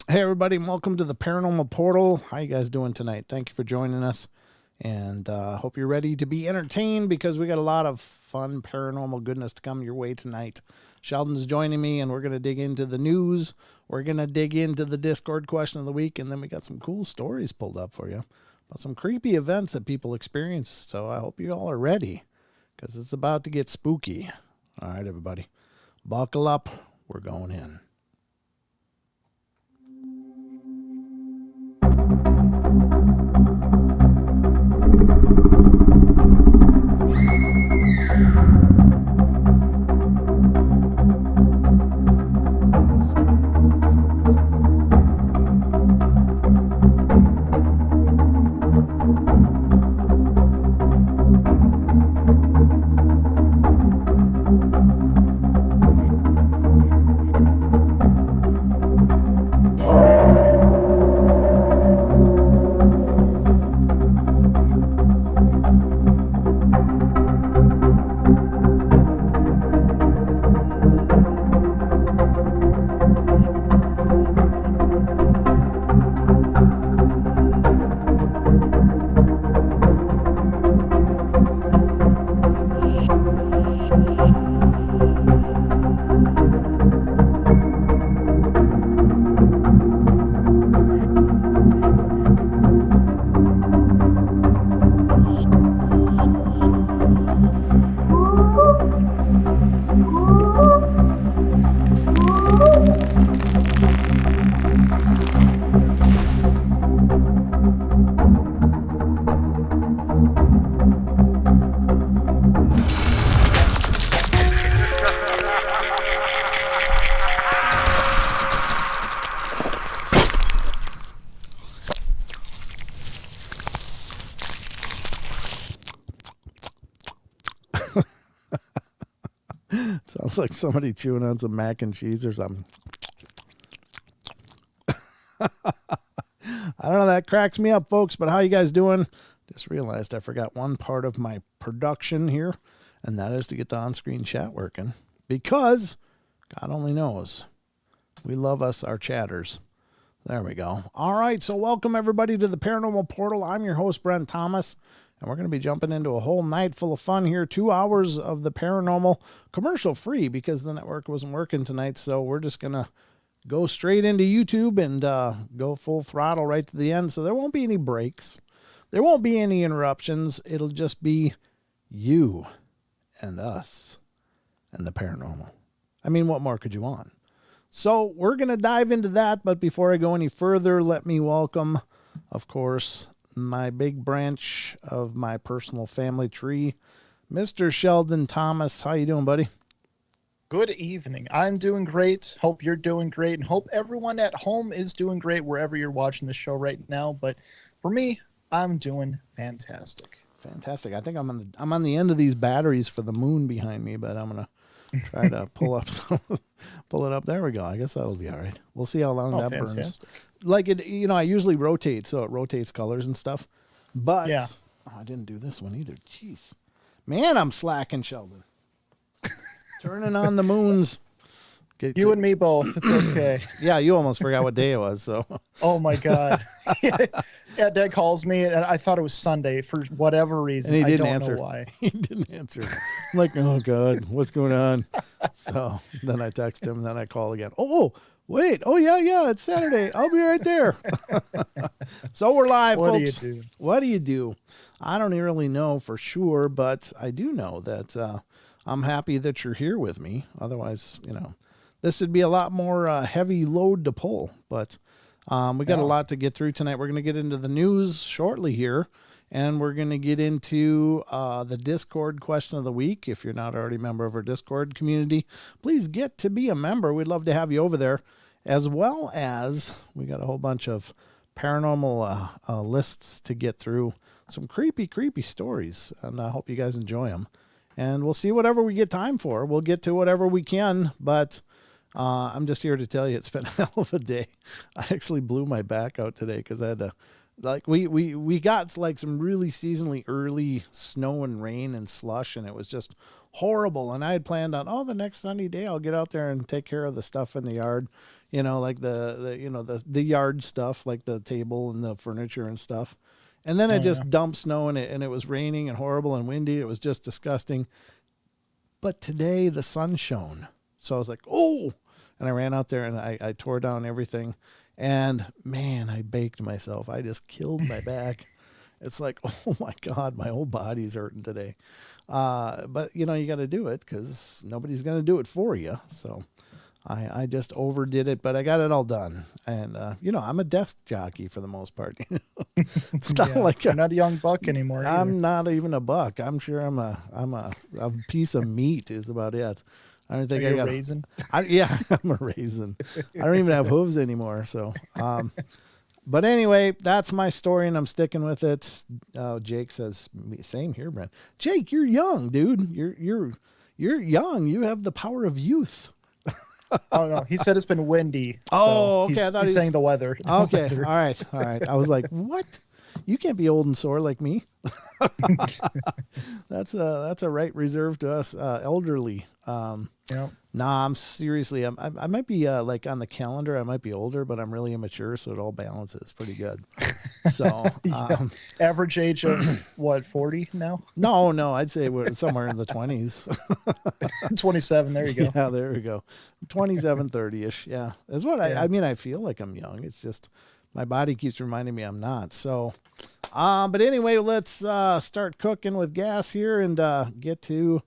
Hey everybody, and welcome to the Paranormal Portal. How you guys doing tonight? Thank you for joining us, and hope you're ready to be entertained because we got a lot of fun paranormal goodness to come your way tonight. Sheldon's joining me, and we're going to dig into the news. We're going to dig into the Discord question of the week, and then we got some cool stories pulled up for you about some creepy events that people experience. So I hope you all are ready because it's about to get spooky. All right, everybody, buckle up. We're going in. Sounds like somebody chewing on some mac and cheese or something. I don't know, that cracks me up, folks, but how you guys doing? Just realized I forgot one part of my production here, and that is to get the on-screen chat working, because God only knows we love us our chatters. There we go. All right, so welcome everybody to the Paranormal Portal. I'm your host, Brent Thomas, and we're going to be jumping into a whole night full of fun here. 2 hours of the paranormal, commercial free, because the network wasn't working tonight, so we're just going to go straight into YouTube and go full throttle right to the end. So there won't be any breaks. There won't be any interruptions. It'll just be you and us and the paranormal. I mean, what more could you want? So we're going to dive into that. But before I go any further, let me welcome, of course, my big branch of my personal family tree, Mr. Sheldon Thomas. How you doing, buddy? Good evening. I'm doing great. Hope you're doing great, and hope everyone at home is doing great wherever you're watching the show right now. But for me, I'm doing fantastic. Fantastic. I think I'm on the end of these batteries for the moon behind me, but I'm gonna try to pull it up. There we go. I guess that'll be all right. We'll see how long that burns. Like it, I usually rotate, so it rotates colors and stuff. But yeah, I didn't do this one either. Jeez, man, I'm slacking, Sheldon. Turning on the moons. You and me both. It's okay. Yeah, you almost forgot what day it was. So. Oh my God. Yeah, Dad calls me, and I thought it was Sunday for whatever reason. And he didn't I don't answer. know why. He didn't answer. I'm like, oh God, what's going on? So then I text him, and then I call again. Oh, wait. Oh yeah, it's Saturday. I'll be right there. So we're live, folks. What do you do? I don't really know for sure, but I do know that I'm happy that you're here with me. Otherwise, this would be a lot more heavy load to pull. But we got a lot to get through tonight. We're going to get into the news shortly here, and we're going to get into the Discord question of the week. If you're not already a member of our Discord community, please get to be a member. We'd love to have you over there, as well as we got a whole bunch of paranormal lists to get through. Some creepy stories, and I hope you guys enjoy them. And we'll see whatever we get time for. We'll get to whatever we can, but I'm just here to tell you it's been a hell of a day. I actually blew my back out today because I had to, we got like some really seasonally early snow and rain and slush, and it was just horrible. And I had planned on, the next sunny day I'll get out there and take care of the stuff in the yard. like the yard stuff, like the table and the furniture and stuff. And then it just dumped snow in it, and it was raining and horrible and windy. It was just disgusting. But today the sun shone. So I was like, oh, and I ran out there and I tore down everything. And man, I baked myself. I just killed my back. It's like, oh my God, my whole body's hurting today. But you got to do it because nobody's going to do it for you. So I just overdid it, but I got it all done. And, I'm a desk jockey for the most part. It's not like you're not a young buck anymore. I'm not even a buck. I'm sure I'm a piece of meat is about it. I don't think Are you I got a raisin. Yeah, I'm a raisin. I don't even have hooves anymore. So, but anyway, that's my story, and I'm sticking with it. Jake says, "Same here, Brent. Jake, you're young, dude. You're young. You have the power of youth." Oh no, he said it's been windy. Oh, so okay. I thought he's saying the weather. Okay, all right. I was like, what? You can't be old and sore like me. That's a right reserved to us elderly. Nah, I'm seriously. I might be like on the calendar. I might be older, but I'm really immature, so it all balances pretty good. So average age of what, 40 now? No, I'd say we're somewhere in the 20s. 27. There you go. Yeah, there we go. 27, 30ish. Yeah, that's what I mean. I feel like I'm young. It's just my body keeps reminding me I'm not. So, but anyway, let's start cooking with gas here and get to,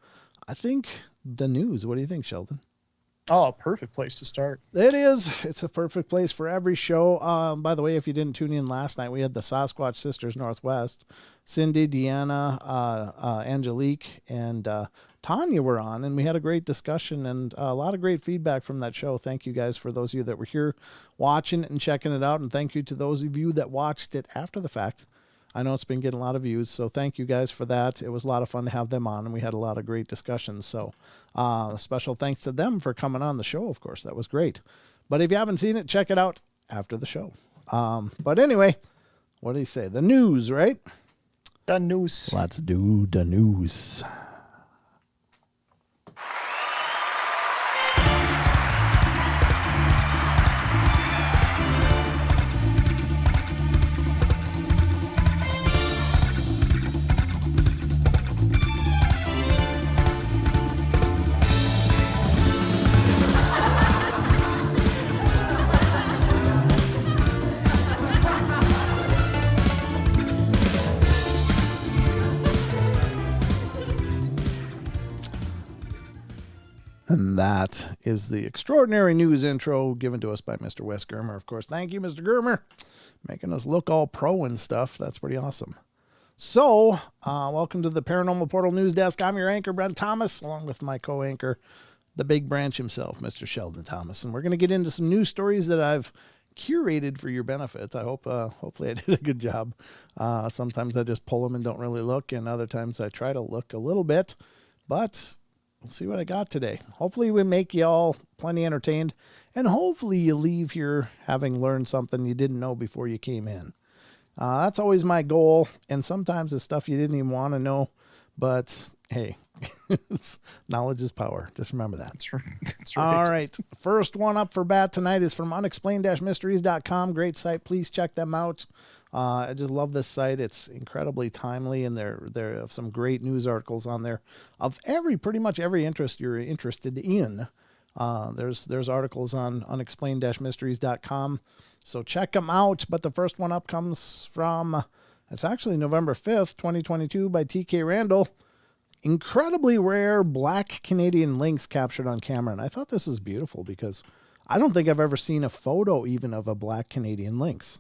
I think, the news. What do you think, Sheldon? Oh, perfect place to start. It is. It's a perfect place for every show. By the way, if you didn't tune in last night, we had the Sasquatch Sisters Northwest. Cindy, Deanna, Angelique, and Tanya were on, and we had a great discussion and a lot of great feedback from that show. Thank you guys for those of you that were here watching it and checking it out, and thank you to those of you that watched it after the fact. I know it's been getting a lot of views, so thank you guys for that. It was a lot of fun to have them on, and we had a lot of great discussions. So special thanks to them for coming on the show, of course. That was great. But if you haven't seen it, check it out after the show. But anyway, what do you say? The news, right? The news. Let's do the news. And that is the extraordinary news intro given to us by Mr. Wes Germer. Of course, thank you, Mr. Germer, making us look all pro and stuff. That's pretty awesome. So, welcome to the Paranormal Portal News Desk. I'm your anchor, Brent Thomas, along with my co-anchor, the big branch himself, Mr. Sheldon Thomas. And we're going to get into some news stories that I've curated for your benefit. I hope, hopefully I did a good job. Sometimes I just pull them and don't really look, and other times I try to look a little bit, but we'll see what I got today. Hopefully we make you all plenty entertained, and hopefully you leave here having learned something you didn't know before you came in. That's always my goal, and sometimes it's stuff you didn't even want to know, but hey, knowledge is power. Just remember that. That's right. All right. First one up for bat tonight is from unexplained-mysteries.com. Great site. Please check them out. I just love this site. It's incredibly timely, and there have some great news articles on there of pretty much every interest you're interested in. There's articles on unexplained-mysteries.com, so check them out. But the first one up comes from, it's actually November 5th, 2022 by TK Randall. Incredibly rare black Canadian lynx captured on camera. And I thought this was beautiful because I don't think I've ever seen a photo even of a black Canadian lynx.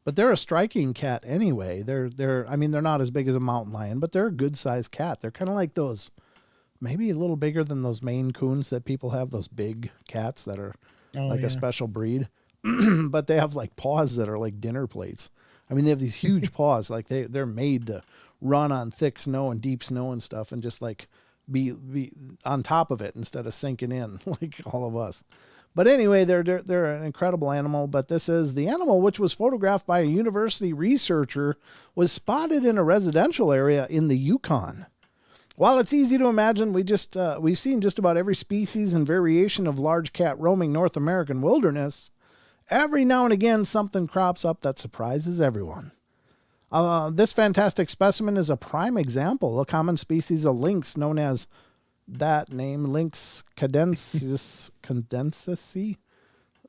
But they're a striking cat anyway. They're not as big as a mountain lion, but they're a good sized cat. They're kind of like those, maybe a little bigger than those Maine Coons that people have, those big cats that are a special breed. But they have like paws that are like dinner plates. I mean, they have these huge paws, like they're made to run on thick snow and deep snow and stuff, and just like be on top of it instead of sinking in like all of us. But anyway, they're an incredible animal. But this is the animal, which was photographed by a university researcher, was spotted in a residential area in the Yukon. While it's easy to imagine, we've seen just about every species and variation of large cat roaming North American wilderness, every now and again something crops up that surprises everyone. This fantastic specimen is a prime example, a common species of lynx known as that name, Lynx cadensis,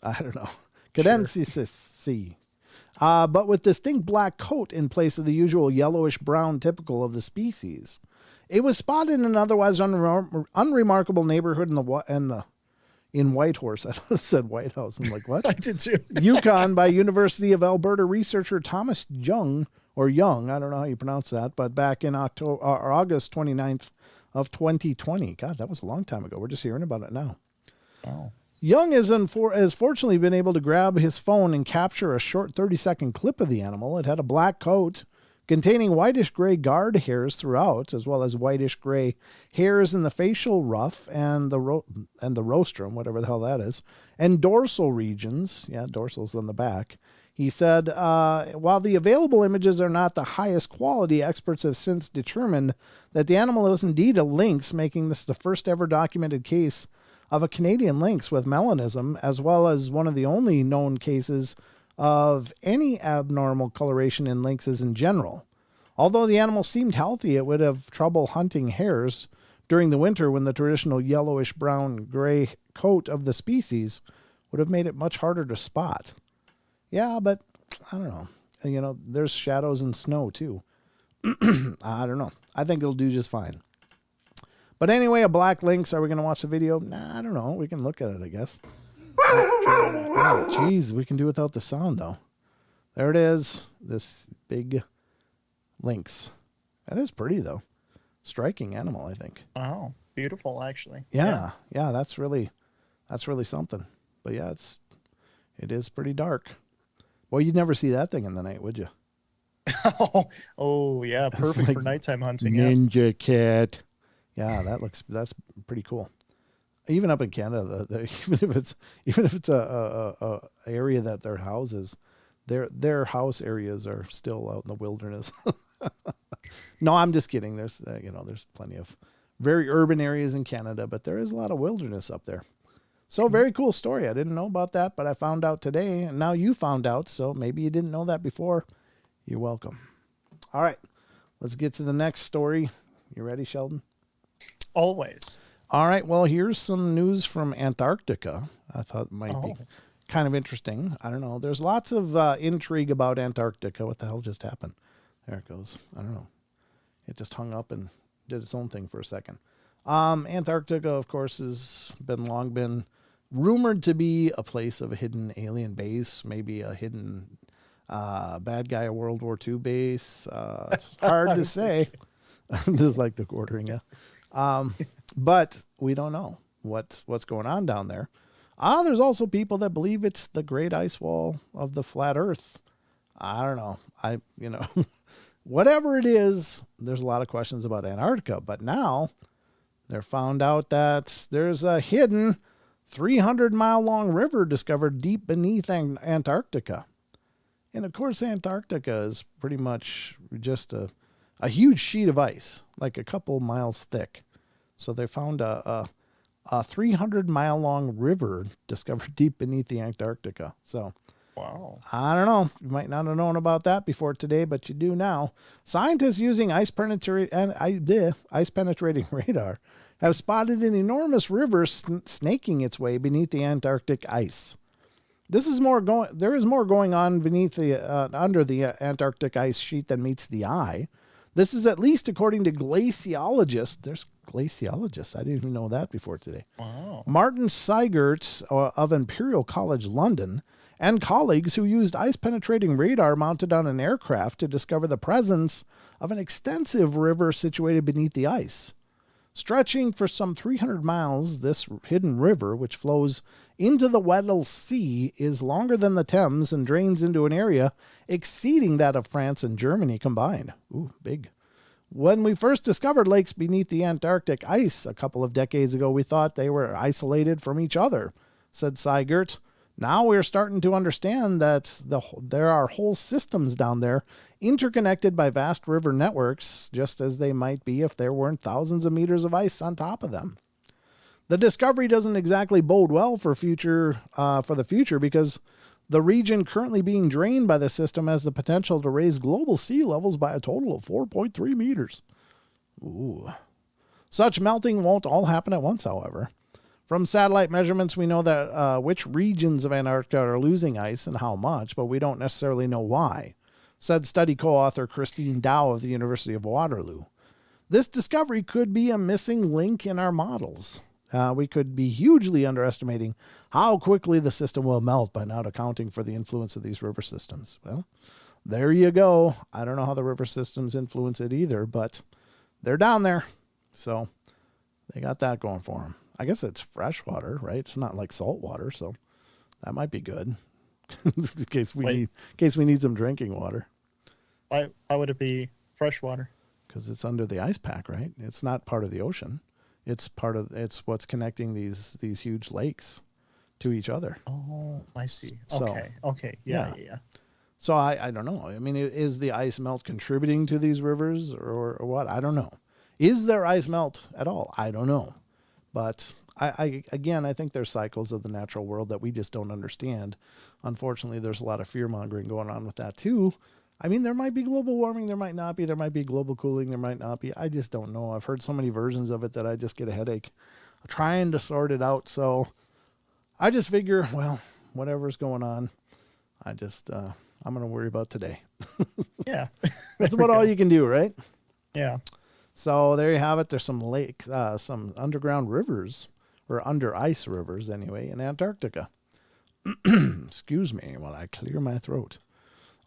I don't know, cadensis, but with distinct black coat in place of the usual yellowish brown typical of the species. It was spotted in an otherwise unremarkable neighborhood in Whitehorse. I thought it said White House. I'm like, what? I did too. Yukon by University of Alberta researcher Thomas Young, I don't know how you pronounce that, but back in August 29th of 2020. God, that was a long time ago. We're just hearing about it now. Oh. Young has fortunately been able to grab his phone and capture a short 30-second clip of the animal. It had a black coat containing whitish-gray guard hairs throughout, as well as whitish-gray hairs in the facial ruff and the rostrum, whatever the hell that is, and dorsal regions. Yeah, dorsal's on the back. He said, while the available images are not the highest quality, experts have since determined that the animal is indeed a lynx, making this the first ever documented case of a Canadian lynx with melanism, as well as one of the only known cases of any abnormal coloration in lynxes in general. Although the animal seemed healthy, it would have trouble hunting hares during the winter when the traditional yellowish brown gray coat of the species would have made it much harder to spot. Yeah, but I don't know. You know, there's shadows and snow too. I don't know. I think it'll do just fine. But anyway, a black lynx. Are we going to watch the video? Nah, I don't know. We can look at it, I guess. Oh, jeez, we can do without the sound, though. There it is. This big lynx. That is pretty, though. Striking animal, I think. Oh, beautiful, actually. Yeah, that's really something. But yeah, it is pretty dark. Well, you'd never see that thing in the night, would you? Oh, yeah, perfect like for nighttime hunting. Ninja cat. Yeah, that's pretty cool. Even up in Canada, even if it's a area that their houses, their house areas are still out in the wilderness. No, I'm just kidding. There's there's plenty of very urban areas in Canada, but there is a lot of wilderness up there. So very cool story. I didn't know about that, but I found out today, and now you found out. So maybe you didn't know that before. You're welcome. All right, let's get to the next story. You ready, Sheldon? Always. All right, well, here's some news from Antarctica. I thought it might be kind of interesting. I don't know. There's lots of intrigue about Antarctica. What the hell just happened? There it goes. I don't know. It just hung up and did its own thing for a second. Antarctica, of course, has long been rumored to be a place of a hidden alien base, maybe a hidden bad guy of World War II base. It's hard to say. Just like the quartering, yeah. But we don't know what's going on down there. There's also people that believe it's the Great Ice Wall of the flat Earth. I don't know. Whatever it is, there's a lot of questions about Antarctica. But now they're found out that there's a hidden 300-mile-long river discovered deep beneath Antarctica. And of course, Antarctica is pretty much just a huge sheet of ice, like a couple miles thick. So they found a 300-mile-long river discovered deep beneath the Antarctica. So, wow. I don't know. You might not have known about that before today, but you do now. Scientists using ice-penetrating radar have spotted an enormous river snaking its way beneath the Antarctic ice. There is more going on beneath under the Antarctic ice sheet than meets the eye. This is at least according to glaciologists. There's glaciologists. I didn't even know that before today. Wow. Martin Seigert of Imperial College London and colleagues who used ice-penetrating radar mounted on an aircraft to discover the presence of an extensive river situated beneath the ice. Stretching for some 300 miles, this hidden river, which flows into the Weddell Sea, is longer than the Thames and drains into an area exceeding that of France and Germany combined. Ooh, big. When we first discovered lakes beneath the Antarctic ice a couple of decades ago, we thought they were isolated from each other, said Seigert. Now we're starting to understand that there are whole systems down there interconnected by vast river networks, just as they might be if there weren't thousands of meters of ice on top of them. The discovery doesn't exactly bode well for the future because the region currently being drained by the system has the potential to raise global sea levels by a total of 4.3 meters. Ooh. Such melting won't all happen at once, however. From satellite measurements, we know that which regions of Antarctica are losing ice and how much, but we don't necessarily know why, said study co-author Christine Dow of the University of Waterloo. This discovery could be a missing link in our models. We could be hugely underestimating how quickly the system will melt by not accounting for the influence of these river systems. Well, there you go. I don't know how the river systems influence it either, but they're down there. So they got that going for them. I guess it's fresh water, right? It's not like salt water, so that might be good in case we need some drinking water. Why would it be fresh water? Because it's under the ice pack, right? It's not part of the ocean. It's what's connecting these huge lakes to each other. Oh, I see. So, Okay. Yeah. So I don't know. I mean, is the ice melt contributing to these rivers or what? I don't know. Is there ice melt at all? I don't know. But I think there's cycles of the natural world that we just don't understand. Unfortunately, there's a lot of fear-mongering going on with that too. I mean, there might be global warming, there might not be. There might be global cooling, there might not be. I just don't know. I've heard so many versions of it that I just get a headache trying to sort it out. So I just figure, well, whatever's going on, I'm going to worry about today. Yeah. That's about all you can do, right? Yeah. So there you have it. There's some lakes, some underground rivers, or under ice rivers anyway, in Antarctica. Excuse me while I clear my throat.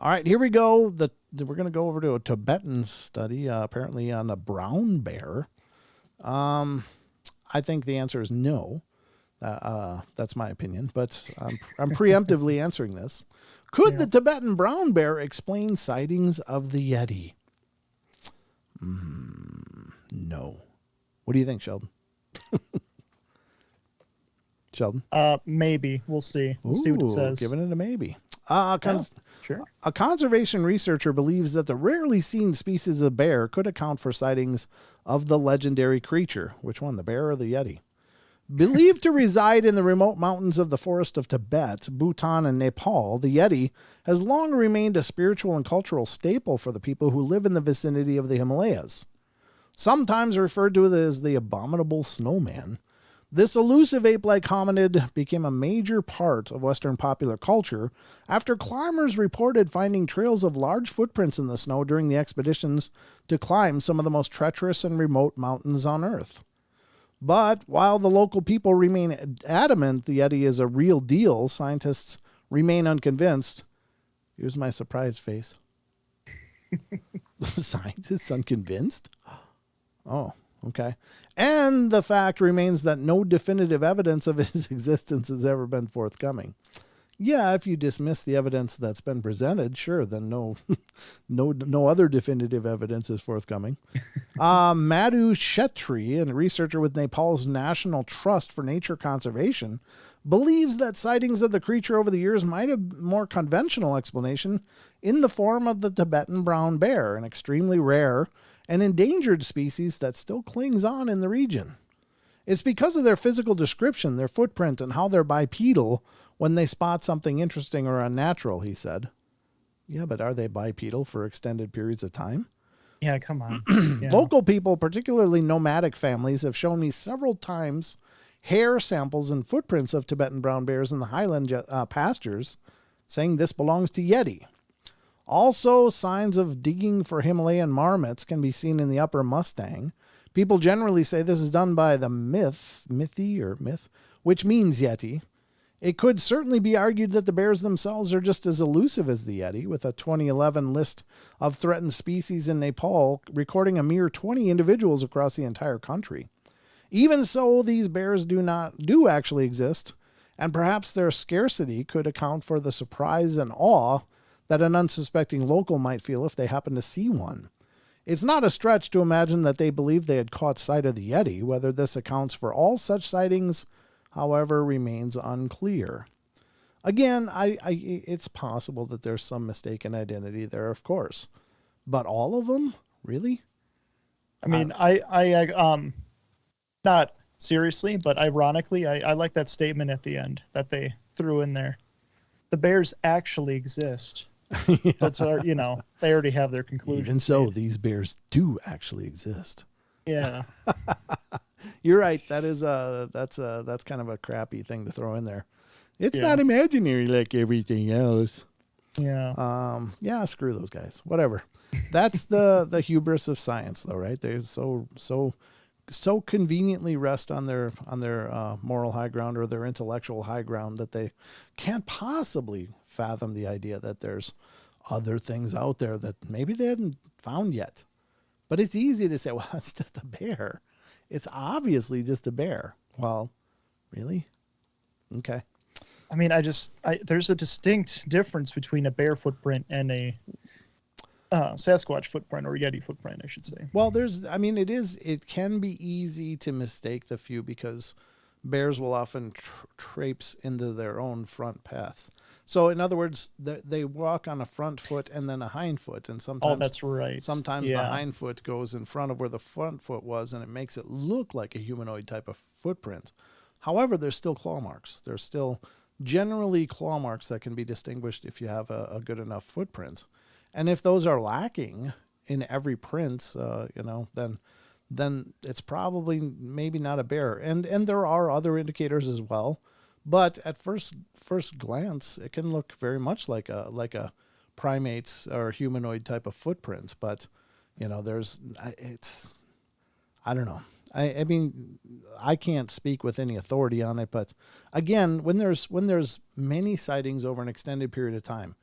All right, here we go. We're going to go over to a Tibetan study, apparently on a brown bear. I think the answer is no. That's my opinion, but I'm preemptively answering this. Could the Tibetan brown bear explain sightings of the Yeti? No. What do you think, Sheldon? Sheldon? Maybe. We'll see. We'll see what it says. Giving it a maybe. Sure. A conservation researcher believes that the rarely seen species of bear could account for sightings of the legendary creature. Which one, the bear or the Yeti? Believed to reside in the remote mountains of the forest of Tibet, Bhutan, and Nepal, the Yeti has long remained a spiritual and cultural staple for the people who live in the vicinity of the Himalayas. Sometimes referred to as the abominable snowman, this elusive ape-like hominid became a major part of Western popular culture after climbers reported finding trails of large footprints in the snow during the expeditions to climb some of the most treacherous and remote mountains on Earth. But while the local people remain adamant the Yeti is a real deal, scientists remain unconvinced. Here's my surprise face. Scientists unconvinced? Oh, okay. And the fact remains that no definitive evidence of his existence has ever been forthcoming. Yeah, if you dismiss the evidence that's been presented, sure, then no other definitive evidence is forthcoming. Madhu Shetty, a researcher with Nepal's National Trust for Nature Conservation, believes that sightings of the creature over the years might have a more conventional explanation in the form of the Tibetan brown bear, an extremely rare and endangered species that still clings on in the region. It's because of their physical description, their footprint, and how they're bipedal when they spot something interesting or unnatural, he said. Yeah, but are they bipedal for extended periods of time? Yeah, come on. Yeah. Local people, particularly nomadic families, have shown me several times hair samples and footprints of Tibetan brown bears in the highland pastures, saying this belongs to Yeti. Also, signs of digging for Himalayan marmots can be seen in the upper Mustang. People generally say this is done by the myth, which means Yeti. It could certainly be argued that the bears themselves are just as elusive as the Yeti, with a 2011 list of threatened species in Nepal recording a mere 20 individuals across the entire country. Even so, these bears do actually exist, and perhaps their scarcity could account for the surprise and awe that an unsuspecting local might feel if they happen to see one. It's not a stretch to imagine that they believed they had caught sight of the Yeti. Whether this accounts for all such sightings, however, remains unclear. Again, it's possible that there's some mistaken identity there, of course, but all of them, really? I mean, not seriously, but ironically, I like that statement at the end that they threw in there. The bears actually exist. Yeah. That's what, they already have their conclusion. Even so, these bears do actually exist. Yeah. You're right. That's kind of a crappy thing to throw in there. It's Yeah. not imaginary like everything else. Yeah. Yeah, screw those guys. Whatever. That's the hubris of science, though, right? They're so conveniently rest on their moral high ground or their intellectual high ground that they can't possibly fathom the idea that there's other things out there that maybe they hadn't found yet. But it's easy to say, well, it's just a bear. It's obviously just a bear. Well, really? Okay. I mean, there's a distinct difference between a bear footprint and a Sasquatch footprint, or Yeti footprint, I should say. Well, it can be easy to mistake the few because bears will often traipse into their own front paths. So, in other words, they walk on a front foot and then a hind foot, and sometimes that's right. Sometimes Yeah. the hind foot goes in front of where the front foot was, and it makes it look like a humanoid type of footprint. However, there's still claw marks. There's still generally claw marks that can be distinguished if you have a good enough footprint. And if those are lacking in every print, then it's probably maybe not a bear. And there are other indicators as well. But at first glance, it can look very much like a primate's or humanoid type of footprint. But I don't know. I mean, I can't speak with any authority on it. But again, when there's many sightings over an extended period of time,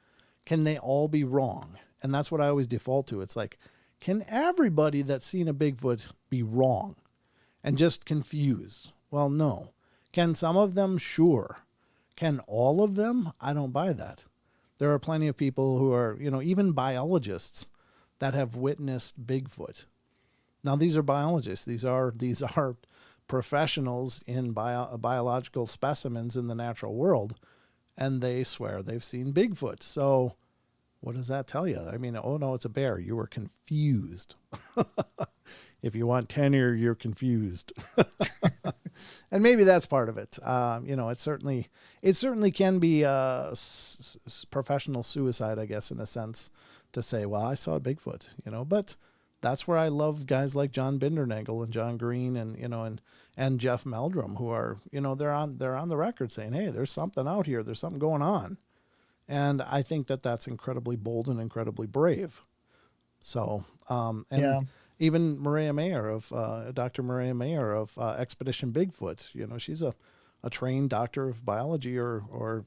can they all be wrong? And that's what I always default to. It's like, can everybody that's seen a Bigfoot be wrong and just confused? Well, no. Can some of them? Sure. Can all of them? I don't buy that. There are plenty of people who are, even biologists that have witnessed Bigfoot. Now, these are biologists. These are professionals in biological specimens in the natural world, and they swear they've seen Bigfoot. So what does that tell you? I mean, oh, no, it's a bear. You were confused. If you want tenure, you're confused. And maybe that's part of it. It certainly can be professional suicide, I guess, in a sense, to say, well, I saw a Bigfoot, but that's where I love guys like John Bindernagel and John Green and Jeff Meldrum, who are, they're on the record saying, hey, there's something out here. There's something going on. And I think that that's incredibly bold and incredibly brave. So, even Maria Mayer Dr. Maria Mayer of Expedition Bigfoot, she's a trained doctor of biology or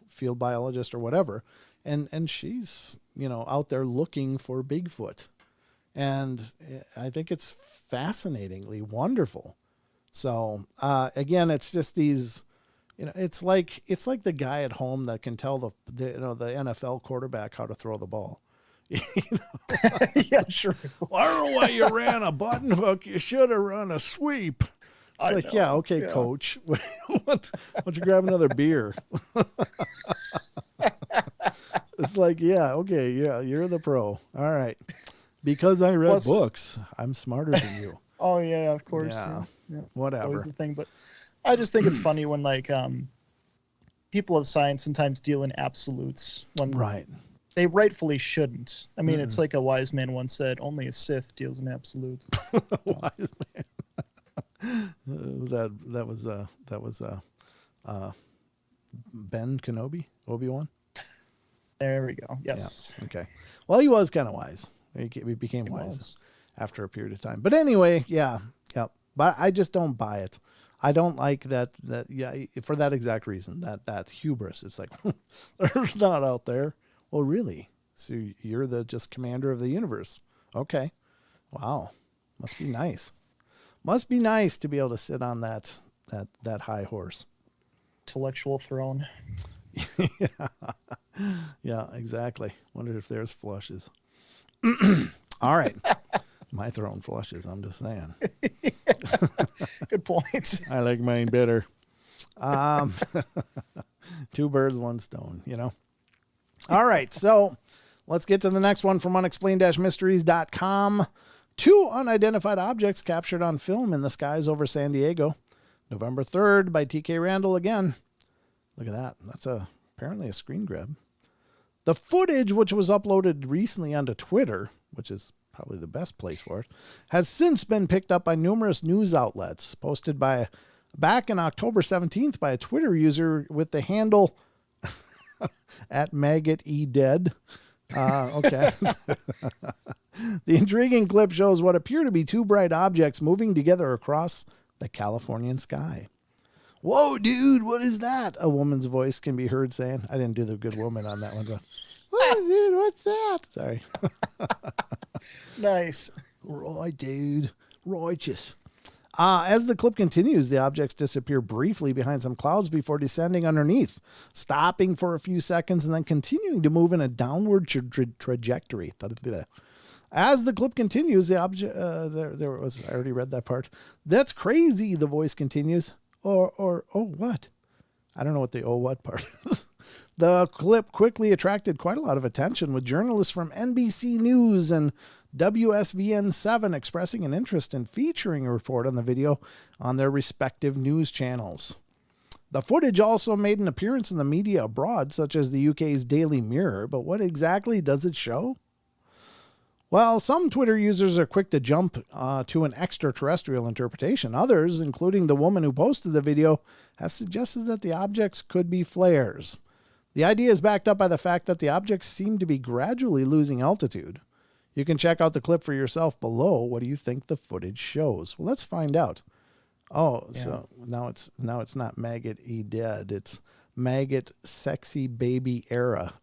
field biologist or whatever. And she's, out there looking for Bigfoot. And I think it's fascinatingly wonderful. So, again, it's just these, it's like the guy at home that can tell the NFL quarterback how to throw the ball. Yeah, sure. Well, I don't know why you ran a button hook. You should have run a sweep. It's yeah, okay, yeah. Coach. Why don't you grab another beer? It's like, yeah, okay, yeah, you're the pro. All right. Because I read books, I'm smarter than you. Oh, yeah, of course. Yeah. Whatever. That was the thing. But I just think it's funny when, people of science sometimes deal in absolutes. Right. They rightfully shouldn't. I mean, it's like a wise man once said, only a Sith deals in absolutes. Wise man. that was Ben Kenobi, Obi-Wan. There we go. Yes. Yeah. Okay. Well, he was kind of wise. He became wise after a period of time. But anyway, yeah. But I just don't buy it. I don't like that. Yeah, for that exact reason. That hubris. It's like there's not out there. Well, really? So you're the just commander of the universe? Okay. Wow. Must be nice. Must be nice to be able to sit on that high horse. Intellectual throne. Yeah, exactly. Wonder if there's flushes. All right. My throne flushes, I'm just saying. Good point. I like mine better. Two birds, one stone, you know. All right, so let's get to the next one from unexplained-mysteries.com. 2 unidentified objects captured on film in the skies over San Diego. November 3rd by TK Randall again. Look at that. That's apparently a screen grab. The footage, which was uploaded recently onto Twitter, which is probably the best place for it, has since been picked up by numerous news outlets. Posted back in October 17th by a Twitter user with the handle at MaggotEDead. Okay. The intriguing clip shows what appear to be 2 bright objects moving together across the Californian sky. Whoa, dude, what is that? A woman's voice can be heard saying. I didn't do the good woman on that one, but whoa, dude, what's that? Sorry. Nice. Right, dude. Righteous. As the clip continues, the objects disappear briefly behind some clouds before descending underneath, stopping for a few seconds and then continuing to move in a downward trajectory. As the clip continues, the object, there it was, I already read that part. That's crazy, the voice continues. Or, oh, what? I don't know what the oh, what part is. The clip quickly attracted quite a lot of attention, with journalists from NBC News and WSVN7 expressing an interest in featuring a report on the video on their respective news channels. The footage also made an appearance in the media abroad, such as the UK's Daily Mirror, but what exactly does it show? Well, some Twitter users are quick to jump to an extraterrestrial interpretation. Others, including the woman who posted the video, have suggested that the objects could be flares. The idea is backed up by the fact that the objects seem to be gradually losing altitude. You can check out the clip for yourself below. What do you think the footage shows? Well, let's find out. Oh, yeah. So now it's not MaggotEDead. It's Maggot Sexy Baby Era.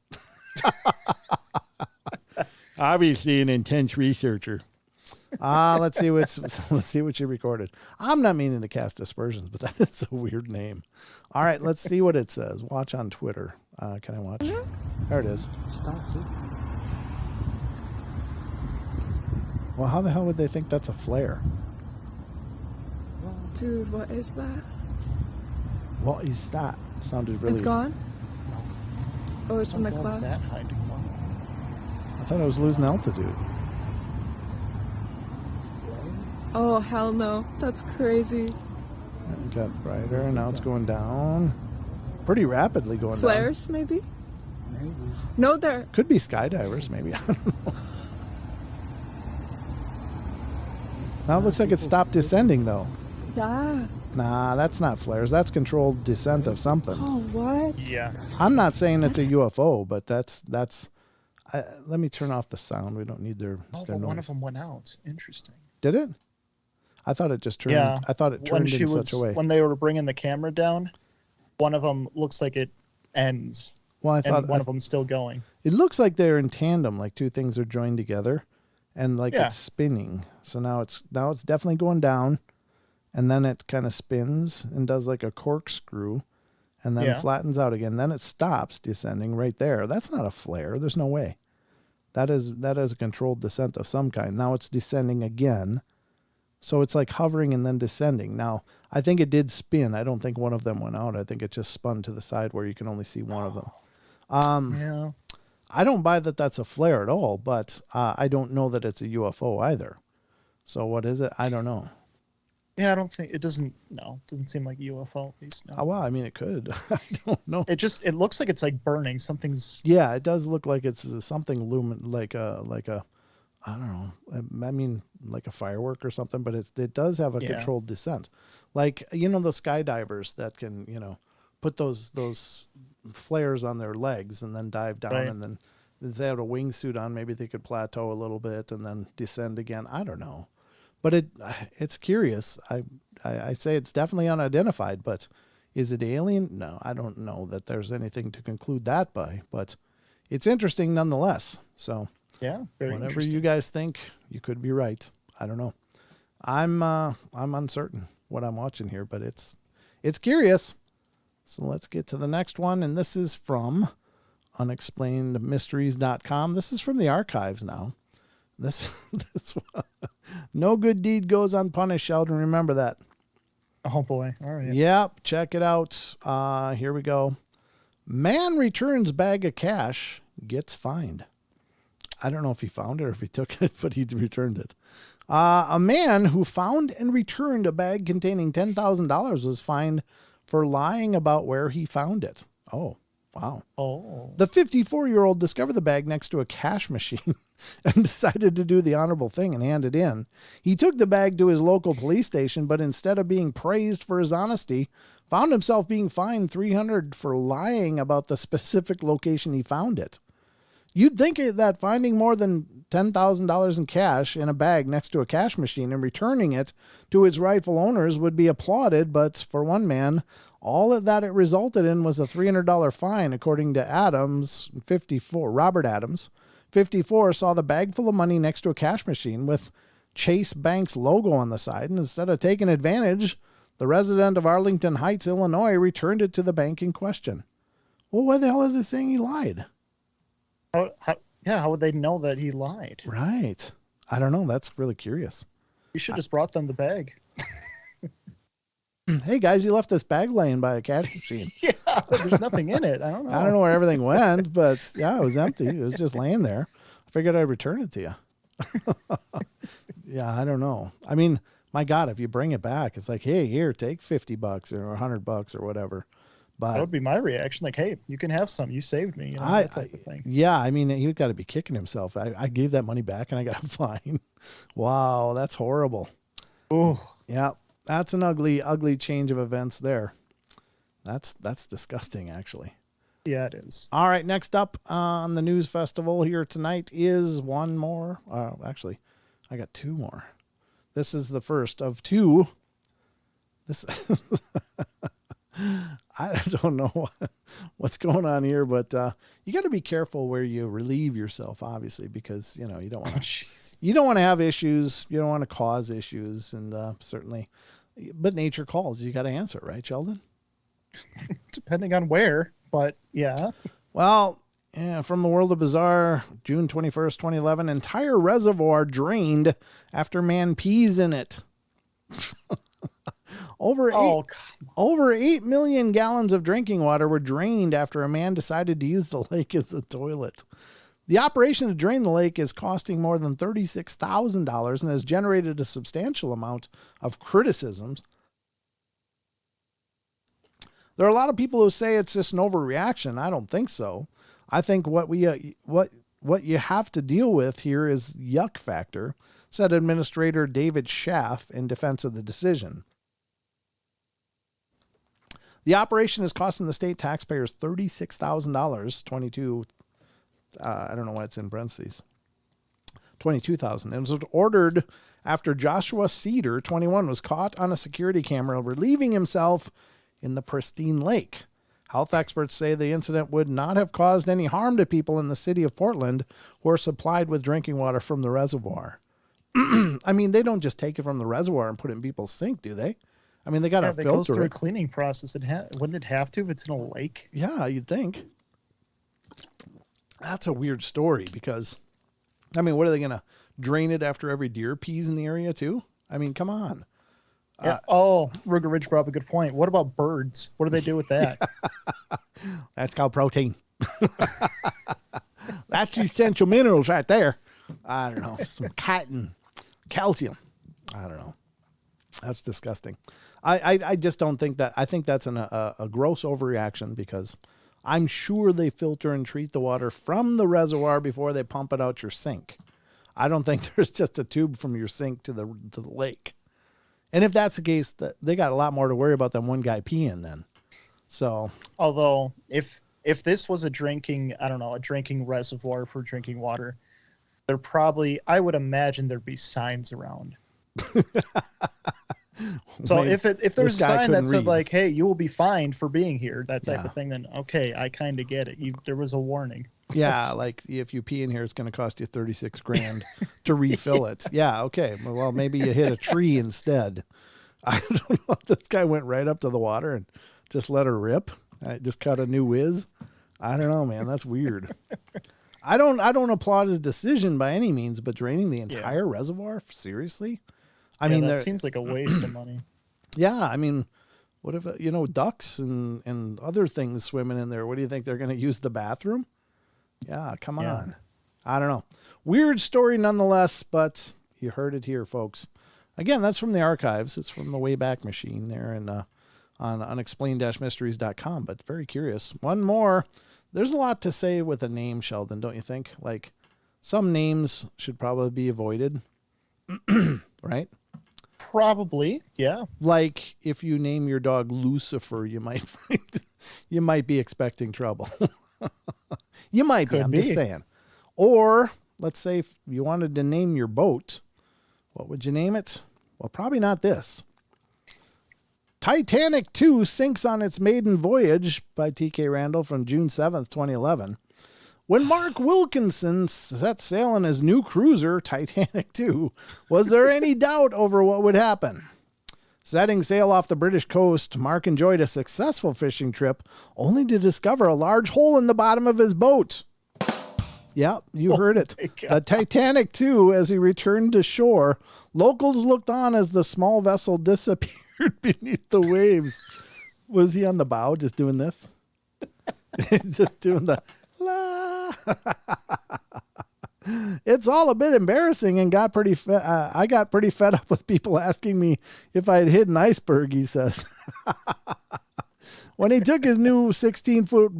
Obviously an intense researcher. Let's see what you recorded. I'm not meaning to cast aspersions, but that is a weird name. All right, let's see what it says. Watch on Twitter. Can I watch? There it is. Stop. Well, how the hell would they think that's a flare? Dude, what is that? What is that? It sounded really... It's gone? No. Oh, it's in the cloud? That high to come up. I thought it was losing altitude. Oh, hell no. That's crazy. It got brighter, and now it's going down. Pretty rapidly going down. Flares, maybe? Maybe. No, there... Could be skydivers, maybe. I don't know. Now it looks like it stopped descending, though. Yeah. Nah, that's not flares. That's controlled descent of something. Oh, what? Yeah. I'm not saying it's a UFO, but that's. Let me turn off the sound. We don't need their but noise. one of them went out. Interesting. Did it? I thought it just turned. Yeah. I thought it turned in such a way. When they were bringing the camera down, one of them looks like it ends. Well, I thought one of them's still going. It looks like they're in tandem, like two things are joined together, and like Yeah. it's spinning. So now it's definitely going down, and then it kind of spins and does like a corkscrew, and then flattens out again. Then it stops descending right there. That's not a flare. There's no way. That is a controlled descent of some kind. Now it's descending again. So it's like hovering and then descending. Now, I think it did spin. I don't think one of them went out. I think it just spun to the side where you can only see one of them. Yeah. I don't buy that that's a flare at all, but I don't know that it's a UFO either. So what is it? I don't know. Yeah, I don't think it doesn't seem like a UFO at least. No. Oh, well, I mean, it could. I don't know. It looks like it's like burning. Something's. Yeah, it does look like it's something like a I don't know. I mean, like a firework or something, but it does have a controlled descent. Like, those skydivers that can, put those flares on their legs and then dive down, and then if they had a wingsuit on, maybe they could plateau a little bit and then descend again. I don't know. But it's curious. I say it's definitely unidentified, but is it alien? No, I don't know that there's anything to conclude that by, but it's interesting nonetheless. So yeah, very whatever you guys think, you could be right. I don't know. I'm uncertain what I'm watching here, but it's curious. So let's get to the next one, and this is from unexplainedmysteries.com. This is from the archives now. This one. No good deed goes unpunished, Sheldon. Remember that. Oh boy. All right. Yep. Check it out. Here we go. Man returns bag of cash, gets fined. I don't know if he found it or if he took it, but he returned it. A man who found and returned a bag containing $10,000 was fined for lying about where he found it. Oh, wow. Oh. The 54-year-old discovered the bag next to a cash machine and decided to do the honorable thing and hand it in. He took the bag to his local police station, but instead of being praised for his honesty, found himself being fined $300 for lying about the specific location he found it. You'd think that finding more than $10,000 in cash in a bag next to a cash machine and returning it to its rightful owners would be applauded, but for one man, all that it resulted in was a $300 fine, according to Adams, 54. Robert Adams, 54, saw the bag full of money next to a cash machine with Chase Bank's logo on the side, and instead of taking advantage, the resident of Arlington Heights, Illinois, returned it to the bank in question. Well, why the hell are they saying he lied? How would they know that he lied? Right. I don't know. That's really curious. You should have just brought them the bag. Hey, guys, you left this bag laying by a cash machine. Yeah, there's nothing in it. I don't know. I don't know where everything went, but yeah, it was empty. It was just laying there. I figured I'd return it to you. Yeah, I don't know. I mean, my God, if you bring it back, it's like, hey, here, take $50 or $100 or whatever. But that would be my reaction. Like, hey, you can have some. You saved me. That type of thing. Yeah, I mean, he's got to be kicking himself. I gave that money back and I got a fine. Wow, that's horrible. Oh, yeah, that's an ugly, ugly change of events there. That's disgusting, actually. Yeah, it is. All right, next up on the news festival here tonight is one more. Actually, I got two more. This is the first of two. This I don't know what's going on here, but you got to be careful where you relieve yourself, obviously, because you don't want to have issues. You don't want to cause issues, and certainly, but nature calls. You got to answer, right, Sheldon? Depending on where, but yeah. Well, yeah, from the world of bizarre, June 21st, 2011, entire reservoir drained after man pees in it. Over 8 million gallons of drinking water were drained after a man decided to use the lake as a toilet. The operation to drain the lake is costing more than $36,000 and has generated a substantial amount of criticisms. There are a lot of people who say it's just an overreaction. I don't think so. I think what you have to deal with here is yuck factor, said Administrator David Schaff in defense of the decision. The operation is costing the state taxpayers $36,000, 22. I don't know why it's in parentheses. 22,000. It was ordered after Joshua Cedar, 21, was caught on a security camera relieving himself in the pristine lake. Health experts say the incident would not have caused any harm to people in the city of Portland who are supplied with drinking water from the reservoir. I mean, they don't just take it from the reservoir and put it in people's sink, do they? I mean, they got to filter it. It goes through a cleaning process. Wouldn't it have to if it's in a lake? Yeah, you'd think. That's a weird story because, I mean, what are they going to drain it after every deer pees in the area too? I mean, come on. Yeah. Ruger Ridge brought up a good point. What about birds? What do they do with that? That's called protein. That's essential minerals right there. I don't know. Some cotton, calcium. I don't know. That's disgusting. I just don't think that. I think that's a gross overreaction because I'm sure they filter and treat the water from the reservoir before they pump it out your sink. I don't think there's just a tube from your sink to the lake. And if that's the case, they got a lot more to worry about than one guy peeing then. So, although if this was a drinking reservoir for drinking water, I would imagine there'd be signs around. So if there's a sign that said like, hey, you will be fined for being here, that type of thing, then okay, I kind of get it. There was a warning. Yeah, like if you pee in here, it's going to cost you $36,000 to refill it. Yeah, okay. Well, maybe you hit a tree instead. I don't know. This guy went right up to the water and just let her rip. I just caught a new whiz. I don't know, man. That's weird. I don't applaud his decision by any means, but draining the entire reservoir, seriously? I mean, that seems like a waste of money. Yeah, I mean, What if, ducks and other things swimming in there? What do you think? They're going to use the bathroom? Yeah, come on. I don't know. Weird story nonetheless, but you heard it here, folks. Again, that's from the archives. It's from the Wayback Machine there on unexplained-mysteries.com, but very curious. One more. There's a lot to say with a name, Sheldon, don't you think? Like, some names should probably be avoided, right? Probably, yeah. Like, if you name your dog Lucifer, you might be expecting trouble. You might be, I'm just saying. Or, let's say if you wanted to name your boat, what would you name it? Well, probably not this. Titanic 2 sinks on its maiden voyage by T.K. Randall from June 7th, 2011. When Mark Wilkinson set sail on his new cruiser, Titanic 2, was there any doubt over what would happen? Setting sail off the British coast, Mark enjoyed a successful fishing trip, only to discover a large hole in the bottom of his boat. Yeah, you heard it. The Titanic 2, as he returned to shore, locals looked on as the small vessel disappeared beneath the waves. Was he on the bow just doing this? Just doing the la. It's all a bit embarrassing and I got pretty fed up with people asking me if I had hit an iceberg, he says. When he took his new 16-foot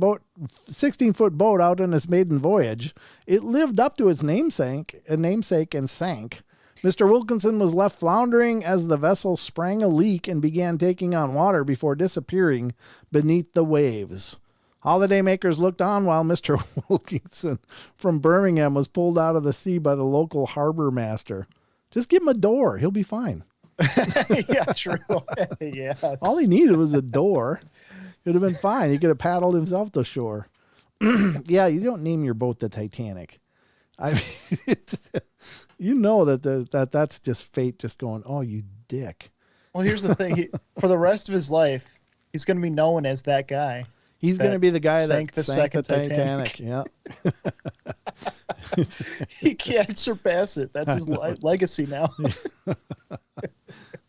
boat out on his maiden voyage, it lived up to its namesake and sank. Mr. Wilkinson was left floundering as the vessel sprang a leak and began taking on water before disappearing beneath the waves. Holidaymakers looked on while Mr. Wilkinson from Birmingham was pulled out of the sea by the local harbor master. Just give him a door. He'll be fine. Yeah, true. Yes. All he needed was a door. It would have been fine. He could have paddled himself to shore. Yeah, you don't name your boat the Titanic. I mean, that's just fate just going, oh, you dick. Well, here's the thing. For the rest of his life, he's going to be known as that guy. He's going to be the guy that sank the Titanic. Yeah. He can't surpass it. That's his legacy now.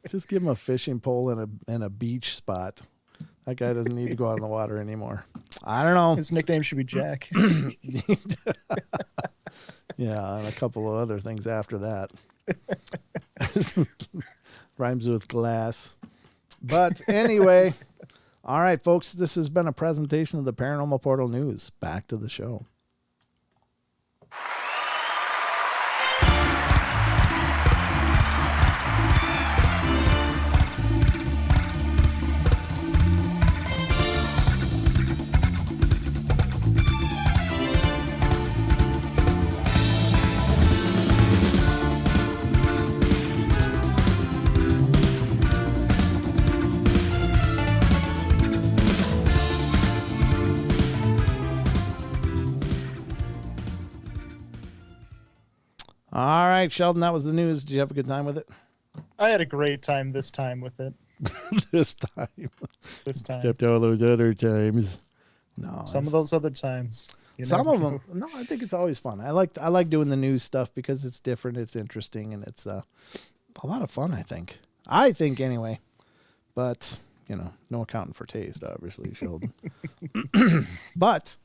Just give him a fishing pole and a beach spot. That guy doesn't need to go out in the water anymore. I don't know. His nickname should be Jack. Yeah, and a couple of other things after that. Rhymes with glass. But anyway, all right, folks, this has been a presentation of the Paranormal Portal News. Back to the show. All right, Sheldon, that was the news. Did you have a good time with it? I had a great time this time with it. This time. Except all those other times. No. Some of those other times. Some of them. No, I think it's always fun. I like doing the news stuff because it's different, it's interesting, and it's a lot of fun, I think. I think anyway. But, no accounting for taste, obviously, Sheldon. But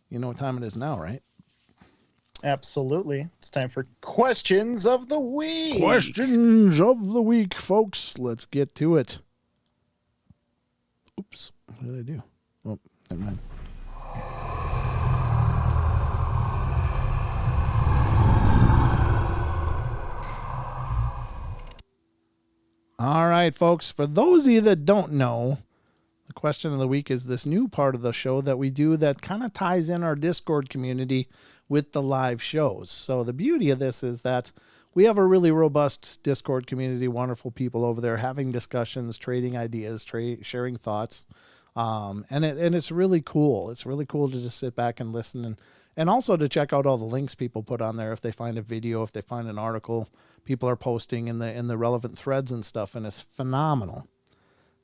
you know what time it is now, right? Absolutely. It's time for Questions of the Week. Questions of the Week, folks. Let's get to it. Oops. What did I do? Oh, never mind. All right, folks. For those of you that don't know, the question of the week is this new part of the show that we do that kind of ties in our Discord community with the live shows. So the beauty of this is that we have a really robust Discord community, wonderful people over there having discussions, trading ideas, sharing thoughts. And it's really cool. It's really cool to just sit back and listen and also to check out all the links people put on there. If they find a video, if they find an article, people are posting in the relevant threads and stuff, and it's phenomenal.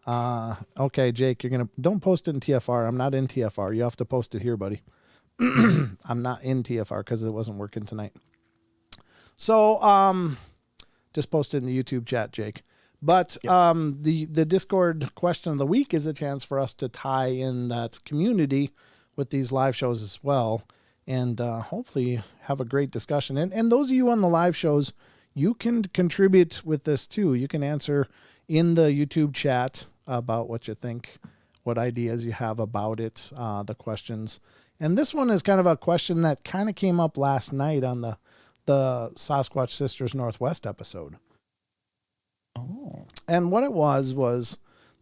Okay, Jake, don't post it in TFR. I'm not in TFR. You have to post it here, buddy. I'm not in TFR because it wasn't working tonight. So, just post it in the YouTube chat, Jake. But the Discord question of the week is a chance for us to tie in that community with these live shows as well, and hopefully have a great discussion. And those of you on the live shows, you can contribute with this too. You can answer in the YouTube chat about what you think, what ideas you have about it, the questions. And this one is kind of a question that kind of came up last night on the Sasquatch Sisters Northwest episode. Oh. And what it was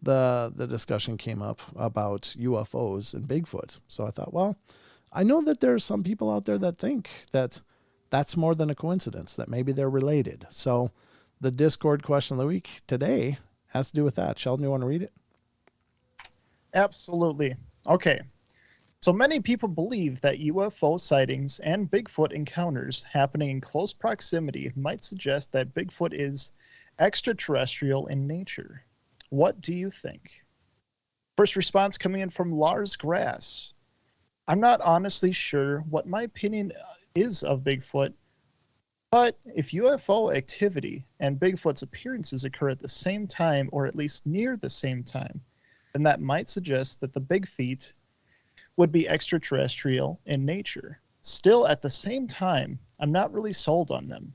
the discussion came up about UFOs and Bigfoot. So I thought, well, I know that there's some people out there that think that that's more than a coincidence, that maybe they're related. So the Discord question of the week today has to do with that. Sheldon, you want to read it? Absolutely. Okay. So many people believe that UFO sightings and Bigfoot encounters happening in close proximity might suggest that Bigfoot is extraterrestrial in nature. What do you think? First response coming in from Lars Grass. I'm not honestly sure what my opinion is of Bigfoot, but if UFO activity and Bigfoot's appearances occur at the same time, or at least near the same time, then that might suggest that the big feet would be extraterrestrial in nature. Still, at the same time, I'm not really sold on them.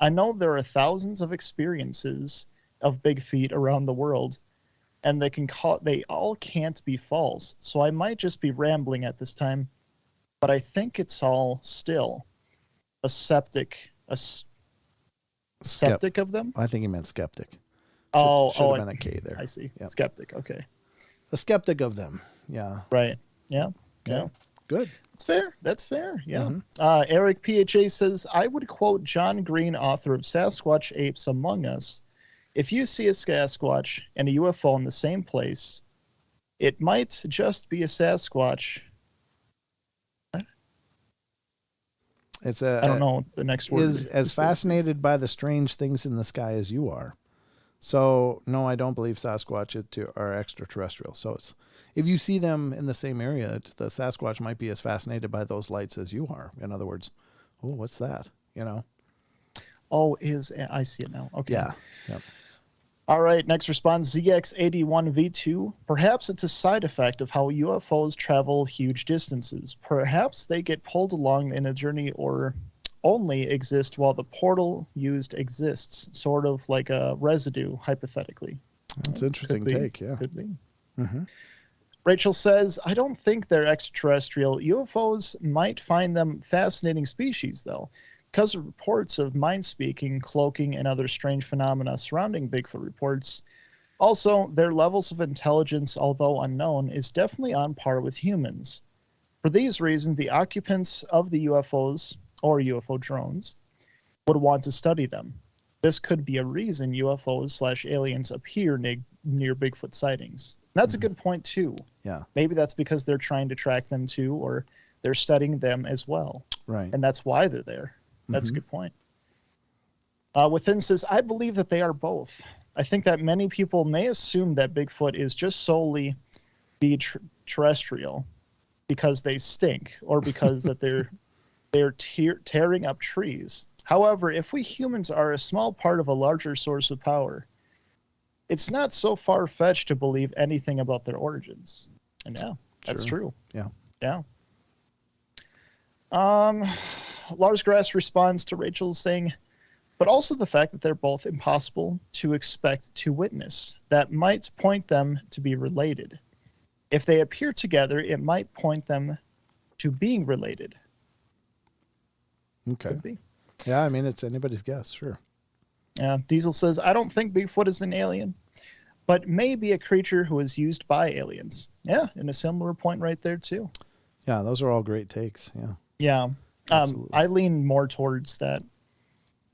I know there are thousands of experiences of big feet around the world, and they all can't be false. So I might just be rambling at this time, but I think it's all still a skeptic of them. I think he meant skeptic. Should have been a K there. I see. Yep. Skeptic. Okay. A skeptic of them. Yeah. Right. Yeah. Yeah. Good. That's fair. Yeah. Mm-hmm. Eric PHA says, I would quote John Green, author of Sasquatch Apes Among Us. If you see a Sasquatch and a UFO in the same place, it might just be a Sasquatch. I don't know the next word. Is as fascinated by the strange things in the sky as you are. So, no, I don't believe Sasquatch are extraterrestrial. So if you see them in the same area, the Sasquatch might be as fascinated by those lights as you are. In other words, oh, what's that? You know? Oh, I see it now. Okay. Yeah. Yep. All right, next response, ZX81V2. Perhaps it's a side effect of how UFOs travel huge distances. Perhaps they get pulled along in a journey or only exist while the portal used exists, sort of like a residue, hypothetically. That's an interesting take, yeah. Could be. Mm-hmm. Rachel says, I don't think they're extraterrestrial. UFOs might find them fascinating species, though, because of reports of mind-speaking, cloaking, and other strange phenomena surrounding Bigfoot reports. Also, their levels of intelligence, although unknown, is definitely on par with humans. For these reasons, the occupants of the UFOs, or UFO drones, would want to study them. This could be a reason UFOs/aliens appear near Bigfoot sightings. That's a good point, too. Yeah. Maybe that's because they're trying to track them, too, or they're studying them as well. Right. And that's why they're there. That's a good point. Within says, I believe that they are both. I think that many people may assume that Bigfoot is just solely terrestrial because they stink or because that they're tearing up trees. However, if we humans are a small part of a larger source of power, it's not so far-fetched to believe anything about their origins. And yeah, that's true. Yeah. Yeah. Lars Grass responds to Rachel saying, but also the fact that they're both impossible to expect to witness. That might point them to be related. If they appear together, it might point them to being related. Okay. Could be. Yeah, I mean, it's anybody's guess, sure. Yeah, Diesel says, I don't think Bigfoot is an alien, but maybe a creature who is used by aliens. Yeah, and a similar point right there, too. Yeah, those are all great takes, yeah. Yeah. I lean more towards that.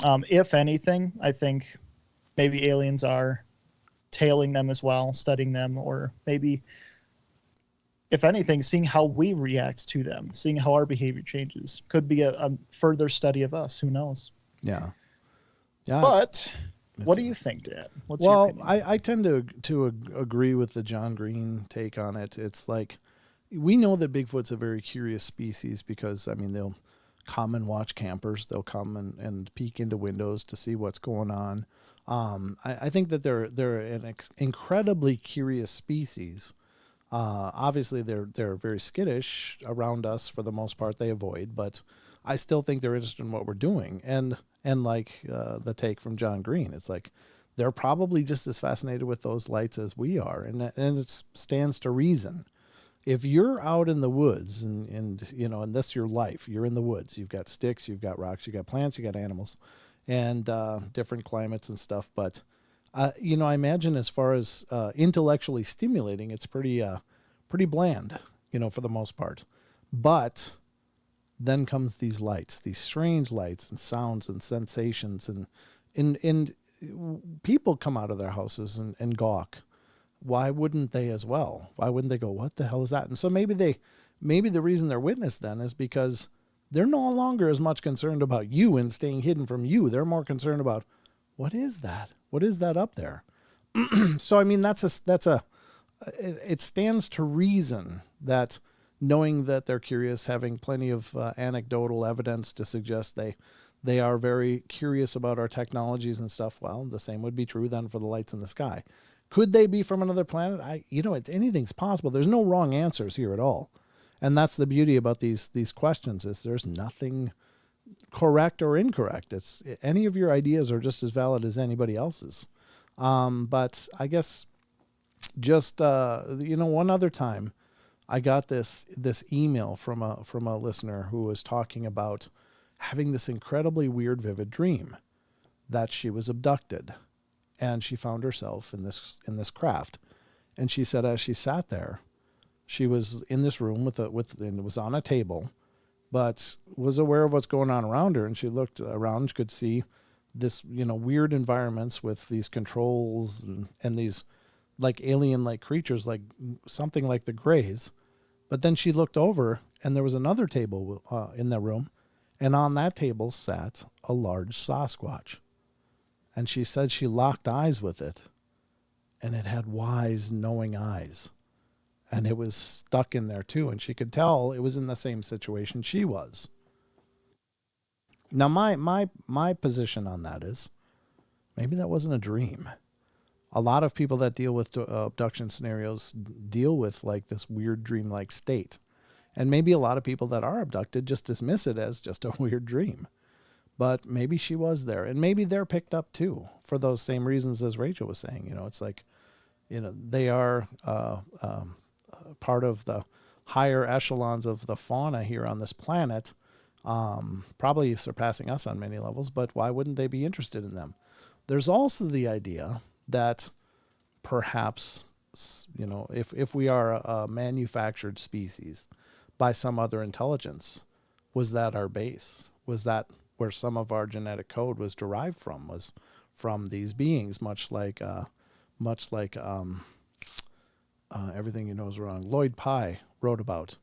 If anything, I think maybe aliens are tailing them as well, studying them, or maybe, if anything, seeing how we react to them, seeing how our behavior changes. Could be a further study of us. Who knows? Yeah. Yeah. But what do you think, Dad? What's your opinion? I tend to agree with the John Green take on it. It's like, we know that Bigfoot's a very curious species because, I mean, they'll come and watch campers. They'll come and peek into windows to see what's going on. I think that they're an incredibly curious species. Obviously, they're very skittish around us for the most part. They avoid, but I still think they're interested in what we're doing. And like the take from John Green, it's like they're probably just as fascinated with those lights as we are, and it stands to reason. If you're out in the woods and that's your life, you're in the woods. You've got sticks, you've got rocks, you've got plants, you've got animals, and different climates and stuff. But I imagine as far as intellectually stimulating, it's pretty bland, for the most part. But then comes these lights, these strange lights and sounds and sensations, and people come out of their houses and gawk. Why wouldn't they as well? Why wouldn't they go, what the hell is that? And so maybe the reason they're witness then is because they're no longer as much concerned about you and staying hidden from you. They're more concerned about, what is that? What is that up there? So, I mean, it stands to reason that knowing that they're curious, having plenty of anecdotal evidence to suggest they are very curious about our technologies and stuff. Well, the same would be true then for the lights in the sky. Could they be from another planet? Anything's possible. There's no wrong answers here at all. And that's the beauty about these questions is there's nothing correct or incorrect. It's any of your ideas are just as valid as anybody else's. But I guess just one other time I got this email from a listener who was talking about having this incredibly weird vivid dream that she was abducted and she found herself in this craft. And she said as she sat there, she was in this room and it was on a table, but was aware of what's going on around her. And she looked around, could see this, weird environments with these controls and these like alien-like creatures, like something like the Greys. But then she looked over and there was another table in the room. And on that table sat a large Sasquatch. And she said she locked eyes with it. And it had wise, knowing eyes. And it was stuck in there too. And she could tell it was in the same situation she was. Now, my position on that is maybe that wasn't a dream. A lot of people that deal with abduction scenarios deal with like this weird dream-like state. And maybe a lot of people that are abducted just dismiss it as just a weird dream. But maybe she was there. And maybe they're picked up too for those same reasons as Rachel was saying. It's like, they are part of the higher echelons of the fauna here on this planet, probably surpassing us on many levels. But why wouldn't they be interested in them? There's also the idea that perhaps, if we are a manufactured species by some other intelligence, was that our base? Was that where some of our genetic code was derived from? Was from these beings, much like everything you know is wrong. Lloyd Pye wrote about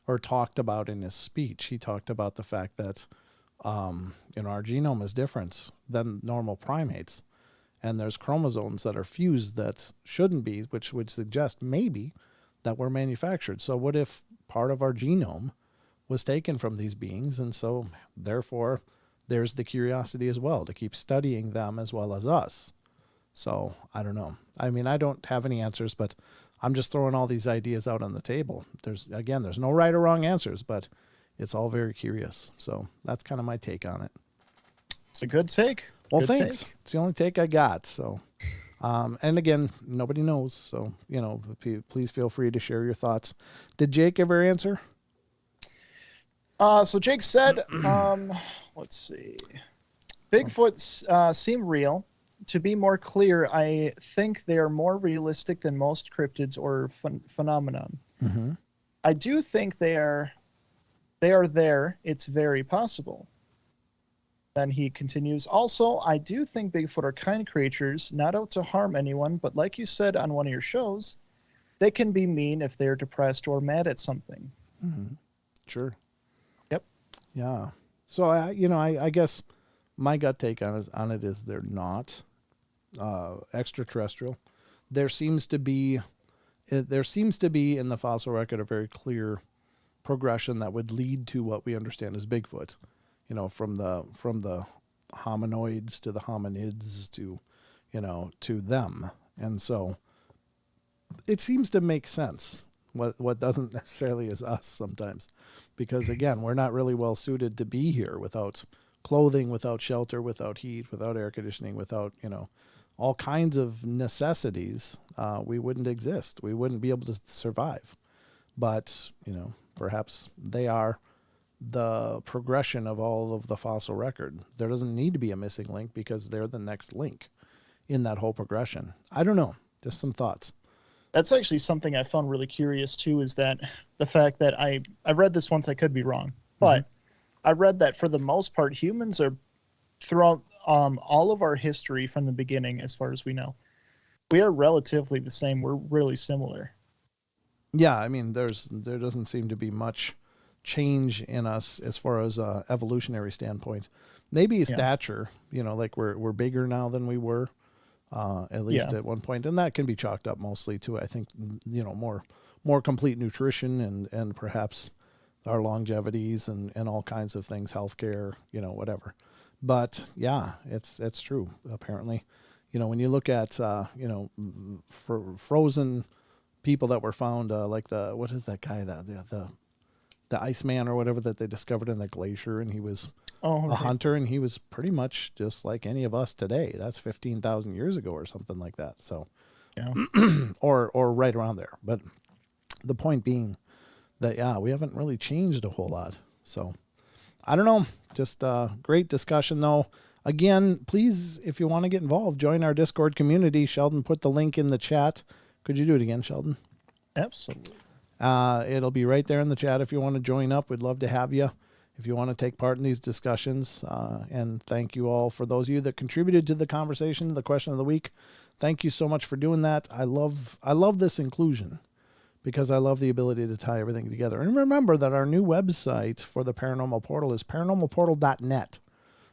or talked about in his speech. He talked about the fact that our genome is different than normal primates. And there's chromosomes that are fused that shouldn't be, which would suggest maybe that we're manufactured. So what if part of our genome was taken from these beings? And so therefore there's the curiosity as well to keep studying them as well as us. So I don't know. I mean, I don't have any answers, but I'm just throwing all these ideas out on the table. There's no right or wrong answers, but it's all very curious. So that's kind of my take on it. It's a good take. Well, good thanks. Take. It's the only take I got. So, and again, nobody knows. So, please feel free to share your thoughts. Did Jake ever answer? So Jake said, let's see. Bigfoots seem real. To be more clear, I think they are more realistic than most cryptids or phenomenon. Mm-hmm. I do think they are there. It's very possible. Then he continues, also, I do think Bigfoot are kind creatures, not out to harm anyone, but like you said on one of your shows, they can be mean if they're depressed or mad at something. Mm-hmm. Sure. Yep. Yeah. So, I guess my gut take on it is they're not extraterrestrial. There seems to be in the fossil record a very clear progression that would lead to what we understand as Bigfoot. From the hominoids to the hominids to to them. And so it seems to make sense. What doesn't necessarily is us sometimes, because again, we're not really well suited to be here without clothing, without shelter, without heat, without air conditioning, without, all kinds of necessities. We wouldn't exist. We wouldn't be able to survive. But, perhaps they are the progression of all of the fossil record. There doesn't need to be a missing link because they're the next link in that whole progression. I don't know. Just some thoughts. That's actually something I found really curious too, is that the fact that I read this once, I could be wrong, but I read that for the most part, humans are throughout all of our history from the beginning, as far as we know, we are relatively the same. We're really similar. Yeah, I mean, there doesn't seem to be much change in us as far as evolutionary standpoint. Maybe stature, like we're bigger now than we were. At least at one point. And that can be chalked up mostly to, I think, more complete nutrition and perhaps our longevities and all kinds of things, healthcare, whatever. But yeah, it's true. Apparently, when you look at, frozen people that were found, like what is that guy, the Iceman or whatever that they discovered in the glacier, and he was a hunter, and he was pretty much just like any of us today. That's 15,000 years ago or something like that. So, yeah. or right around there. But the point being that, we haven't really changed a whole lot. So I don't know. Just a great discussion though. Again, please, if you want to get involved, join our Discord community. Sheldon put the link in the chat. Could you do it again, Sheldon? Absolutely. It'll be right there in the chat if you want to join up. We'd love to have you if you want to take part in these discussions. And thank you all for those of you that contributed to the conversation, the question of the week. Thank you so much for doing that. I love this inclusion because I love the ability to tie everything together. And remember that our new website for the Paranormal Portal is paranormalportal.net.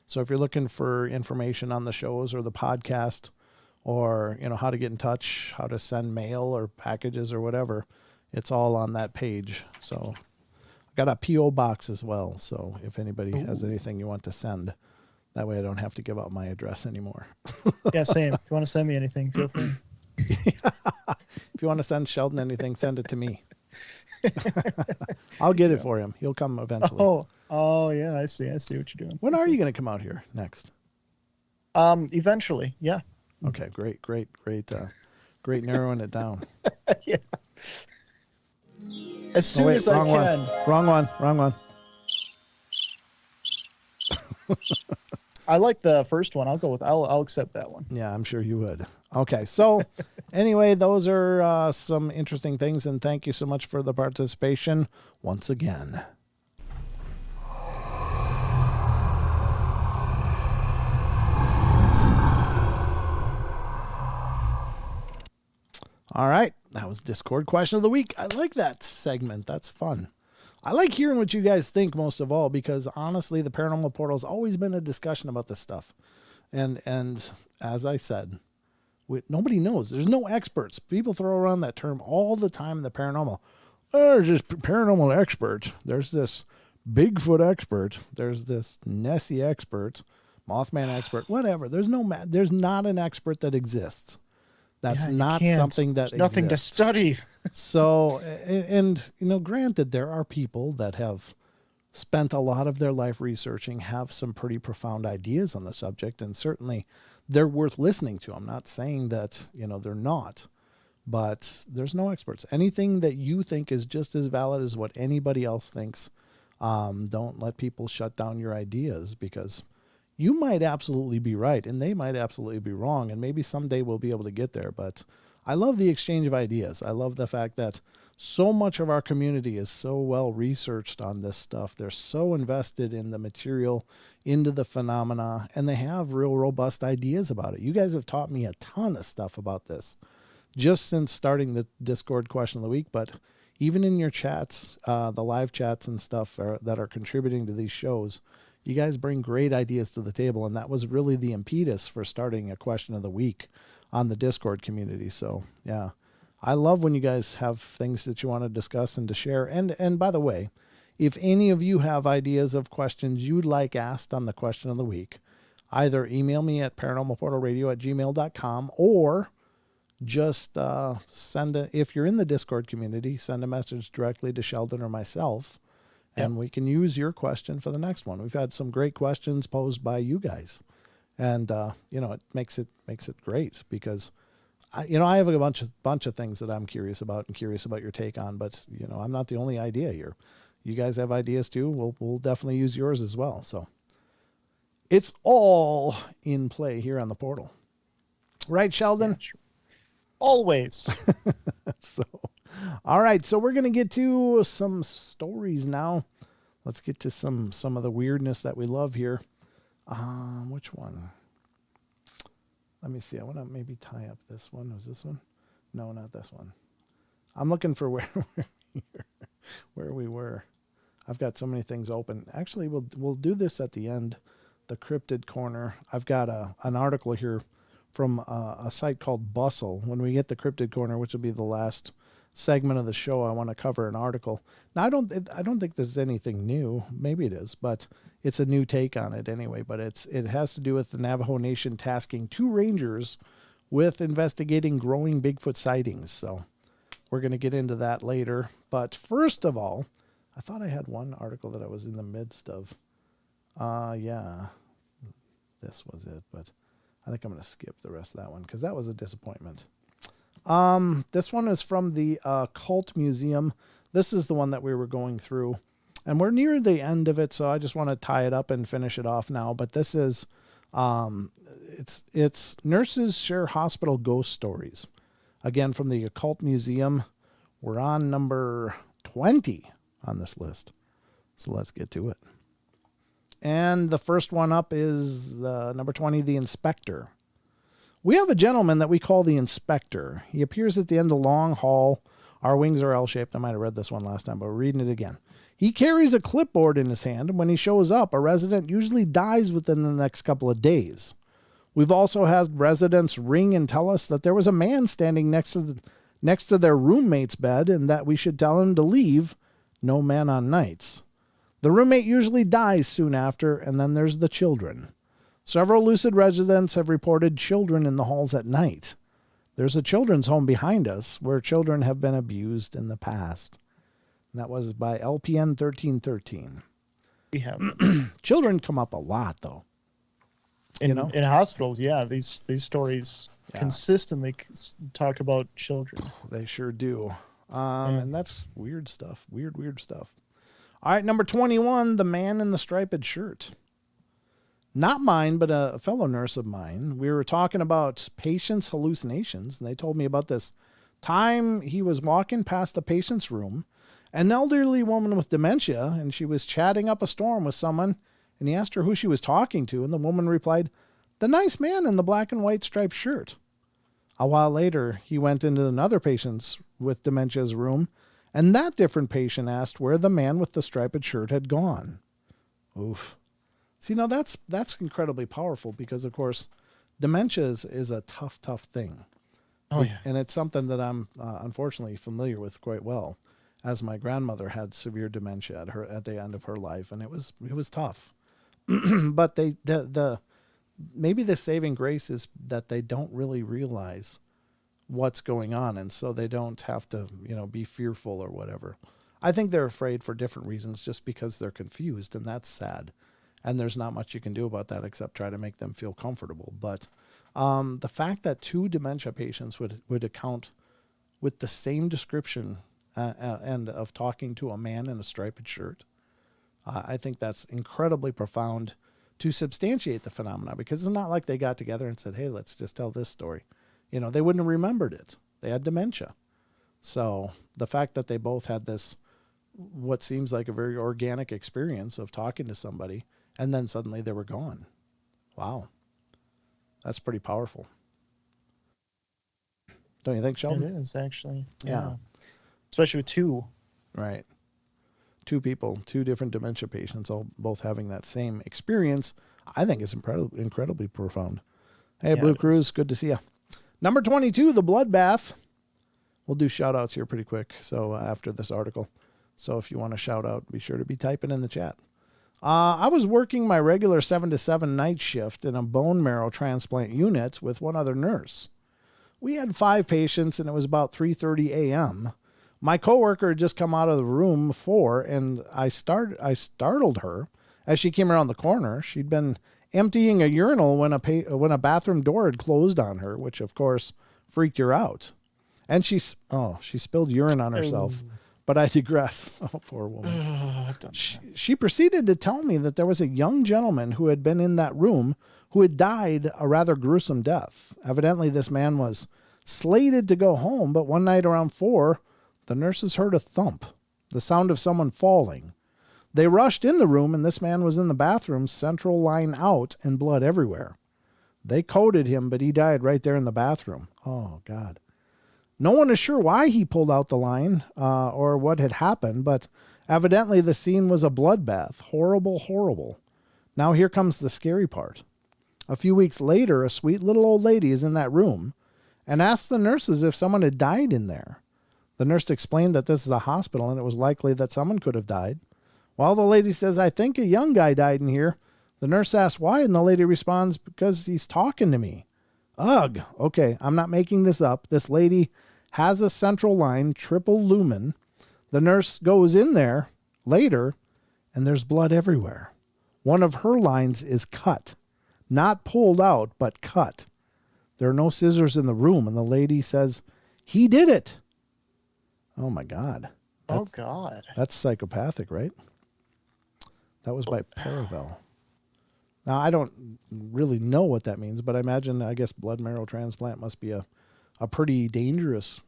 So if you're looking for information on the shows or the podcast or, how to get in touch, how to send mail or packages or whatever, it's all on that page. So I've got a P.O. box as well. So if anybody has anything you want to send, that way I don't have to give out my address anymore. Yeah, same. If you want to send me anything, feel free. If you want to send Sheldon anything, send it to me. I'll get it for him. He'll come eventually. Oh yeah, I see what you're doing. When are you going to come out here next? Eventually, yeah. Okay, great narrowing it down. Yeah. As soon as I can. Wrong one. I like the first one. I'll accept that one. Yeah, I'm sure you would. Okay, so anyway, those are some interesting things, and thank you so much for the participation once again. All right, that was Discord Question of the Week. I like that segment. That's fun. I like hearing what you guys think most of all, because honestly, the Paranormal Portal has always been a discussion about this stuff. And as I said, nobody knows. There's no experts. People throw around that term all the time in the paranormal. There's this paranormal expert. There's this Bigfoot expert. There's this Nessie expert, Mothman expert, whatever. There's not an expert that exists. That's not something that exists. Nothing to study. So, and granted, there are people that have spent a lot of their life researching, have some pretty profound ideas on the subject, and certainly they're worth listening to. I'm not saying that, they're not, but there's no experts. Anything that you think is just as valid as what anybody else thinks. Don't let people shut down your ideas, because you might absolutely be right and they might absolutely be wrong. And maybe someday we'll be able to get there. But I love the exchange of ideas. I love the fact that so much of our community is so well researched on this stuff. They're so invested in the material, into the phenomena, and they have real robust ideas about it. You guys have taught me a ton of stuff about this just since starting the Discord Question of the Week. But even in your chats, the live chats and stuff that are contributing to these shows, you guys bring great ideas to the table, and that was really the impetus for starting a Question of the Week on the Discord community. So, yeah, I love when you guys have things that you want to discuss and to share. And by the way, if any of you have ideas of questions you'd like asked on the Question of the Week, either email me at paranormalportalradio@gmail.com or just if you're in the Discord community, send a message directly to Sheldon or myself, and we can use your question for the next one. We've had some great questions posed by you guys, and it makes it great because I have a bunch of things that I'm curious about and curious about your take on, but I'm not the only idea here. You guys have ideas too. We'll definitely use yours as well. So it's all in play here on the portal, right, Sheldon? Yeah, sure. Always. So, all right. So we're gonna get to some stories now. Let's get to some of the weirdness that we love here. Which one? Let me see. I want to maybe tie up this one. Was this one? No, not this one. I'm looking for where we were. I've got so many things open. Actually, we'll do this at the end. The cryptid corner. I've got an article here from a site called Bustle. When we get the cryptid corner, which will be the last segment of the show, I want to cover an article. Now, I don't think this is anything new. Maybe it is, but it's a new take on it anyway. But it has to do with the Navajo Nation tasking 2 rangers with investigating growing Bigfoot sightings. So we're going to get into that later. But first of all, I thought I had one article that I was in the midst of. Yeah, this was it, but I think I'm going to skip the rest of that one because that was a disappointment. This one is from the Cult Museum. This is the one that we were going through, and we're near the end of it, so I just want to tie it up and finish it off now. But this is, it's Nurses Share Hospital Ghost Stories. Again, from the Occult Museum. We're on number 20 on this list, so let's get to it. And the first one up is number 20, The Inspector. We have a gentleman that we call the Inspector. He appears at the end of the long hall. Our wings are L-shaped. I might have read this one last time, but we're reading it again. He carries a clipboard in his hand, and when he shows up, a resident usually dies within the next couple of days. We've also had residents ring and tell us that there was a man standing next to their roommate's bed and that we should tell him to leave. No man on nights. The roommate usually dies soon after, and then there's the children. Several lucid residents have reported children in the halls at night. There's a children's home behind us where children have been abused in the past. And that was by LPN 1313. We have Children come up a lot, though. in hospitals. Yeah, these stories consistently talk about children. They sure do. And that's weird stuff. Weird stuff. All right, number 21, The Man in the Striped Shirt. Not mine, but a fellow nurse of mine. We were talking about patients' hallucinations, and they told me about this time he was walking past the patient's room, an elderly woman with dementia, and she was chatting up a storm with someone, and he asked her who she was talking to, and the woman replied, "The nice man in the black and white striped shirt." A while later, he went into another patient's with dementia's room, and that different patient asked where the man with the striped shirt had gone. Oof. See, now that's incredibly powerful because, of course, dementia is a tough thing. Oh, yeah. And it's something that I'm unfortunately familiar with quite well, as my grandmother had severe dementia at the end of her life, and it was tough. But maybe the saving grace is that they don't really realize what's going on, and so they don't have to, be fearful or whatever. I think they're afraid for different reasons just because they're confused, and that's sad. And there's not much you can do about that except try to make them feel comfortable. But the fact that 2 dementia patients would account with the same description and of talking to a man in a striped shirt, I think that's incredibly profound to substantiate the phenomena, because it's not like they got together and said, hey, let's just tell this story. They wouldn't have remembered it. They had dementia. So the fact that they both had this, what seems like a very organic experience of talking to somebody, and then suddenly they were gone. Wow. That's pretty powerful. Don't you think, Sheldon? It is, actually. Yeah. Especially with 2. Right. 2 people, 2 different dementia patients, all both having that same experience, I think is incredibly profound. Hey, Blue Cruise, good to see you. Number 22, The Bloodbath. We'll do shout-outs here pretty quick, so after this article. So if you want to shout out, be sure to be typing in the chat. I was working my regular 7 to 7 night shift in a bone marrow transplant unit with one other nurse. We had 5 patients, and it was about 3:30 a.m. My coworker had just come out of the room 4, and I startled her as she came around the corner. She'd been emptying a urinal when a bathroom door had closed on her, which of course freaked her out. And she spilled urine on herself. Oh. But I digress. Oh, poor woman. I've done that. She proceeded to tell me that there was a young gentleman who had been in that room who had died a rather gruesome death. Evidently, this man was slated to go home, but one night around 4, the nurses heard a thump, the sound of someone falling. They rushed in the room, and this man was in the bathroom, central line out, and blood everywhere. They coded him, but he died right there in the bathroom. Oh, God. No one is sure why he pulled out the line or what had happened, but evidently the scene was a bloodbath. Horrible, horrible. Now here comes the scary part. A few weeks later, a sweet little old lady is in that room and asked the nurses if someone had died in there. The nurse explained that this is a hospital and it was likely that someone could have died. Well, the lady says, "I think a young guy died in here." The nurse asks why, and the lady responds, "Because he's talking to me." Ugh. Okay, I'm not making this up. This lady has a central line, triple lumen. The nurse goes in there later, and there's blood everywhere. One of her lines is cut. Not pulled out, but cut. There are no scissors in the room, and the lady says, "He did it." Oh, my God. Oh, God. That's psychopathic, right? That was by Paravel. Now, I don't really know what that means, but I guess blood marrow transplant must be a pretty dangerous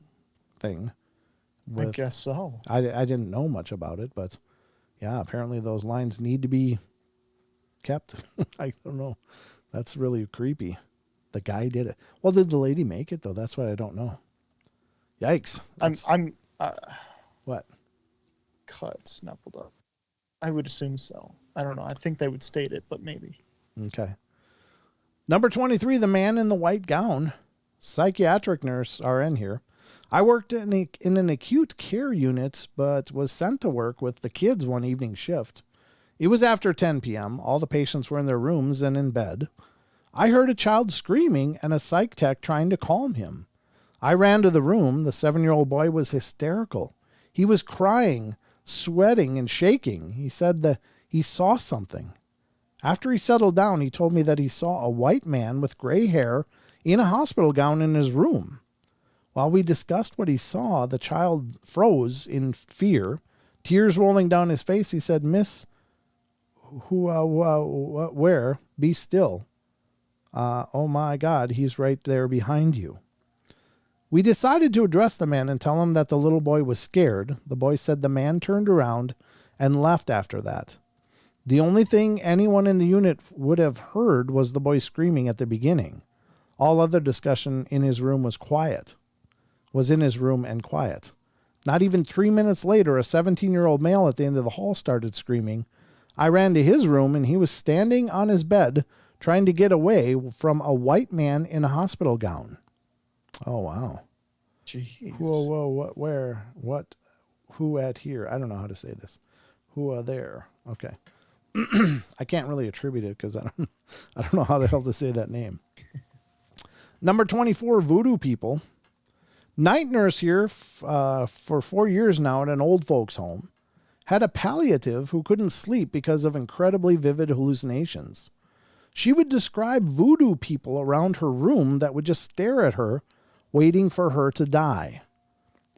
thing. I guess so. I didn't know much about it, but yeah, apparently those lines need to be kept. I don't know. That's really creepy. The guy did it. Well, did the lady make it though? That's what I don't know. Yikes. I'm What? cuts, not pulled up. I would assume so. I don't know. I think they would state it, but maybe. Okay. Number 23, the man in the white gown. Psychiatric nurse RN here. I worked in an acute care unit, but was sent to work with the kids one evening shift. It was after 10 p.m. All the patients were in their rooms and in bed. I heard a child screaming and a psych tech trying to calm him. I ran to the room. The 7-year-old boy was hysterical. He was crying, sweating, and shaking. He said that he saw something. After he settled down, he told me that he saw a white man with gray hair in a hospital gown in his room. While we discussed what he saw, the child froze in fear, tears rolling down his face. He said, "Miss, where? Be still. Oh my God, he's right there behind you." We decided to address the man and tell him that the little boy was scared. The boy said the man turned around and left after that. The only thing anyone in the unit would have heard was the boy screaming at the beginning. All other discussion in his room was in his room and quiet. Not even 3 minutes later, a 17-year-old male at the end of the hall started screaming. I ran to his room, and he was standing on his bed trying to get away from a white man in a hospital gown. Oh, wow. Jeez. Whoa, what, where, what, who at here? I don't know how to say this. Who are there? Okay. I can't really attribute it because I don't know how the hell to say that name. Number 24, voodoo people. Night nurse here for 4 years now at an old folks home. Had a palliative who couldn't sleep because of incredibly vivid hallucinations. She would describe voodoo people around her room that would just stare at her, waiting for her to die.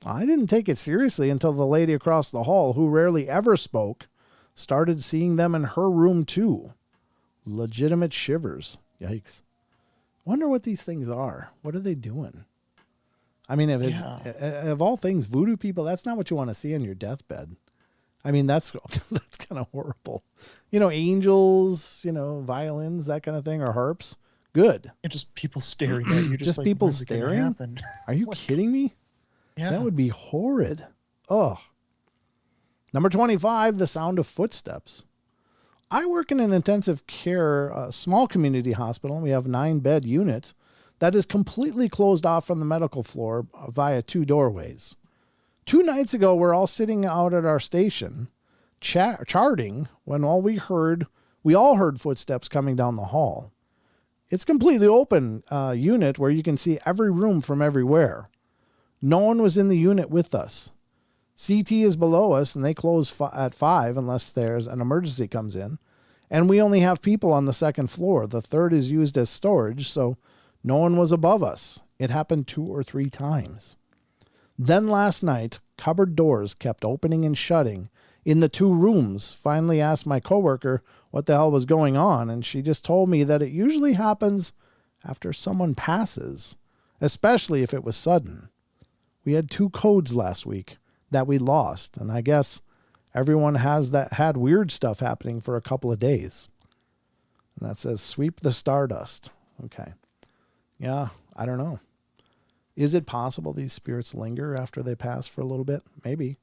I didn't take it seriously until the lady across the hall, who rarely ever spoke, started seeing them in her room too. Legitimate shivers. Yikes. Wonder what these things are. What are they doing? I mean, if it's, of all things, voodoo people, that's not what you want to see on your deathbed. I mean, that's kind of horrible. You know, angels, violins, that kind of thing, or harps. Good. And just people staring at you. Just like, people when's it gonna staring? happen? Are you kidding me? Yeah. That would be horrid. Oh. Number 25, the sound of footsteps. I work in an intensive care, small community hospital, and we have 9-bed units that is completely closed off from the medical floor via 2 doorways. 2 nights ago, we're all sitting out at our station. charting when we all heard footsteps coming down the hall. It's completely open unit where you can see every room from everywhere. No one was in the unit with us. CT is below us, and they close at 5 unless there's an emergency comes in. And we only have people on the second floor. The third is used as storage, so no one was above us. It happened 2 or 3 times. Then last night, cupboard doors kept opening and shutting in the 2 rooms. Finally asked my coworker what the hell was going on, and she just told me that it usually happens after someone passes, especially if it was sudden. We had 2 codes last week that we lost, and I guess everyone had weird stuff happening for a couple of days. And that says sweep the stardust. Okay. Yeah, I don't know. Is it possible these spirits linger after they pass for a little bit? Maybe.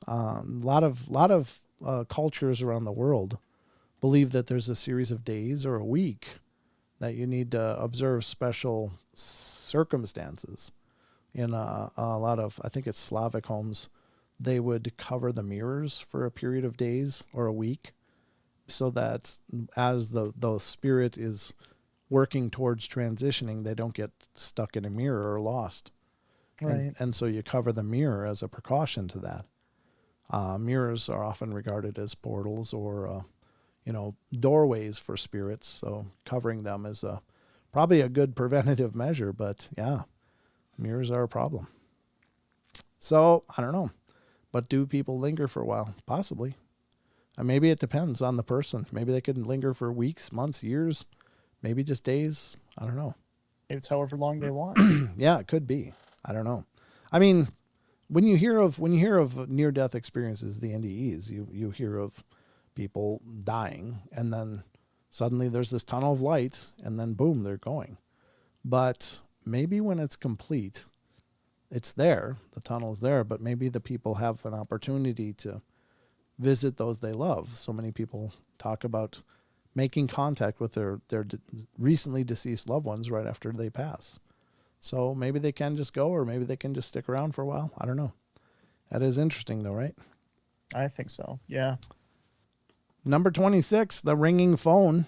A lot of cultures around the world believe that there's a series of days or a week that you need to observe special circumstances. In a lot of, I think it's Slavic homes, they would cover the mirrors for a period of days or a week so that as the spirit is working towards transitioning, they don't get stuck in a mirror or lost. Right. And so you cover the mirror as a precaution to that. Mirrors are often regarded as portals or, doorways for spirits. So covering them is probably a good preventative measure, but yeah, mirrors are a problem. So I don't know, but do people linger for a while? Possibly. And maybe it depends on the person. Maybe they could linger for weeks, months, years, maybe just days. I don't know. It's however long they want. Yeah, it could be. I don't know. I mean, when you hear of near-death experiences, the NDEs, you hear of people dying, and then suddenly there's this tunnel of light, and then boom, they're going. But maybe when it's complete, it's there, the tunnel is there, but maybe the people have an opportunity to visit those they love. So many people talk about making contact with their recently deceased loved ones right after they pass. So maybe they can just go, or maybe they can just stick around for a while. I don't know. That is interesting though, right? I think so. Yeah. Number 26, the ringing phone.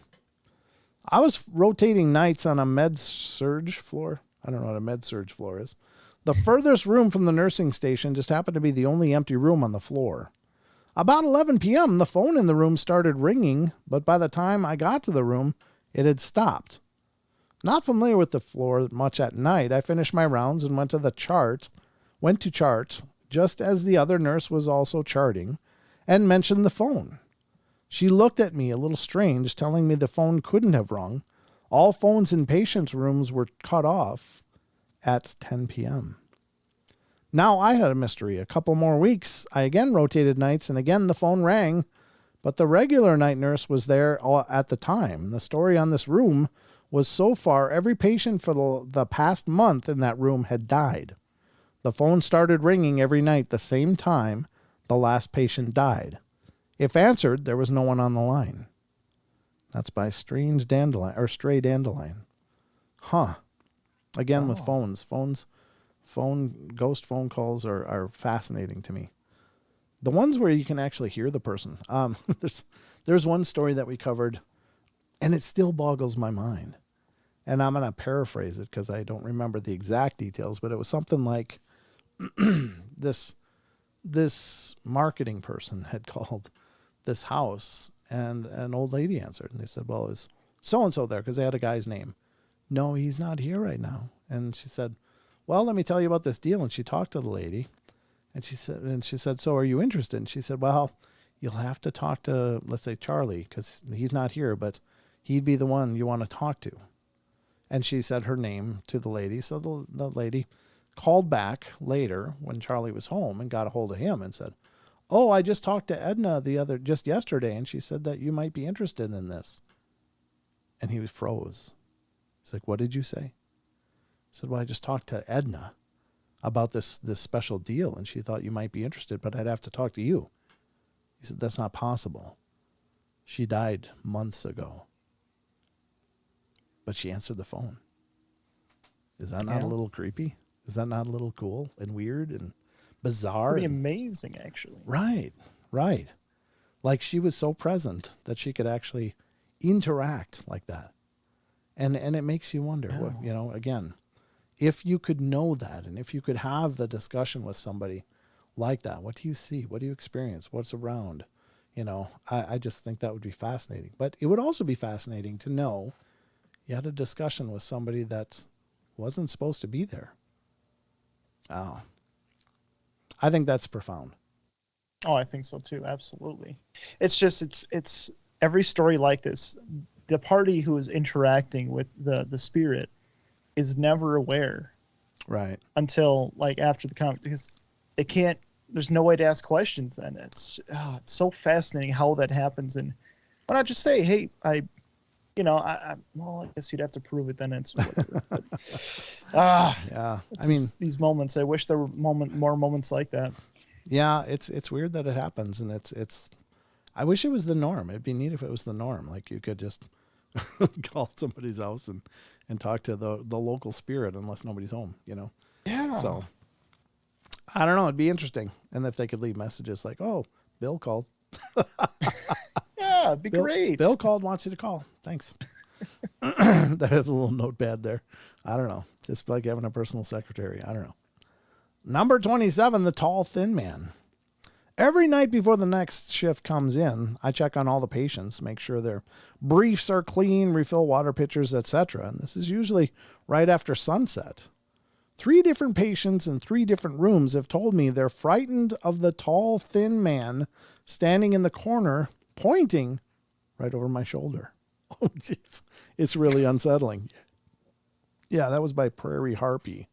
I was rotating nights on a med-surg floor. I don't know what a med-surg floor is. The furthest room from the nursing station just happened to be the only empty room on the floor. About 11 p.m., the phone in the room started ringing, but by the time I got to the room, it had stopped. Not familiar with the floor much at night, I finished my rounds and went to chart, just as the other nurse was also charting, and mentioned the phone. She looked at me a little strange, telling me the phone couldn't have rung. All phones in patients' rooms were cut off at 10 p.m. Now I had a mystery. A couple more weeks, I again rotated nights, and again the phone rang, but the regular night nurse was there at the time. The story on this room was so far every patient for the past month in that room had died. The phone started ringing every night the same time the last patient died. If answered, there was no one on the line. That's by Stray Dandelion. Huh. Again, with phones. Ghost phone calls are fascinating to me. The ones where you can actually hear the person. There's one story that we covered, and it still boggles my mind. And I'm going to paraphrase it because I don't remember the exact details, but it was something like this marketing person had called this house, and an old lady answered, and they said, well, is so-and-so there? Because they had a guy's name. No, he's not here right now. And she said, well, let me tell you about this deal. And she talked to the lady, and she said, so are you interested? And she said, well, you'll have to talk to, let's say, Charlie, because he's not here, but he'd be the one you want to talk to. And she said her name to the lady. So the lady called back later when Charlie was home and got a hold of him and said, oh, I just talked to Edna just yesterday, and she said that you might be interested in this. And he froze. He's like, what did you say? He said, well, I just talked to Edna about this special deal, and she thought you might be interested, but I'd have to talk to you. He said, that's not possible. She died months ago. But she answered the phone. Is that not a little creepy? Is that not a little cool and weird and bizarre? Pretty amazing, actually. Right. Like she was so present that she could actually interact like that. And it makes you wonder, what, you know, again, if you could know that and if you could have the discussion with somebody like that, what do you see? What do you experience? What's around? You know, I just think that would be fascinating. But it would also be fascinating to know you had a discussion with somebody that wasn't supposed to be there. Oh, I think that's profound. Oh, I think so too. Absolutely. It's just it's every story like this. The party who is interacting with the spirit is never aware Right. until like after the comment, because they can't. There's no way to ask questions. Then it's so fascinating how that happens. And why not just say, hey, well, I guess you'd have to prove it then. It's whatever. But, Yeah. I mean, these moments. I wish there were more moments like that. Yeah, it's weird that it happens, and it's. I wish it was the norm. It'd be neat if it was the norm. Like you could just call somebody's house and talk to the local spirit unless nobody's home. You know. Yeah. So I don't know. It'd be interesting, and if they could leave messages like, "Oh, Bill called." Yeah, it'd be great. Bill called, wants you to call. Thanks. That has a little notepad there. I don't know. Just like having a personal secretary. I don't know. Number 27, the tall, thin man. Every night before the next shift comes in, I check on all the patients, make sure their briefs are clean, refill water pitchers, etc. And this is usually right after sunset. 3 different patients in 3 different rooms have told me they're frightened of the tall, thin man standing in the corner, pointing right over my shoulder. Oh, jeez. It's really unsettling. Yeah, that was by Prairie Harpy.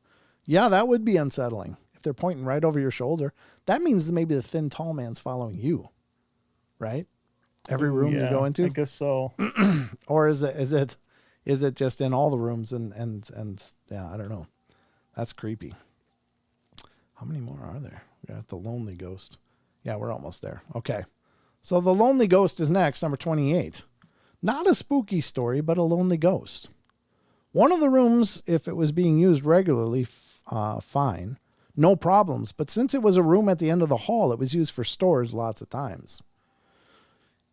Yeah, that would be unsettling. If they're pointing right over your shoulder, that means that maybe the thin, tall man's following you, right? Every room you go into? I guess so. Or is it just in all the rooms and yeah, I don't know. That's creepy. How many more are there? We got the lonely ghost. Yeah, we're almost there. Okay. So the lonely ghost is next, number 28. Not a spooky story, but a lonely ghost. One of the rooms, if it was being used regularly, fine. No problems. But since it was a room at the end of the hall, it was used for storage lots of times.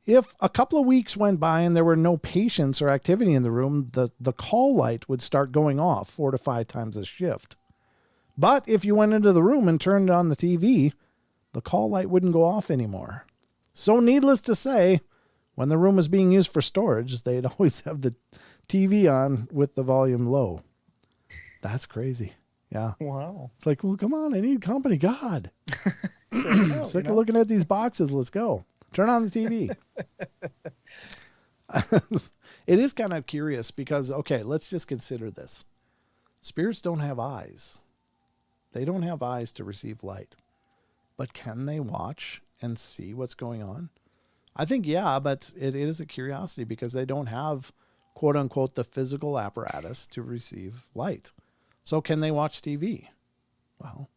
If a couple of weeks went by and there were no patients or activity in the room, the call light would start going off 4 to 5 times a shift. But if you went into the room and turned on the TV, the call light wouldn't go off anymore. So needless to say, when the room was being used for storage, they'd always have the TV on with the volume low. That's crazy. Yeah. Wow. It's like, well, come on, I need company. God. So, Sick of looking at these boxes. Let's go. Turn on the TV. It is kind of curious because, okay, let's just consider this. Spirits don't have eyes. They don't have eyes to receive light. But can they watch and see what's going on? I think, yeah, but it is a curiosity because they don't have, quote unquote, the physical apparatus to receive light. So can they watch TV? Well,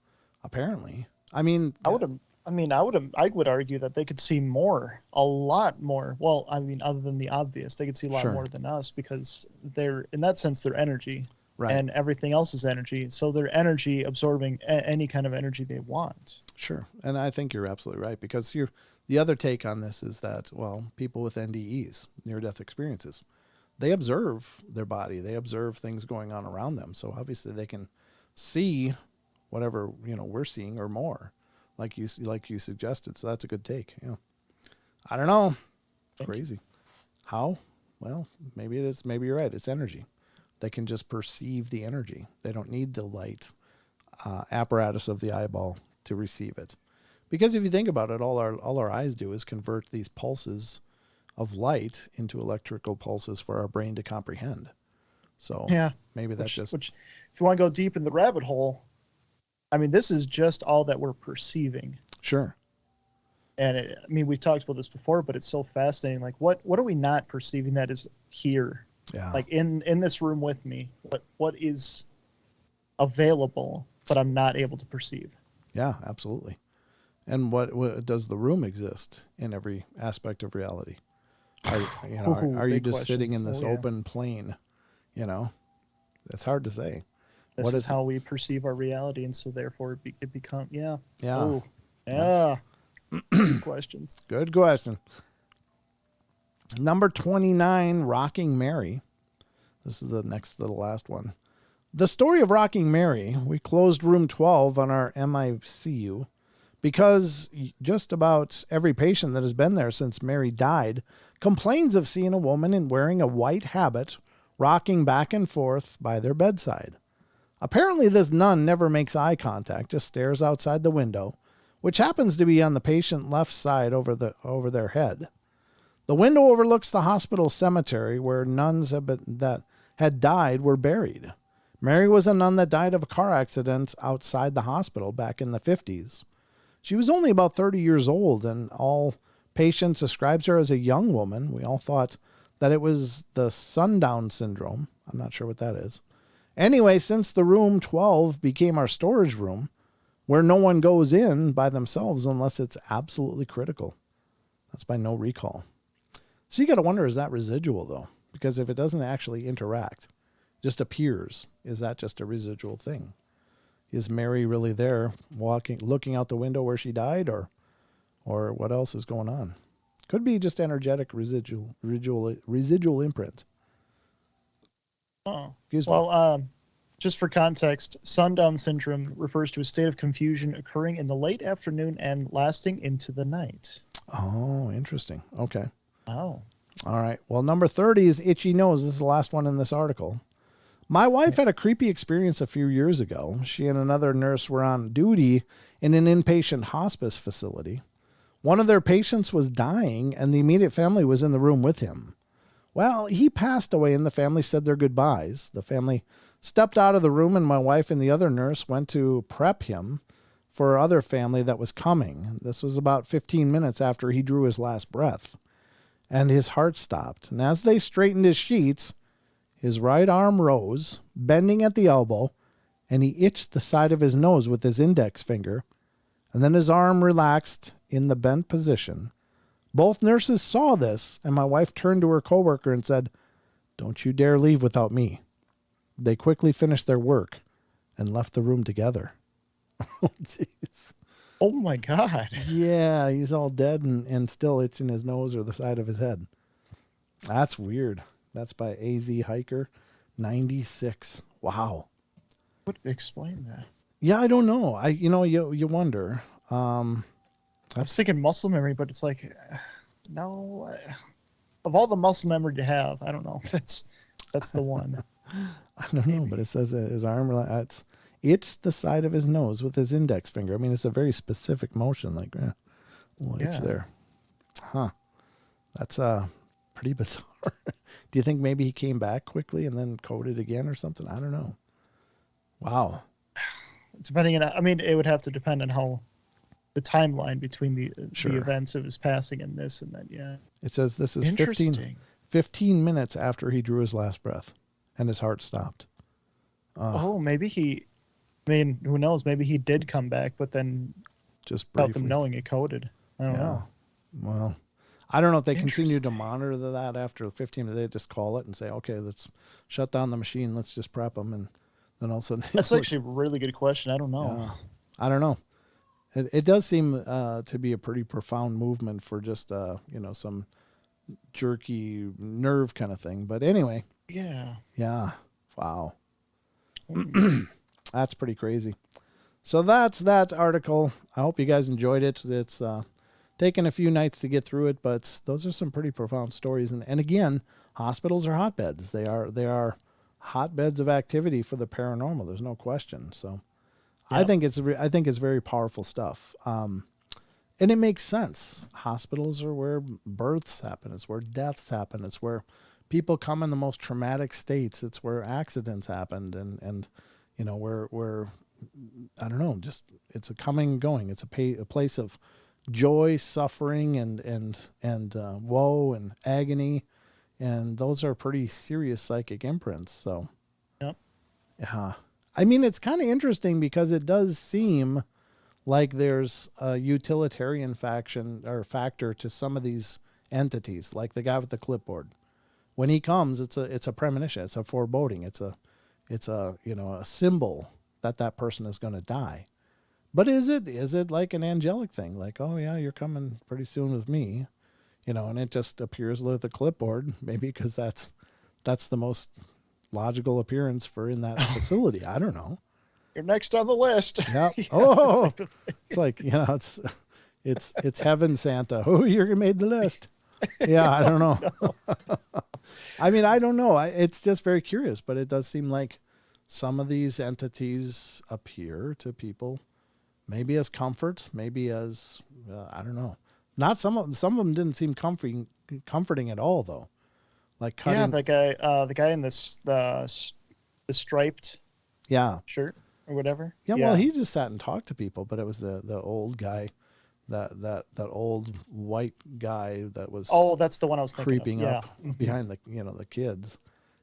apparently. I would argue that they could see more, a lot more. Well, I mean, other than the obvious, they could see a lot Sure. more than us because they're, in that sense, they're energy. Right. And everything else is energy. So they're energy absorbing any kind of energy they want. Sure. And I think you're absolutely right because the other take on this is that, well, people with NDEs, near-death experiences, they observe their body. They observe things going on around them. So obviously they can see whatever, we're seeing or more, like you suggested. So that's a good take. Yeah. I don't know. It's crazy. How? Well, maybe it is. Maybe you're right. It's energy. They can just perceive the energy. They don't need the light apparatus of the eyeball to receive it. Because if you think about it, all our eyes do is convert these pulses of light into electrical pulses for our brain to comprehend. So yeah, maybe which, if you want to go deep in the rabbit hole, I mean, this is just all that we're perceiving. Sure. And we talked about this before, but it's so fascinating. Like, what are we not perceiving that is here? Yeah. Like in this room with me, what is available, but I'm not able to perceive? Yeah, absolutely. And what does the room exist in every aspect of reality? Are you just sitting in this open plane? It's hard to say. This is how we perceive our reality, and so therefore it become Yeah. Oh, yeah. Good questions. Good question. Number 29, Rocking Mary. This is the last one. The story of Rocking Mary, we closed room 12 on our MICU because just about every patient that has been there since Mary died complains of seeing a woman wearing a white habit rocking back and forth by their bedside. Apparently, this nun never makes eye contact, just stares outside the window, which happens to be on the patient left side over their head. The window overlooks the hospital cemetery where nuns that had died were buried. Mary was a nun that died of a car accident outside the hospital back in the 50s. She was only about 30 years old, and all patients describes her as a young woman. We all thought that it was the sundown syndrome. I'm not sure what that is. Anyway, since the room 12 became our storage room, where no one goes in by themselves unless it's absolutely critical. That's by no recall. So you got to wonder, is that residual, though? Because if it doesn't actually interact, just appears, is that just a residual thing? Is Mary really there, looking out the window where she died, or what else is going on? Could be just energetic residual imprint. Oh, Excuse me. well, just for context, sundown syndrome refers to a state of confusion occurring in the late afternoon and lasting into the night. Oh, interesting. Okay. Oh. All right. Well, number 30 is itchy nose. This is the last one in this article. My wife had a creepy experience a few years ago. She and another nurse were on duty in an inpatient hospice facility. One of their patients was dying, and the immediate family was in the room with him. Well, he passed away, and the family said their goodbyes. The family stepped out of the room, and my wife and the other nurse went to prep him for other family that was coming. This was about 15 minutes after he drew his last breath, and his heart stopped. And as they straightened his sheets, his right arm rose, bending at the elbow, and he itched the side of his nose with his index finger, and then his arm relaxed in the bent position. Both nurses saw this, and my wife turned to her coworker and said, "Don't you dare leave without me." They quickly finished their work and left the room together. Oh, jeez. Oh, my God. Yeah, he's all dead and still itching his nose or the side of his head. That's weird. That's by AZ Hiker 96. Wow. What explain that? Yeah, I don't know. You wonder. I was thinking muscle memory, but it's like, no. Of all the muscle memory to have, I don't know. That's the one. I don't know, but it says his arm it's the side of his nose with his index finger. I mean, it's a very specific motion, like a little itch there. Huh. That's pretty bizarre. Do you think maybe he came back quickly and then coded again or something? I don't know. Wow. Depending on, I mean, it would have to depend on how the timeline between the events of his passing and this and that. Yeah. It says this is 15 minutes after he drew his last breath and his heart stopped. Maybe who knows? Maybe he did come back, but then just without them knowing it coded. I don't know. Well, I don't know if they continue to monitor that after 15 minutes. They just call it and say, okay, let's shut down the machine. Let's just prep them. And then all of a sudden. That's actually a really good question. I don't know. Yeah, I don't know. It does seem to be a pretty profound movement for just, some jerky nerve kind of thing. But anyway. Yeah. Yeah. Wow. That's pretty crazy. So that's that article. I hope you guys enjoyed it. It's taken a few nights to get through it, but those are some pretty profound stories. And again, hospitals are hotbeds. They are hotbeds of activity for the paranormal. There's no question. So yep. I think it's very powerful stuff. And it makes sense. Hospitals are where births happen. It's where deaths happen. It's where people come in the most traumatic states. It's where accidents happened and where I don't know, just it's a coming and going. It's a place of joy, suffering, and woe and agony, and those are pretty serious psychic imprints. So, yep. Yeah, I mean, it's kind of interesting because it does seem like there's a utilitarian factor to some of these entities, like the guy with the clipboard. When he comes, it's a premonition, it's a foreboding, it's a symbol that person is going to die. But is it like an angelic thing? Like, oh yeah, you're coming pretty soon with me, and it just appears with a clipboard, maybe because that's the most logical appearance for in that facility. I don't know. You're next on the list. Yeah. Yeah, Oh, that type of thing. it's like, it's heaven Santa. Oh, you made the list. Yeah, I don't know. I mean, I don't know. It's just very curious, but it does seem like some of these entities appear to people, maybe as comfort, maybe as I don't know. Not some of them didn't seem comforting at all, though. Like cutting. Yeah, the guy in this the striped Yeah. shirt or whatever. Yeah. Well, he just sat and talked to people, but it was the old guy, that old white guy that was. Oh, that's the one I was thinking creeping of. up behind the kids.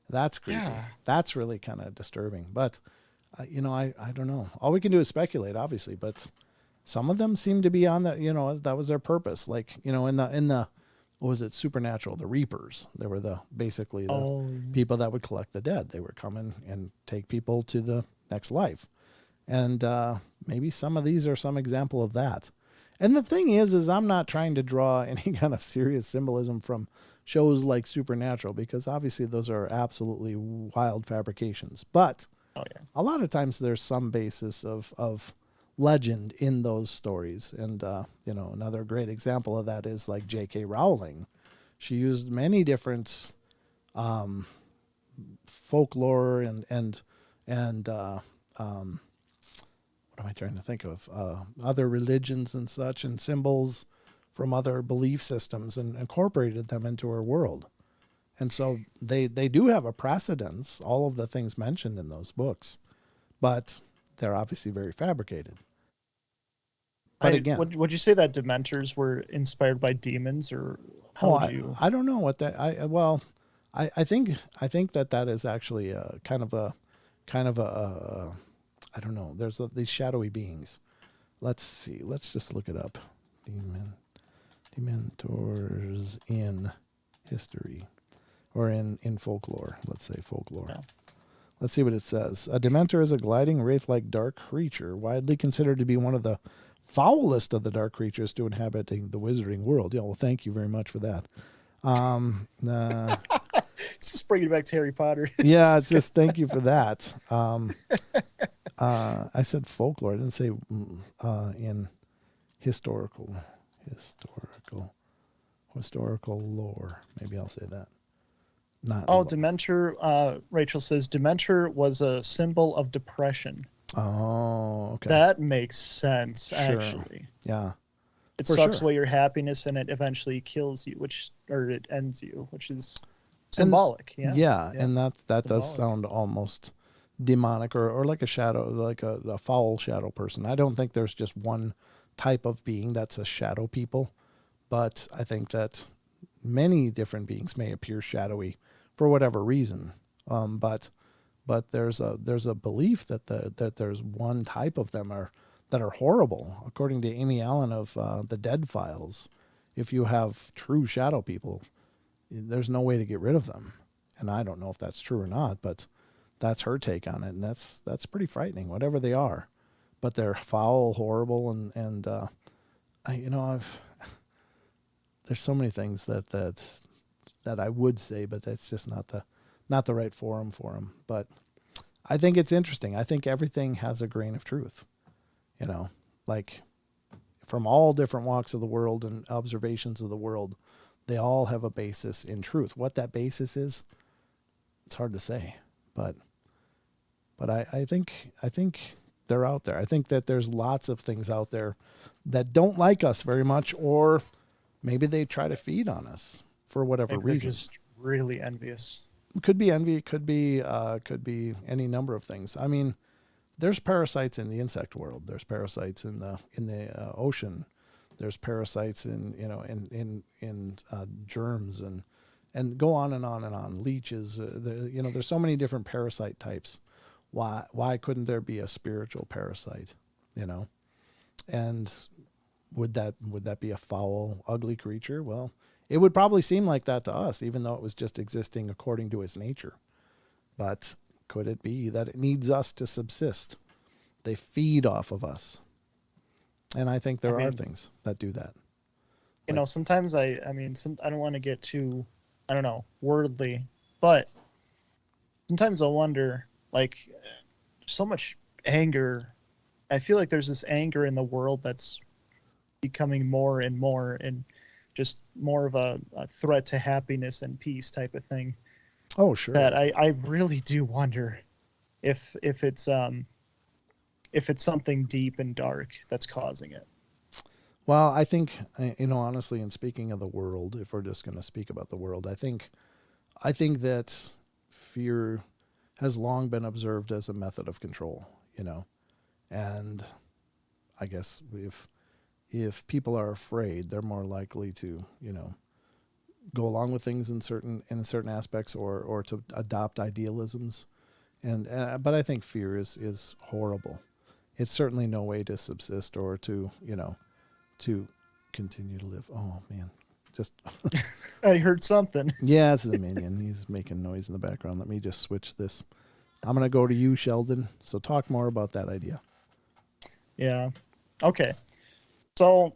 That's creepy. Yeah. That's really kind of disturbing. But I don't know. All we can do is speculate, obviously. But some of them seem to be on that. That was their purpose. Like in the what was it, Supernatural? The Reapers. They were basically the people that would collect the dead. They would come in and take people to the next life. And maybe some of these are some example of that. And the thing is I'm not trying to draw any kind of serious symbolism from shows like Supernatural, because obviously those are absolutely wild fabrications. But a lot of times there's some basis of legend in those stories. And, another great example of that is like J.K. Rowling. She used many different folklore and what am I trying to think of? Other religions and such, and symbols from other belief systems, and incorporated them into her world. And so they do have a precedence, all of the things mentioned in those books, but they're obviously very fabricated. But again, would you say that Dementors were inspired by demons, or how would you? I don't know what that. I think that is actually a kind of a I don't know. There's these shadowy beings. Let's see. Let's just look it up. Dementors in history, or in folklore. Let's say folklore. Yeah. Let's see what it says. A Dementor is a gliding wraith-like dark creature, widely considered to be one of the foulest of the dark creatures to inhabiting the wizarding world. Yeah, well, thank you very much for that. It's just bringing it back to Harry Potter. Yeah, it's just thank you for that. I said folklore. I didn't say in historical lore. Maybe I'll say that. Not lore. Dementor. Rachel says Dementor was a symbol of depression. Oh, okay. That makes sense, Sure. actually. Yeah. It For sucks sure. away your happiness, and it eventually kills you, or it ends you, which is symbolic. Yeah, and that does Symbolic. sound almost demonic, or like a shadow, like a foul shadow person. I don't think there's just one type of being that's a shadow people, but I think that many different beings may appear shadowy for whatever reason. But there's a belief that there's one type of them that are horrible. According to Amy Allen of the Dead Files, if you have true shadow people, there's no way to get rid of them. And I don't know if that's true or not, but that's her take on it, and that's pretty frightening, whatever they are. But they're foul, horrible, and there's so many things that I would say, but that's just not the right forum for them. But I think it's interesting. I think everything has a grain of truth, like from all different walks of the world and observations of the world, they all have a basis in truth. What that basis is, it's hard to say, but I think they're out there. I think that there's lots of things out there that don't like us very much, or maybe they try to feed on us for whatever Maybe they're reason. just really envious. Could be envy. Could be any number of things. I mean, there's parasites in the insect world. There's parasites in the ocean. There's parasites in germs and go on and on and on. Leeches. There's so many different parasite types. Why couldn't there be a spiritual parasite? And would that be a foul, ugly creature? Well, it would probably seem like that to us, even though it was just existing according to its nature. But could it be that it needs us to subsist? They feed off of us. And I think there I are mean, things that do that. you Like, know, sometimes I mean, I don't want to get too, I don't know, worldly, but sometimes I wonder, like, so much anger. I feel like there's this anger in the world that's becoming more and more, and just more of a threat to happiness and peace type of thing. oh, sure. That I really do wonder if if it's something deep and dark that's causing it. Well, I think, honestly, in speaking of the world, if we're just going to speak about the world, I think that fear has long been observed as a method of control, and I guess if people are afraid, they're more likely to, go along with things in certain aspects, or to adopt idealisms. And but I think fear is horrible. It's certainly no way to subsist, or to continue to live. Oh man, just I heard something. yeah, it's the minion. He's making noise in the background. Let me just switch this. I'm gonna go to you, Sheldon. So talk more about that idea. Yeah. Okay. So,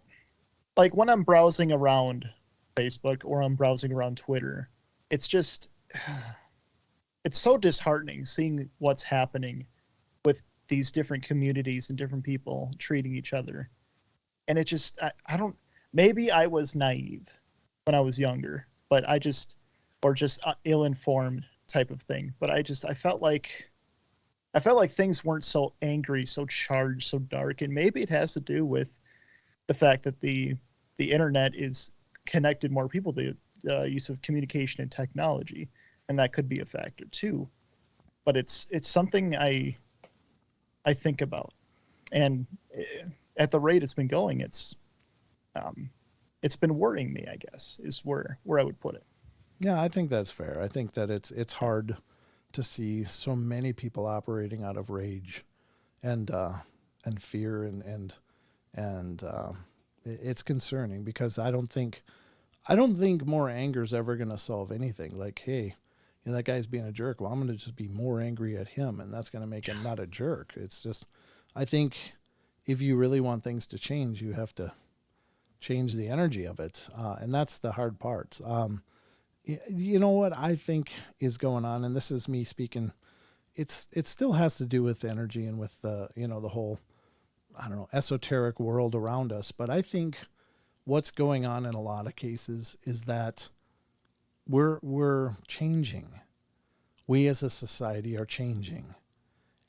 like when I'm browsing around Facebook or I'm browsing around Twitter, it's just it's so disheartening seeing what's happening with these different communities and different people treating each other. And it just I don't, maybe I was naive when I was younger, but I just, or just ill-informed type of thing, but I felt like things weren't so angry, so charged, so dark, and maybe it has to do with the fact that the internet is connected more people, the use of communication and technology, and that could be a factor too. But it's something I think about, and at the rate it's been going, it's been worrying me, I guess, is where I would put it. Yeah, I think that's fair. I think that it's hard to see so many people operating out of rage and fear, and it's concerning, because I don't think more anger is ever going to solve anything. Like, hey, that guy's being a jerk. Well, I'm going to just be more angry at him, and that's going to make him not a jerk. It's just, I think if you really want things to change, you have to change the energy of it, and that's the hard part. You know what I think is going on, and this is me speaking. It still has to do with energy and with the whole, I don't know, esoteric world around us. But I think what's going on in a lot of cases is that we're changing. We as a society are changing,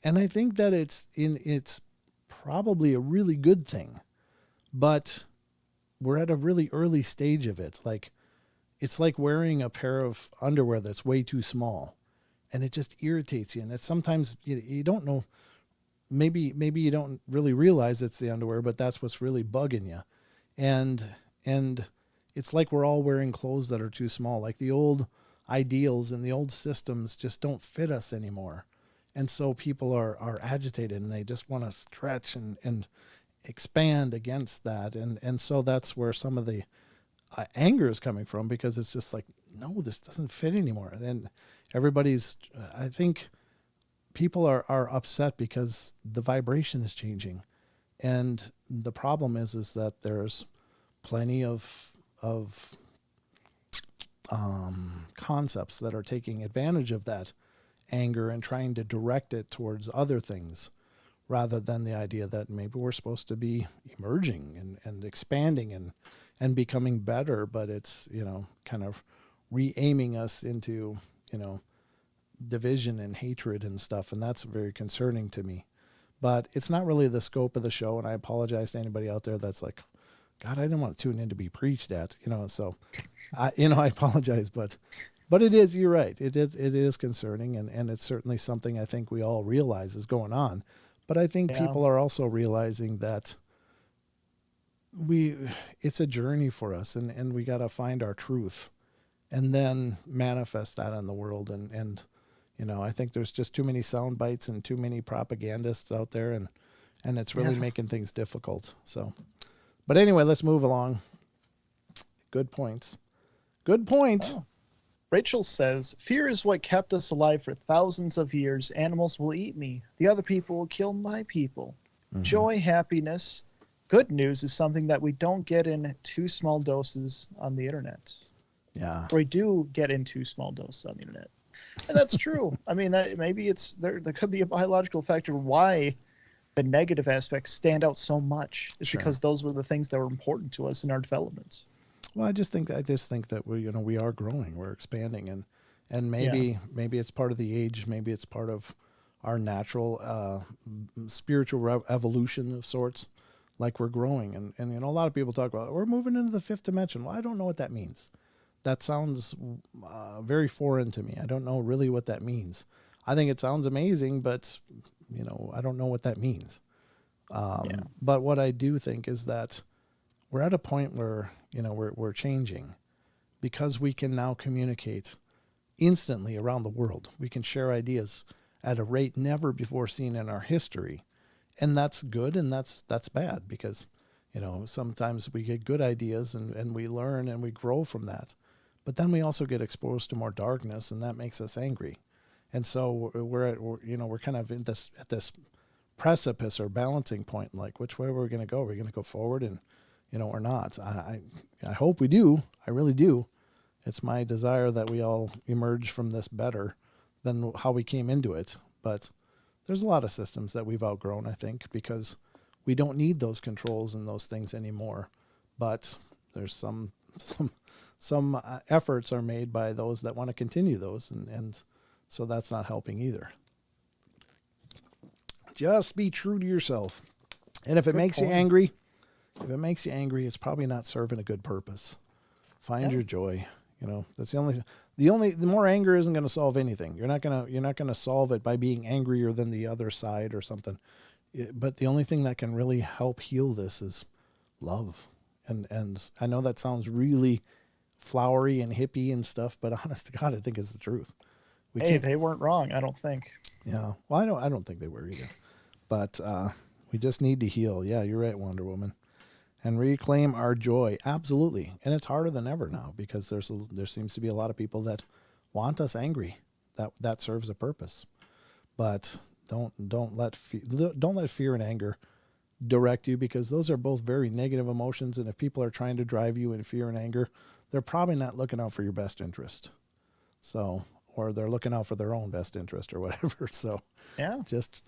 and I think that it's probably a really good thing, but we're at a really early stage of it. Like, it's like wearing a pair of underwear that's way too small, and it just irritates you. And it's sometimes you don't know. Maybe you don't really realize it's the underwear, but that's what's really bugging you. And it's like we're all wearing clothes that are too small. Like, the old ideals and the old systems just don't fit us anymore. And so people are agitated, and they just want to stretch and expand against that. And so that's where some of the anger is coming from, because it's just like, no, this doesn't fit anymore. And I think people are upset because the vibration is changing. And the problem is that there's plenty of concepts that are taking advantage of that anger and trying to direct it towards other things, rather than the idea that maybe we're supposed to be emerging and expanding and becoming better. But it's, kind of re-aiming us into, division and hatred and stuff. And that's very concerning to me. But it's not really the scope of the show. And I apologize to anybody out there that's like, God, I didn't want to tune in to be preached at, so I apologize, but it is, you're right. It is concerning, and it's certainly something I think we all realize is going on. But I think Yeah. people are also realizing that it's a journey for us, and we got to find our truth and then manifest that in the world. And I think there's just too many sound bites and too many propagandists out there, and it's really Yeah. making things difficult. So, but anyway, let's move along. Good points. Good point. Oh. Rachel says, "Fear is what kept us alive for thousands of years. Animals will eat me. The other people will kill my people. Mhm. Joy, happiness, good news is something that we don't get in too small doses on the internet. Yeah. Or we do get in too small doses on the internet. And that's true. I mean, that maybe it's there could be a biological factor why the negative aspects stand out so much. It's Sure. because those were the things that were important to us in our development. Well, I just think that we are growing, we're expanding, and maybe it's part of the age, maybe it's part of our natural spiritual evolution of sorts, like we're growing, and a lot of people talk about we're moving into the fifth dimension. Well, I don't know what that means. That sounds very foreign to me. I don't know really what that means. I think it sounds amazing, but I don't know what that means. But what I do think is that we're at a point where we're changing, because we can now communicate instantly around the world. We can share ideas at a rate never before seen in our history, and that's good and that's bad, because sometimes we get good ideas and we learn and we grow from that, but then we also get exposed to more darkness, and that makes us angry. And so we're kind of at this precipice or balancing point, like which way we're going to go. We're going to go forward and or not. I hope we do. I really do. It's my desire that we all emerge from this better than how we came into it. But there's a lot of systems that we've outgrown, I think, because we don't need those controls and those things anymore. But there's some efforts are made by those that want to continue those, and so that's not helping either. Just be true to yourself. And if it makes you angry, it's probably not serving a good purpose. Find your joy. That's the more anger isn't going to solve anything. You're not going to solve it by being angrier than the other side or something. But the only thing that can really help heal this is love. And I know that sounds really flowery and hippie and stuff, but honest to God, I think it's the truth. They weren't wrong, I don't think. Yeah. Well, I don't think they were either. But we just need to heal. Yeah, you're right, Wonder Woman. And reclaim our joy. Absolutely. And it's harder than ever now, because there seems to be a lot of people that want us angry. That serves a purpose. But don't let fear and anger direct you, because those are both very negative emotions, and if people are trying to drive you in fear and anger, they're probably not looking out for your best interest. So, or they're looking out for their own best interest or whatever. So yeah, just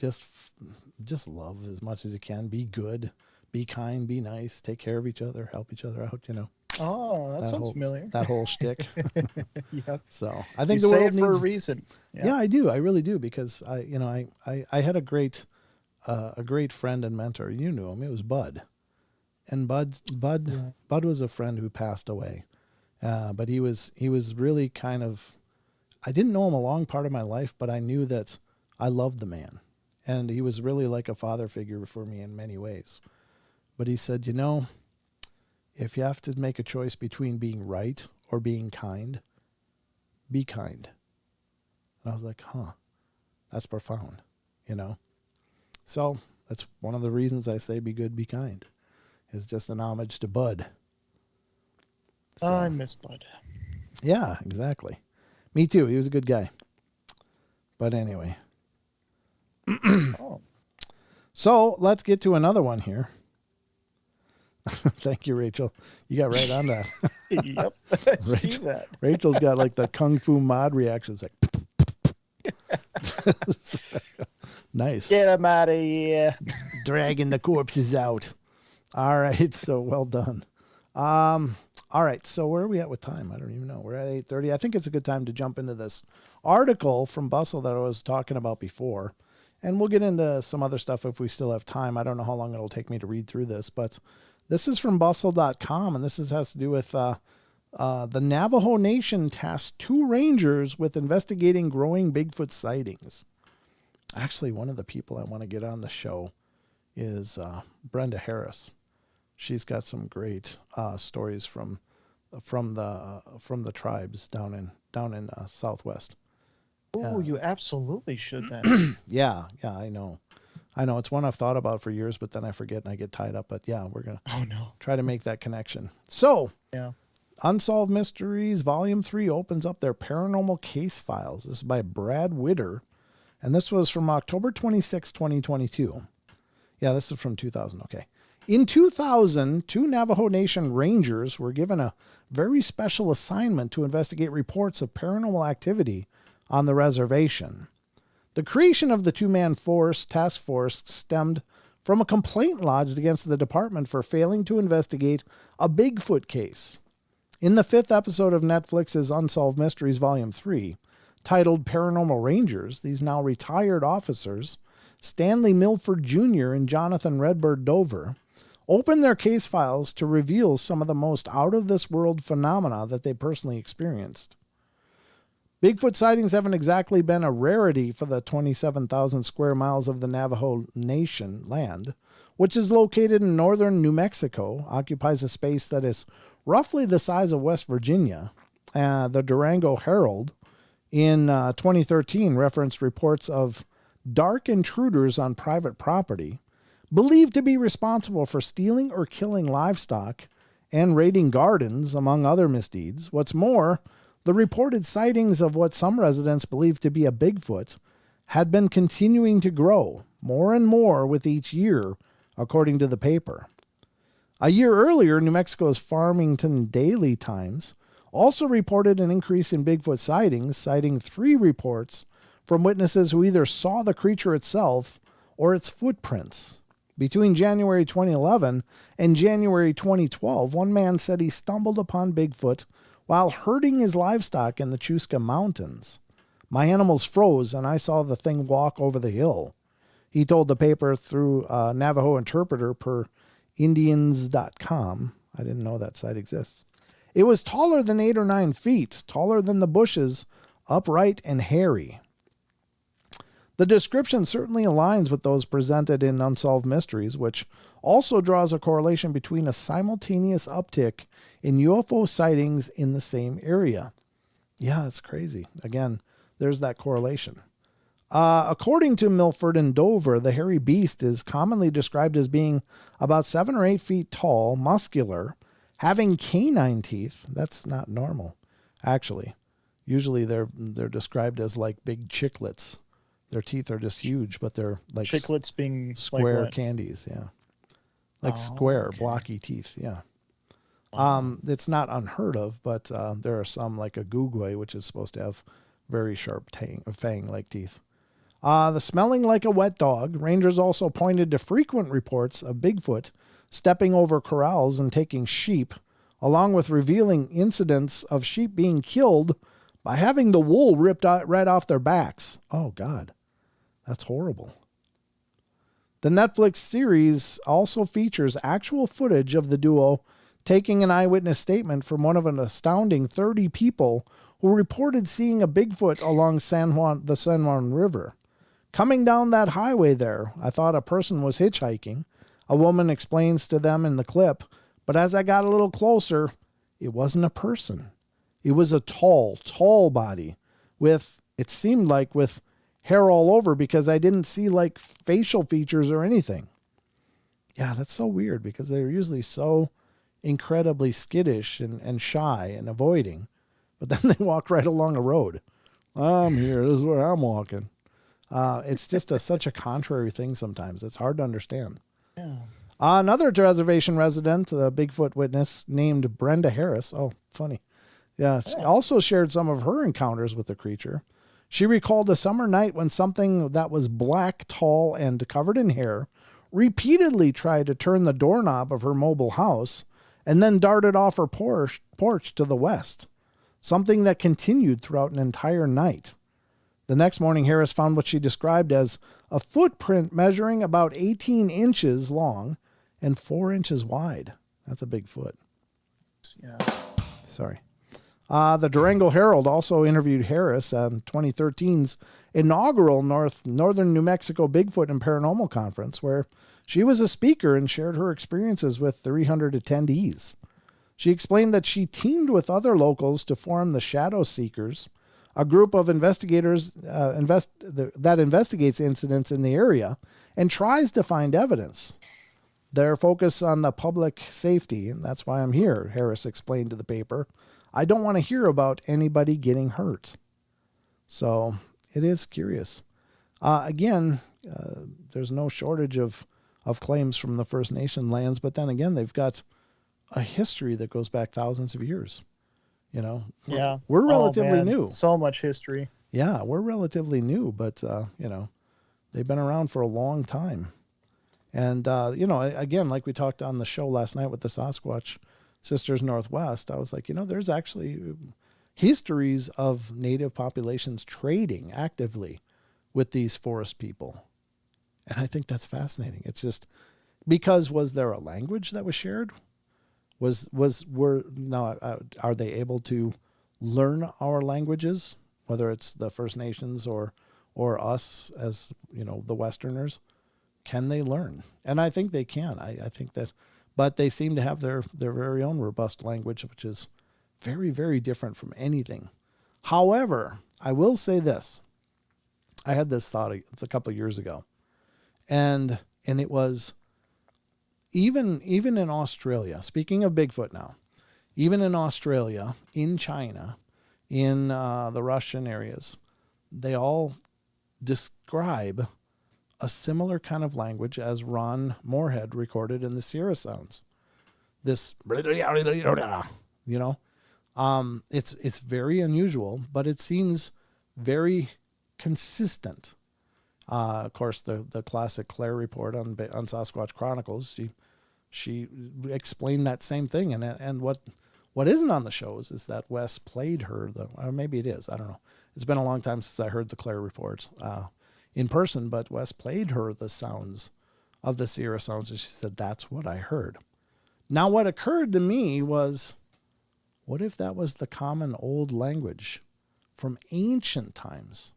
love as much as you can. Be good. Be kind, be nice, take care of each other, help each other out, Oh, that sounds familiar. That whole shtick. Yep. So I think you the say world it for needs a reason. Yeah, I do. I really do, because I had a great friend and mentor. You knew him. It was Bud. And Bud was a friend who passed away. But he was really kind of, I didn't know him a long part of my life, but I knew that I loved the man. And he was really like a father figure for me in many ways. But he said, if you have to make a choice between being right or being kind, be kind. And I was like, that's profound, So that's one of the reasons I say be good, be kind, is just an homage to Bud. So, I miss Bud. Yeah, exactly. Me too. He was a good guy. But anyway. So let's get to another one here. Thank you, Rachel. You got right on that. Yep, I see that. Rachel's got like the Kung Fu mod reactions, like nice. Get him out of here. Dragging the corpses out. All right, so well done. All right, so where are we at with time? I don't even know. We're at 8:30. I think it's a good time to jump into this article from Bustle that I was talking about before. And we'll get into some other stuff if we still have time. I don't know how long it'll take me to read through this, but this is from bustle.com, and this has to do with the Navajo Nation tasked 2 rangers with investigating growing Bigfoot sightings. Actually, one of the people I want to get on the show is Brenda Harris. She's got some great stories from the tribes down in Southwest. Oh, you absolutely should then. Yeah, I know. It's one I've thought about for years, but then I forget and I get tied up. But yeah, we're going to try to make that connection. So, yeah. Unsolved Mysteries Volume 3 opens up their paranormal case files. This is by Brad Witter, and this was from October 26, 2022. Yeah, this is from 2000. Okay. In 2000, 2 Navajo Nation Rangers were given a very special assignment to investigate reports of paranormal activity on the reservation. The creation of the 2-man task force stemmed from a complaint lodged against the department for failing to investigate a Bigfoot case. In the 5th episode of Netflix's Unsolved Mysteries Volume 3, titled Paranormal Rangers, these now retired officers, Stanley Milford Jr. and Jonathan Redbird Dover, opened their case files to reveal some of the most out-of-this-world phenomena that they personally experienced. Bigfoot sightings haven't exactly been a rarity for the 27,000 square miles of the Navajo Nation land, which is located in northern New Mexico, occupies a space that is roughly the size of West Virginia. The Durango Herald in 2013 referenced reports of dark intruders on private property, believed to be responsible for stealing or killing livestock and raiding gardens, among other misdeeds. What's more, the reported sightings of what some residents believed to be a Bigfoot had been continuing to grow more and more with each year, according to the paper. A year earlier, New Mexico's Farmington Daily Times also reported an increase in Bigfoot sightings, citing 3 reports from witnesses who either saw the creature itself or its footprints. Between January 2011 and January 2012, one man said he stumbled upon Bigfoot while herding his livestock in the Chusca Mountains. My animals froze and I saw the thing walk over the hill, he told the paper through a Navajo interpreter per Indians.com. I didn't know that site exists. It was taller than 8 or 9 feet, taller than the bushes, upright and hairy. The description certainly aligns with those presented in Unsolved Mysteries, which also draws a correlation between a simultaneous uptick in UFO sightings in the same area. Yeah, that's crazy. Again, there's that correlation. According to Milford and Dover, the hairy beast is commonly described as being about 7 or 8 feet tall, muscular, having canine teeth. That's not normal, actually. Usually they're described as like big chiclets. Their teeth are just huge, but they're like chiclets being square like candies, yeah. Like square, okay. blocky teeth, yeah. It's not unheard of, but there are some like a gugwe, which is supposed to have very sharp fang-like teeth. The smelling like a wet dog. Rangers also pointed to frequent reports of Bigfoot stepping over corrals and taking sheep, along with revealing incidents of sheep being killed by having the wool ripped out right off their backs. Oh, God. That's horrible. The Netflix series also features actual footage of the duo taking an eyewitness statement from one of an astounding 30 people who reported seeing a Bigfoot along the San Juan River. Coming down that highway there, I thought a person was hitchhiking. A woman explains to them in the clip, but as I got a little closer, it wasn't a person. It was a tall body it seemed like with hair all over, because I didn't see like facial features or anything. Yeah, that's so weird because they're usually so incredibly skittish and shy and avoiding, but then they walk right along a road. I'm here. This is where I'm walking. It's just such a contrary thing sometimes. It's hard to understand. Yeah. Another reservation resident, a Bigfoot witness named Brenda Harris. Oh, funny. Yeah, she also shared some of her encounters with the creature. She recalled a summer night when something that was black, tall, and covered in hair repeatedly tried to turn the doorknob of her mobile house and then darted off her porch to the west, something that continued throughout an entire night. The next morning, Harris found what she described as a footprint measuring about 18 inches long and 4 inches wide. That's a big foot. Yeah. Sorry. The Durango Herald also interviewed Harris on 2013's inaugural Northern New Mexico Bigfoot and Paranormal Conference, where she was a speaker and shared her experiences with 300 attendees. She explained that she teamed with other locals to form the Shadow Seekers, a group of investigators that investigates incidents in the area and tries to find evidence. Their focus on the public safety, and that's why I'm here, Harris explained to the paper. I don't want to hear about anybody getting hurt. So it is curious. Again, there's no shortage of of claims from the First Nation lands. But then again, they've got a history that goes back thousands of years. You know, Yeah. we're relatively man. new. So much history. Yeah, we're relatively new, but, you know, they've been around for a long time. And, you know, again, like we talked on the show last night with the Sasquatch Sisters Northwest, I was like, you know, there's actually histories of native populations trading actively with these forest people. And I think that's fascinating. It's just because was there a language that was shared? Are they able to learn our languages, whether it's the First Nations or us as, you know, the Westerners? Can they learn? And I think they can. I think that, but they seem to have their very own robust language, which is very, very different from anything. However, I will say this. I had this thought a couple of years ago, and it was even in Australia, speaking of Bigfoot now, even in Australia, in China, in the Russian areas, they all describe a similar kind of language as Ron Moorhead recorded in the Sierra Sounds. This, you know, it's very unusual, but it seems very consistent. Of course, the classic Claire report on Sasquatch Chronicles, she explained that same thing, and what isn't on the shows is that Wes played her or maybe it is, I don't know. It's been a long time since I heard the Claire reports in person, but Wes played her the sounds of the Sierra Sounds, and she said, that's what I heard. Now, what occurred to me was, what if that was the common old language from ancient times?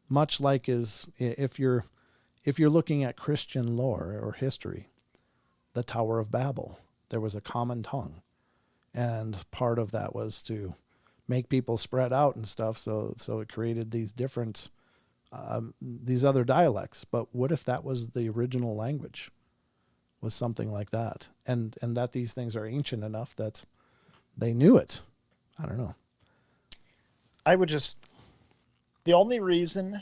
Much like if you're looking at Christian lore or history, the Tower of Babel, there was a common tongue. And part of that was to make people spread out and stuff, so it created these different these other dialects. But what if that was the original language? Was something like that, and that these things are ancient enough that they knew it. I don't know. The only reason,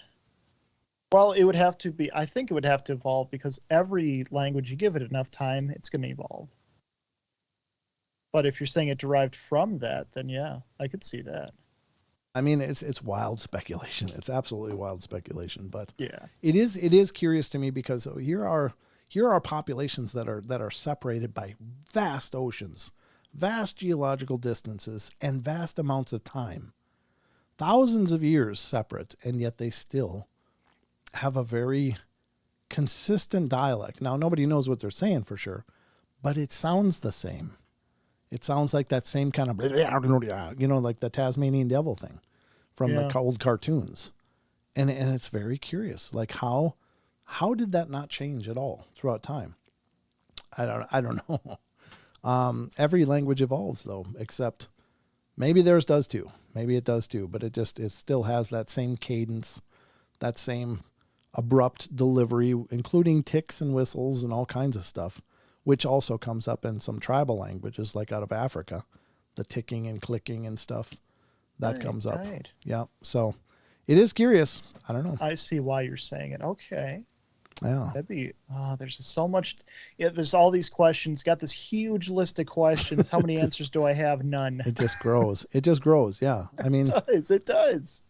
well, it would have to be, I think it would have to evolve, because every language, you give it enough time, it's going to evolve. But if you're saying it derived from that, then yeah, I could see that. I mean, it's wild speculation. It's absolutely wild speculation, but yeah, it is curious to me, because here are populations that are separated by vast oceans, vast geological distances, and vast amounts of time, thousands of years separate, and yet they still have a very consistent dialect. Now, nobody knows what they're saying for sure, but it sounds the same. It sounds like that same kind of, you know, like the Tasmanian devil thing from the old cartoons. And it's very curious. Like how did that not change at all throughout time? I don't know. Every language evolves though, except maybe theirs does too. Maybe it does too, but it still has that same cadence, that same abrupt delivery, including ticks and whistles and all kinds of stuff, which also comes up in some tribal languages, like out of Africa, the ticking and clicking and stuff that comes up. Right. Yeah. So it is curious. I don't know. I see why you're saying it. Okay. Yeah. That'd be, there's just so much. Yeah. There's all these questions, got this huge list of questions. How many answers do I have? None. It just grows. It just grows. Yeah. I mean, it does.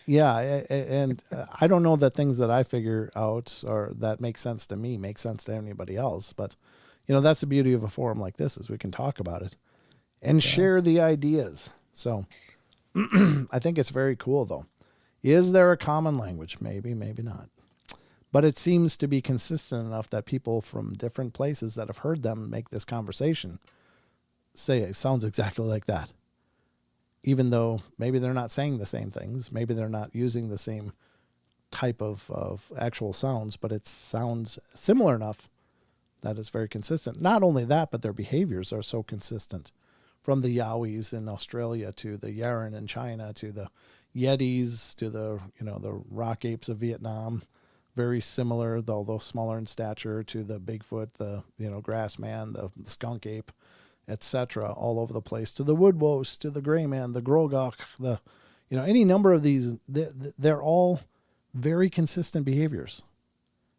And I don't know that things that I figure out or that make sense to me make sense to anybody else, but you know, that's the beauty of a forum like this, is we can talk about it and share the ideas. So I think it's very cool though. Is there a common language? Maybe, maybe not. But it seems to be consistent enough that people from different places that have heard them make this conversation say it sounds exactly like that. Even though maybe they're not saying the same things, maybe they're not using the same type of actual sounds, but it sounds similar enough that it's very consistent. Not only that, but their behaviors are so consistent, from the Yowies in Australia to the Yaren in China to the Yetis to the rock apes of Vietnam. Very similar, although smaller in stature, to the Bigfoot, the grass man, the skunk ape, etc. All over the place, to the woodwose, to the gray man, the grogok, any number of these. They're all very consistent behaviors.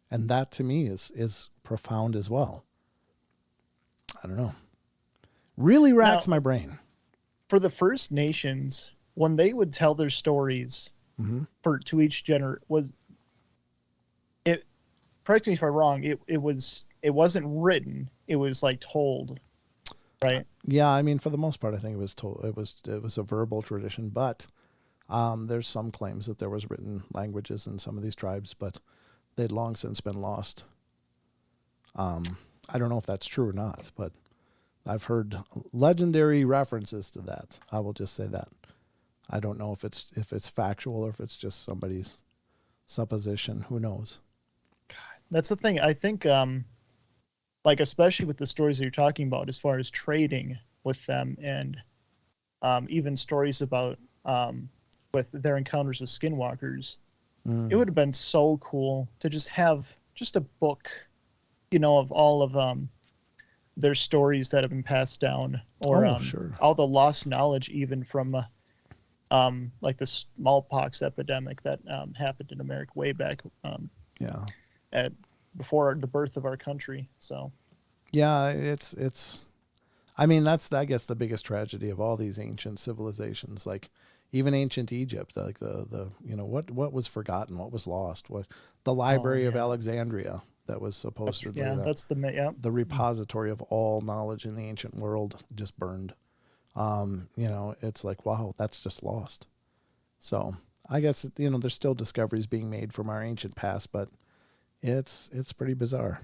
And that to me is profound as well. I don't know. Really racks my brain. For the First Nations, when they would tell their stories to each was it, correct me if I'm wrong, it wasn't written, it was like told, right? Yeah, I mean, for the most part, I think it was told. It was a verbal tradition, but there's some claims that there was written languages in some of these tribes, but they'd long since been lost. I don't know if that's true or not, but I've heard legendary references to that. I will just say that. I don't know if it's factual or if it's just somebody's supposition. Who knows? God, that's the thing. I think, like, especially with the stories that you're talking about, as far as trading with them, and even stories about with their encounters with skinwalkers, it would have been so cool to just have just a book, of all of their stories that have been passed down, or sure. all the lost knowledge, even from like the smallpox epidemic that happened in America way back before the birth of our country. So yeah, it's I mean, that's I guess the biggest tragedy of all these ancient civilizations, like even ancient Egypt, like the what was forgotten, what was lost, what the Library of Alexandria that was supposedly the repository of all knowledge in the ancient world just burned. It's like, wow, that's just lost. So I guess there's still discoveries being made from our ancient past, but it's pretty bizarre.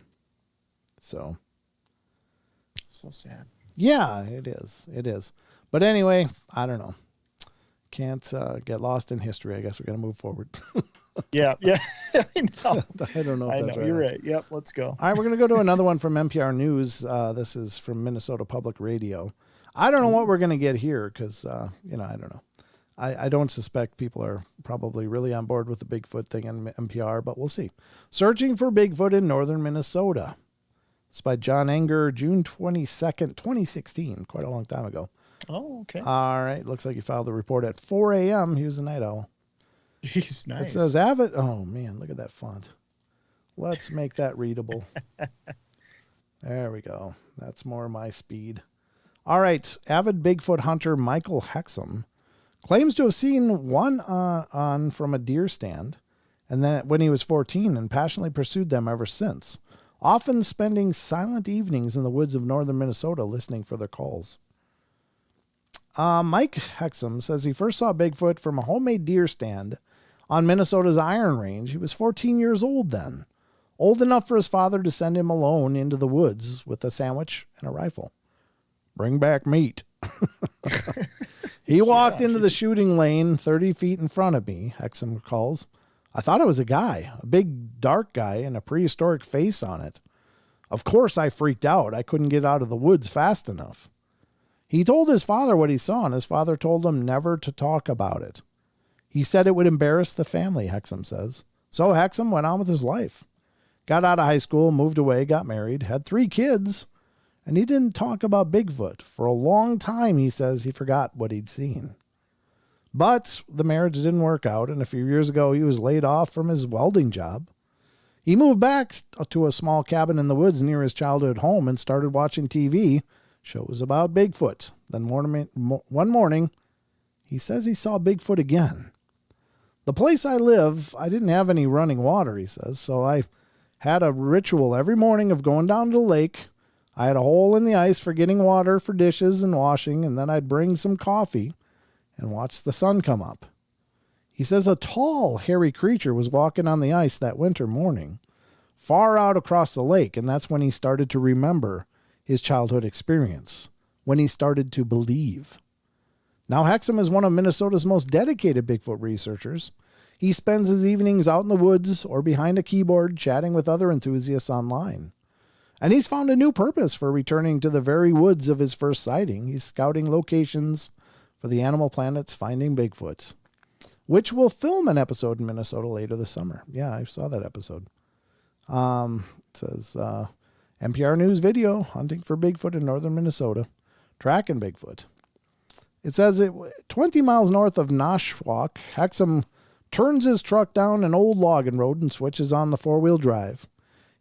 So sad. Yeah, it is. It is. But anyway, I don't know. Can't get lost in history. I guess we're going to move forward. Yeah. I know. I don't know if that's right. You're right. Yep, let's go. All right, we're going to go to another one from NPR News. This is from Minnesota Public Radio. I don't know what we're going to get here because, I don't know. I don't suspect people are probably really on board with the Bigfoot thing in NPR, but we'll see. Searching for Bigfoot in northern Minnesota. It's by John Enger, June 22nd, 2016, quite a long time ago. Oh, okay. All right, looks like he filed the report at 4 a.m. He was a night owl. He's nice. It says avid. Oh, man, look at that font. Let's make that readable. There we go. That's more my speed. All right, avid Bigfoot hunter Michael Hexum claims to have seen one on from a deer stand, and then when he was 14, and passionately pursued them ever since, often spending silent evenings in the woods of northern Minnesota listening for their calls. Mike Hexum says he first saw Bigfoot from a homemade deer stand on Minnesota's Iron Range. He was 14 years old then, old enough for his father to send him alone into the woods with a sandwich and a rifle. Bring back meat. He walked into the shooting lane 30 feet in front of me, Hexum recalls. I thought it was a guy, a big dark guy and a prehistoric face on it. Of course I freaked out. I couldn't get out of the woods fast enough. He told his father what he saw, and his father told him never to talk about it. He said it would embarrass the family, Hexum says. So Hexum went on with his life. Got out of high school, moved away, got married, had 3 kids, and he didn't talk about Bigfoot. For a long time, he says he forgot what he'd seen. But the marriage didn't work out, and a few years ago, he was laid off from his welding job. He moved back to a small cabin in the woods near his childhood home and started watching TV shows about Bigfoot. Then one morning, he says he saw Bigfoot again. The place I live, I didn't have any running water, he says, so I had a ritual every morning of going down to the lake. I had a hole in the ice for getting water for dishes and washing, and then I'd bring some coffee and watch the sun come up. He says a tall, hairy creature was walking on the ice that winter morning, far out across the lake, and that's when he started to remember his childhood experience, when he started to believe. Now, Hexum is one of Minnesota's most dedicated Bigfoot researchers. He spends his evenings out in the woods or behind a keyboard chatting with other enthusiasts online. And he's found a new purpose for returning to the very woods of his first sighting. He's scouting locations for the Animal Planet's Finding Bigfoot, which will film an episode in Minnesota later this summer. Yeah, I saw that episode. It says, NPR News video, hunting for Bigfoot in northern Minnesota, tracking Bigfoot. It says 20 miles north of Nashwauk, Hexum turns his truck down an old logging road and switches on the 4-wheel drive.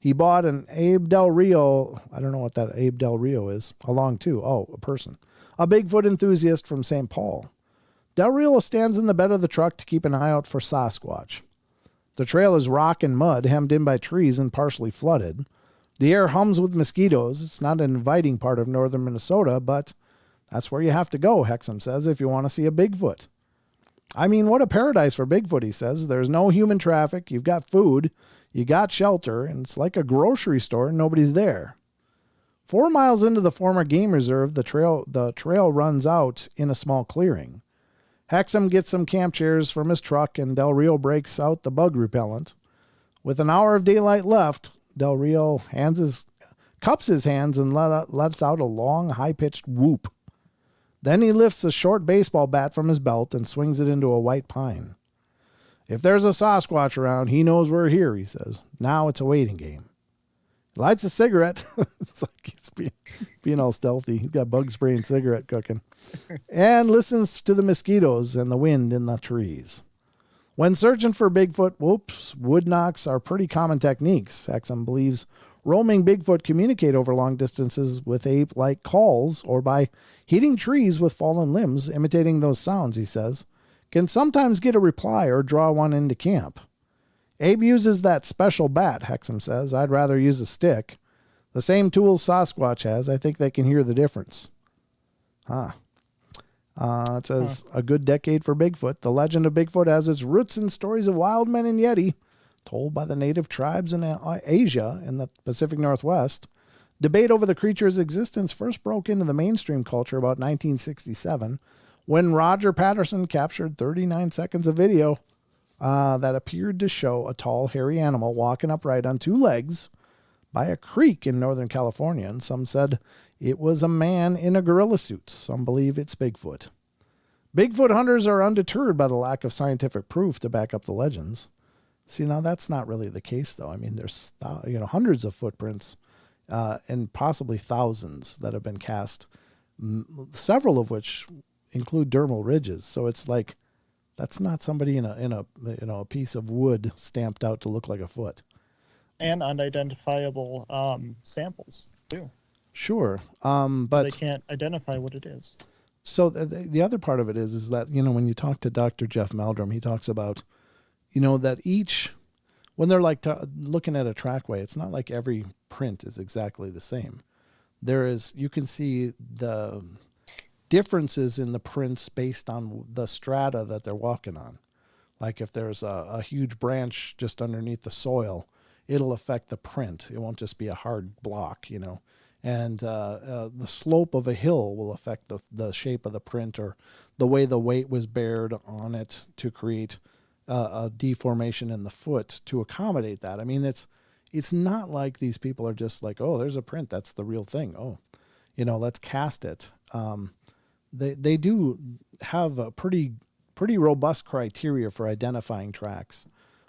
He bought an Abe Del Rio, I don't know what that Abe Del Rio is, along too. Oh, a person. A Bigfoot enthusiast from St. Paul. Del Rio stands in the bed of the truck to keep an eye out for Sasquatch. The trail is rock and mud, hemmed in by trees and partially flooded. The air hums with mosquitoes. It's not an inviting part of northern Minnesota, but that's where you have to go, Hexum says, if you want to see a Bigfoot. I mean, what a paradise for Bigfoot, he says. There's no human traffic. You've got food. You got shelter. And it's like a grocery store and nobody's there. 4 miles into the former game reserve, the trail runs out in a small clearing. Hexum gets some camp chairs from his truck, and Del Rio breaks out the bug repellent. With an hour of daylight left, Del Rio cups his hands and lets out a long, high-pitched whoop. Then he lifts a short baseball bat from his belt and swings it into a white pine. If there's a Sasquatch around, he knows we're here, he says. Now it's a waiting game. He lights a cigarette. It's like he's being all stealthy. He's got bug spray and cigarette cooking. And listens to the mosquitoes and the wind in the trees. When searching for Bigfoot, wood knocks are pretty common techniques. Hexum believes roaming Bigfoot communicate over long distances with ape-like calls or by hitting trees with fallen limbs, imitating those sounds, he says, can sometimes get a reply or draw one into camp. Abe uses that special bat, Hexum says. I'd rather use a stick. The same tools Sasquatch has. I think they can hear the difference. It says, a good decade for Bigfoot. The legend of Bigfoot has its roots in stories of wild men and Yeti, told by the native tribes in Asia and the Pacific Northwest. Debate over the creature's existence first broke into the mainstream culture about 1967 when Roger Patterson captured 39 seconds of video that appeared to show a tall, hairy animal walking upright on two legs by a creek in Northern California, and some said it was a man in a gorilla suit. Some believe it's Bigfoot. Bigfoot hunters are undeterred by the lack of scientific proof to back up the legends. See, now that's not really the case, though. I mean, there's hundreds of footprints and possibly thousands that have been cast, several of which include dermal ridges. So it's like that's not somebody in a piece of wood stamped out to look like a foot. And unidentifiable samples too. Sure, but they can't identify what it is. So the other part of it is that when you talk to Dr. Jeff Meldrum, he talks about that when they're like looking at a trackway, it's not like every print is exactly the same. You can see the differences in the prints based on the strata that they're walking on. Like if there's a huge branch just underneath the soil, it'll affect the print. It won't just be a hard block, And the slope of a hill will affect the shape of the print or the way the weight was bared on it to create a deformation in the foot to accommodate that. I mean, it's not like these people are just like, oh, there's a print, that's the real thing. Oh, let's cast it. They do have a pretty robust criteria for identifying tracks.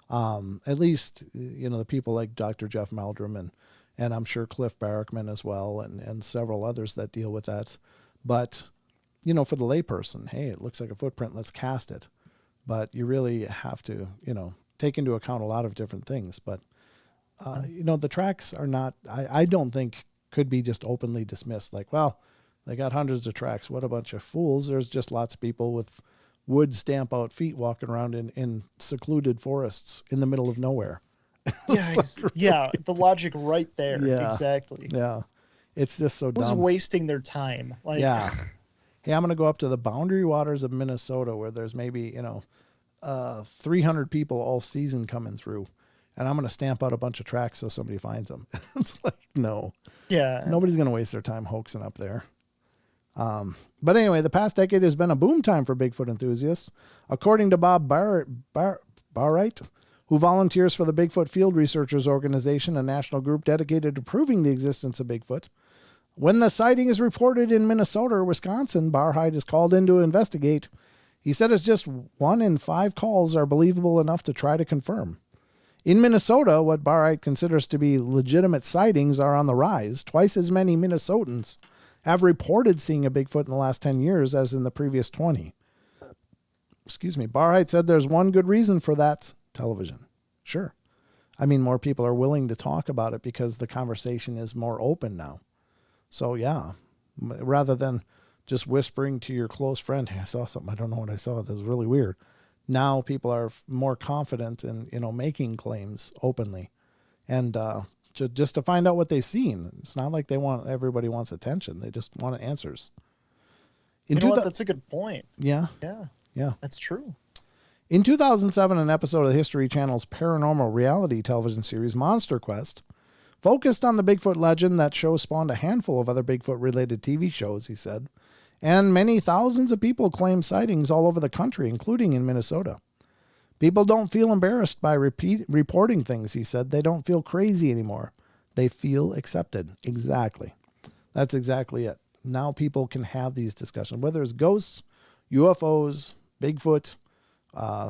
At least, the people like Dr. Jeff Meldrum and I'm sure Cliff Barrickman as well, and several others that deal with that. But, for the layperson, hey, it looks like a footprint, let's cast it. But you really have to, take into account a lot of different things. But, the tracks are not, I don't think could be just openly dismissed. Like, well, they got hundreds of tracks. What a bunch of fools. There's just lots of people with wood stamp out feet walking around in secluded forests in the middle of nowhere. Yeah, the logic right there. Yeah, exactly. Yeah. It's just so dumb. Who's wasting their time? Yeah. Hey, I'm going to go up to the boundary waters of Minnesota where there's maybe, 300 people all season coming through. And I'm going to stamp out a bunch of tracks so somebody finds them. It's like, no. Yeah. Nobody's going to waste their time hoaxing up there. But anyway, the past decade has been a boom time for Bigfoot enthusiasts. According to Bob Barright, who volunteers for the Bigfoot Field Researchers Organization, a national group dedicated to proving the existence of Bigfoot, when the sighting is reported in Minnesota or Wisconsin, Barright is called in to investigate. He said it's just 1 in 5 calls are believable enough to try to confirm. In Minnesota, what Barright considers to be legitimate sightings are on the rise. Twice as many Minnesotans have reported seeing a Bigfoot in the last 10 years as in the previous 20. Barright said there's one good reason for that: television. Sure. I mean, more people are willing to talk about it because the conversation is more open now. So yeah, rather than just whispering to your close friend, hey, I saw something. I don't know what I saw. That was really weird. Now people are more confident in, making claims openly, and just to find out what they've seen. It's not like everybody wants attention. They just want answers. You know what? That's a good point. Yeah. Yeah. That's true. In 2007, an episode of the History Channel's paranormal reality television series Monster Quest focused on the Bigfoot legend. That show spawned a handful of other Bigfoot-related TV shows, he said, and many thousands of people claim sightings all over the country, including in Minnesota. People don't feel embarrassed by reporting things, he said. They don't feel crazy anymore. They feel accepted. Exactly. That's exactly it. Now people can have these discussions, whether it's ghosts, UFOs, Bigfoot,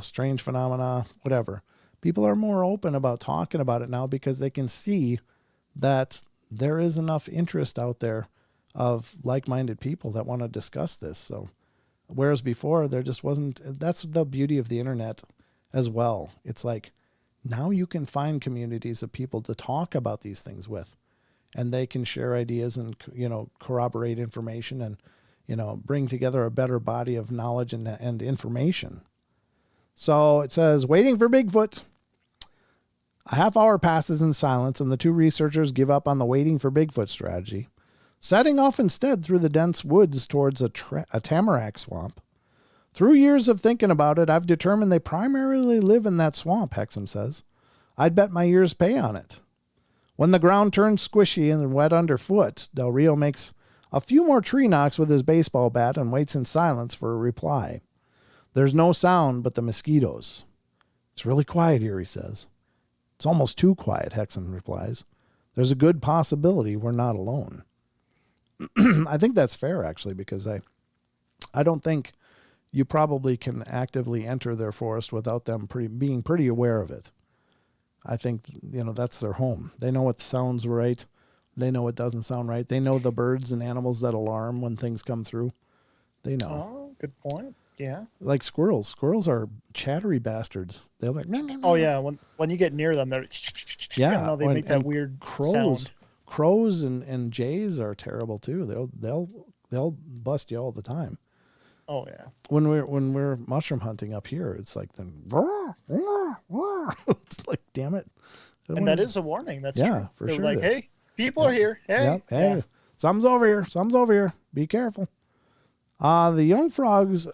strange phenomena, whatever. People are more open about talking about it now because they can see that there is enough interest out there of like-minded people that want to discuss this. So, whereas before there just wasn't. That's the beauty of the internet as well. It's like now you can find communities of people to talk about these things with, and they can share ideas and, corroborate information and, bring together a better body of knowledge and information. So it says, waiting for Bigfoot. A half hour passes in silence, and the two researchers give up on the waiting for Bigfoot strategy, setting off instead through the dense woods towards a tamarack swamp. Through years of thinking about it, I've determined they primarily live in that swamp, Hexum says. I'd bet my year's pay on it. When the ground turns squishy and wet underfoot, Del Rio makes a few more tree knocks with his baseball bat and waits in silence for a reply. There's no sound but the mosquitoes. It's really quiet here, he says. It's almost too quiet, Hexum replies. There's a good possibility we're not alone. I think that's fair, actually, because I don't think you probably can actively enter their forest without them being pretty aware of it. I think, that's their home. They know what sounds right. They know what doesn't sound right. They know the birds and animals that alarm when things come through. They know. Oh, good point. Yeah. Like squirrels. Squirrels are chattery bastards. They're like, meow, meow, meow. Oh yeah. When you get near them, they're they make that weird sound. Crows and jays are terrible too. They'll bust you all the time. Oh yeah. When we're mushroom hunting up here, it's like it's like, damn it. And that is a warning. That's true. For They're sure. Like, hey, people are here. Hey, yep. Hey, something's over here. Something's over here. Be careful. The young frogs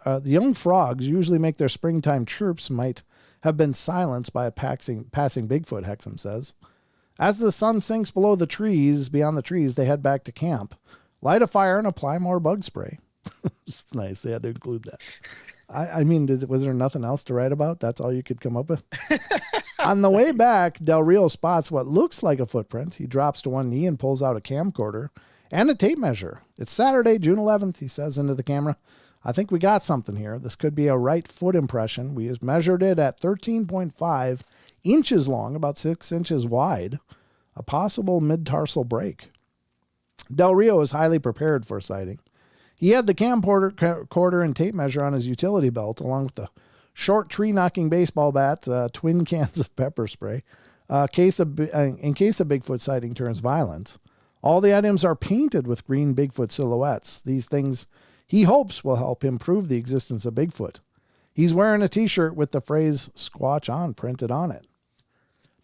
usually make their springtime chirps might have been silenced by a passing Bigfoot, Hexum says. As the sun sinks beyond the trees, they head back to camp, light a fire, and apply more bug spray. It's nice. They had to include that. I mean, was there nothing else to write about? That's all you could come up with? On the way back, Del Rio spots what looks like a footprint. He drops to one knee and pulls out a camcorder and a tape measure. It's Saturday, June 11th, he says into the camera. I think we got something here. This could be a right foot impression. We measured it at 13.5 inches long, about 6 inches wide, a possible mid-tarsal break. Del Rio is highly prepared for a sighting. He had the camcorder and tape measure on his utility belt, along with the short tree-knocking baseball bat, twin cans of pepper spray, in case a Bigfoot sighting turns violent. All the items are painted with green Bigfoot silhouettes. These things he hopes will help him prove the existence of Bigfoot. He's wearing a t-shirt with the phrase "Squatch On" printed on it.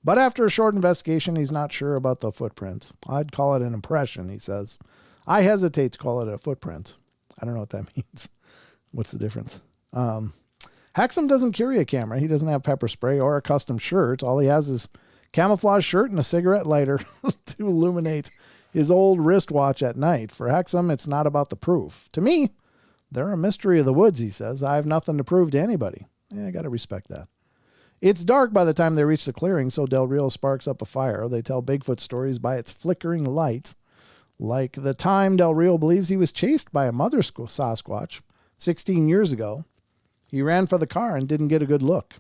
But after a short investigation, he's not sure about the footprint. I'd call it an impression, he says. I hesitate to call it a footprint. I don't know what that means. What's the difference? Hexum doesn't carry a camera. He doesn't have pepper spray or a custom shirt. All he has is camouflage shirt and a cigarette lighter to illuminate his old wristwatch at night. For Hexum, it's not about the proof. To me, they're a mystery of the woods, he says. I have nothing to prove to anybody. I got to respect that. It's dark by the time they reach the clearing, so Del Rio sparks up a fire. They tell Bigfoot stories by its flickering light, like the time Del Rio believes he was chased by a mother Sasquatch 16 years ago. He ran for the car and didn't get a good look.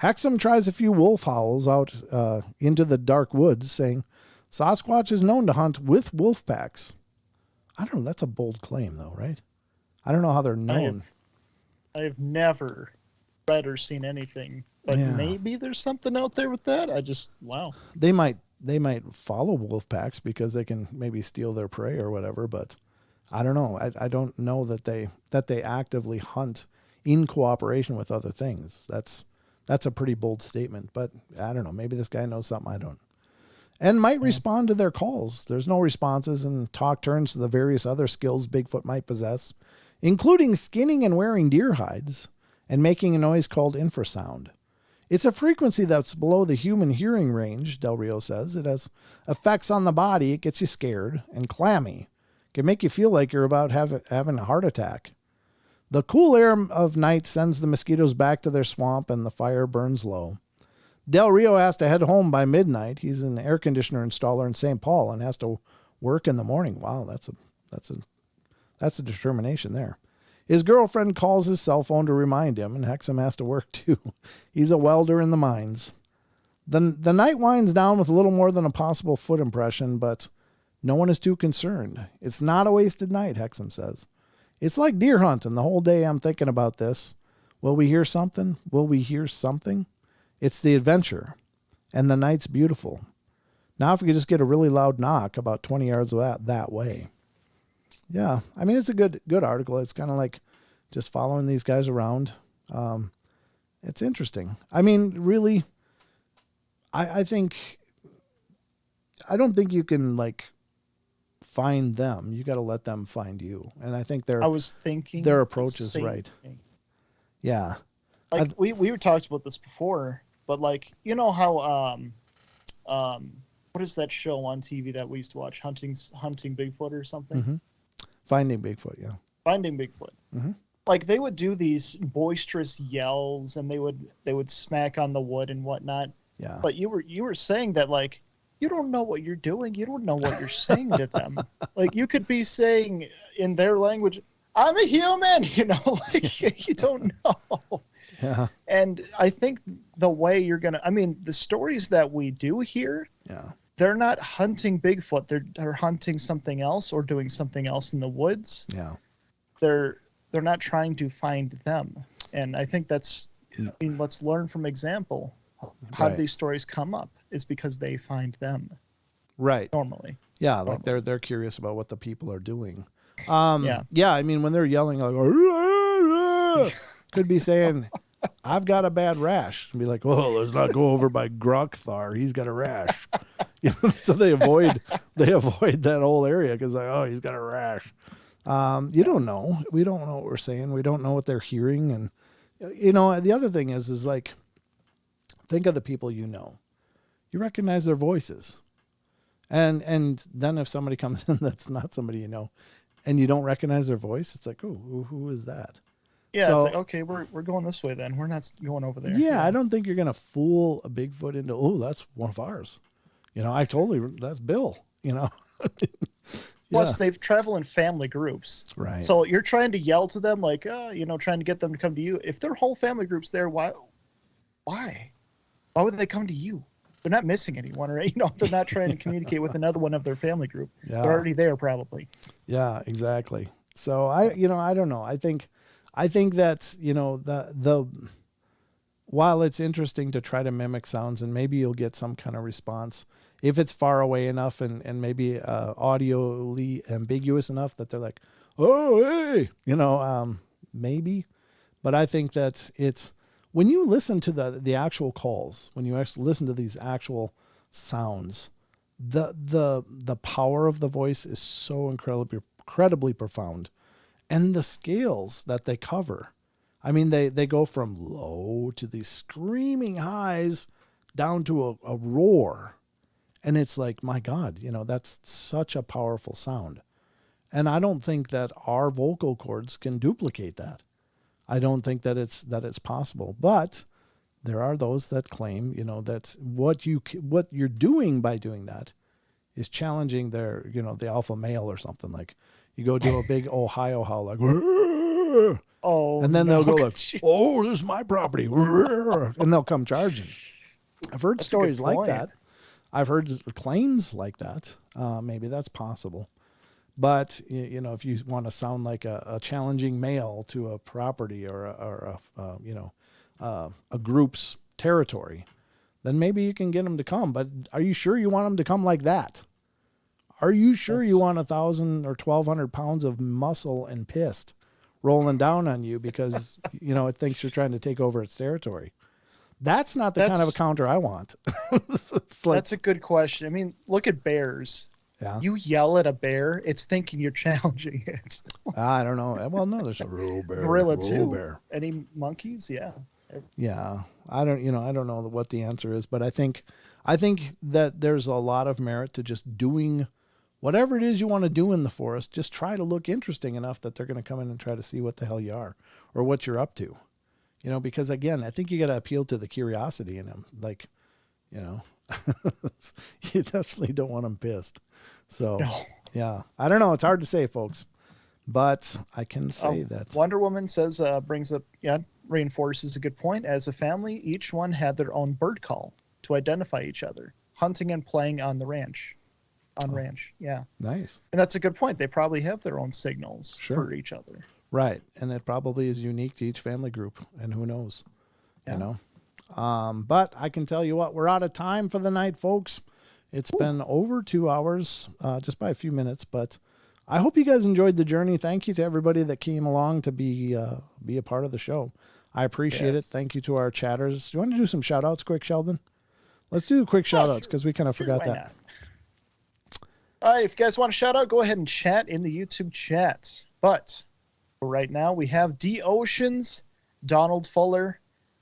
Hexum tries a few wolf howls out into the dark woods, saying Sasquatch is known to hunt with wolf packs. I don't know. That's a bold claim, though, right? I don't know how they're known. I have never read or seen anything But Yeah. maybe there's something out there with that. Wow. They might follow wolf packs because they can maybe steal their prey or whatever, but I don't know. I don't know that they actively hunt in cooperation with other things. That's a pretty bold statement, but I don't know. Maybe this guy knows something I don't. And might respond to their calls. There's no responses, and talk turns to the various other skills Bigfoot might possess, including skinning and wearing deer hides and making a noise called infrasound. It's a frequency that's below the human hearing range, Del Rio says. It has effects on the body. It gets you scared and clammy. It can make you feel like you're about having a heart attack. The cool air of night sends the mosquitoes back to their swamp, and the fire burns low. Del Rio has to head home by midnight. He's an air conditioner installer in St. Paul and has to work in the morning. Wow, that's a determination there. His girlfriend calls his cell phone to remind him, and Hexam has to work too. He's a welder in the mines. The night winds down with a little more than a possible foot impression, but no one is too concerned. It's not a wasted night, Hexam says. It's like deer hunting. The whole day I'm thinking about this. Will we hear something? Will we hear something? It's the adventure, and the night's beautiful. Now if we could just get a really loud knock about 20 yards that way. Yeah, I mean, it's a good article. It's kind of like just following these guys around. It's interesting. I mean, really, I don't think you can, like, find them. You got to let them find you. And I think I was thinking their approach is same right. thing. Yeah. Like we were talked about this before, but like, you know how what is that show on TV that we used to watch, hunting Bigfoot or something? Mm-hmm. Finding Bigfoot, yeah. Finding Bigfoot. Mm-hmm. Like they would do these boisterous yells, and they would smack on the wood and whatnot. Yeah. But you were saying that, like, you don't know what you're doing. You don't know what you're saying to them. Like, you could be saying in their language, "I'm a human," you know, like you don't know. Yeah. And I think the way the stories that we do hear, Yeah. they're not hunting Bigfoot. They're hunting something else or doing something else in the woods. Yeah. They're not trying to find them. And I think let's learn from example. How do these stories come up is because they find them. Right. Normally. Yeah, like they're curious about what the people are doing. Yeah. Yeah, I mean, when they're yelling, like, could be saying, "I've got a bad rash," and be like, "Well, let's not go over by Grokthar. He's got a rash." You know, so they avoid that whole area because, like, oh, he's got a rash. You don't know. We don't know what we're saying. We don't know what they're hearing, and you know, the other thing is like, think of the people you know. You recognize their voices. And then if somebody comes in that's not somebody you know, and you don't recognize their voice, it's like, oh, who is that? Yeah, So, it's like, okay, we're going this way then. We're not going over there. Yeah, I don't think you're going to fool a Bigfoot into, oh, that's one of ours. You know, that's Bill, you know. Plus, they've traveled in family groups. Right. So you're trying to yell to them, like, trying to get them to come to you. If their whole family group's there, why? Why would they come to you? They're not missing anyone, right? They're not trying to communicate with another one of their family group. Yeah. They're already there, probably. Yeah, exactly. So I don't know. I think that's, while it's interesting to try to mimic sounds, and maybe you'll get some kind of response if it's far away enough and maybe audioly ambiguous enough that they're like, oh, hey, maybe. But I think that it's, when you listen to the actual calls, when you actually listen to these actual sounds, the power of the voice is so incredibly profound. And the scales that they cover, I mean, they go from low to these screaming highs down to a roar. And it's like, my God, that's such a powerful sound. And I don't think that our vocal cords can duplicate that. I don't think that it's possible. But there are those that claim, that what you're doing by doing that is challenging their, the alpha male or something. Like, you go do a big Ohio howl, like, oh, and then they'll go like, oh, this is my property, and they'll come charging. I've heard stories like that. I've heard claims like that. Maybe that's possible. But, if you want to sound like a challenging male to a property or a group's territory, then maybe you can get them to come. But are you sure you want them to come like that? Are you sure you want 1,000 or 1,200 pounds of muscle and pissed rolling down on you because, it thinks you're trying to take over its territory? That's not the kind of a counter I want. That's a good question. I mean, look at bears. Yeah. You yell at a bear, it's thinking you're challenging it. I don't know. Well, no, there's a real bear. Gorilla real too. Bear. Any monkeys? Yeah. Yeah. I don't know what the answer is, but I think that there's a lot of merit to just doing whatever it is you want to do in the forest. Just try to look interesting enough that they're going to come in and try to see what the hell you are or what you're up to. Because again, I think you got to appeal to the curiosity in them. Like, you definitely don't want them pissed. So, yeah, I don't know. It's hard to say, folks, but I can say that Wonder Woman says, reinforces a good point. As a family, each one had their own bird call to identify each other, hunting and playing on the ranch. Ranch. Yeah. Nice. And that's a good point. They probably have their own signals for each other. Right. And it probably is unique to each family group, and who knows, but I can tell you what, we're out of time for the night, folks. It's been over 2 hours, just by a few minutes, but I hope you guys enjoyed the journey. Thank you to everybody that came along to be a part of the show. I appreciate it. Thank you to our chatters. Do you want to do some shout outs quick, Sheldon? Let's do quick shout outs because we kind of forgot that. Not? All right. If you guys want to shout out, go ahead and chat in the YouTube chat. But right now we have D Oceans, Donald Fuller,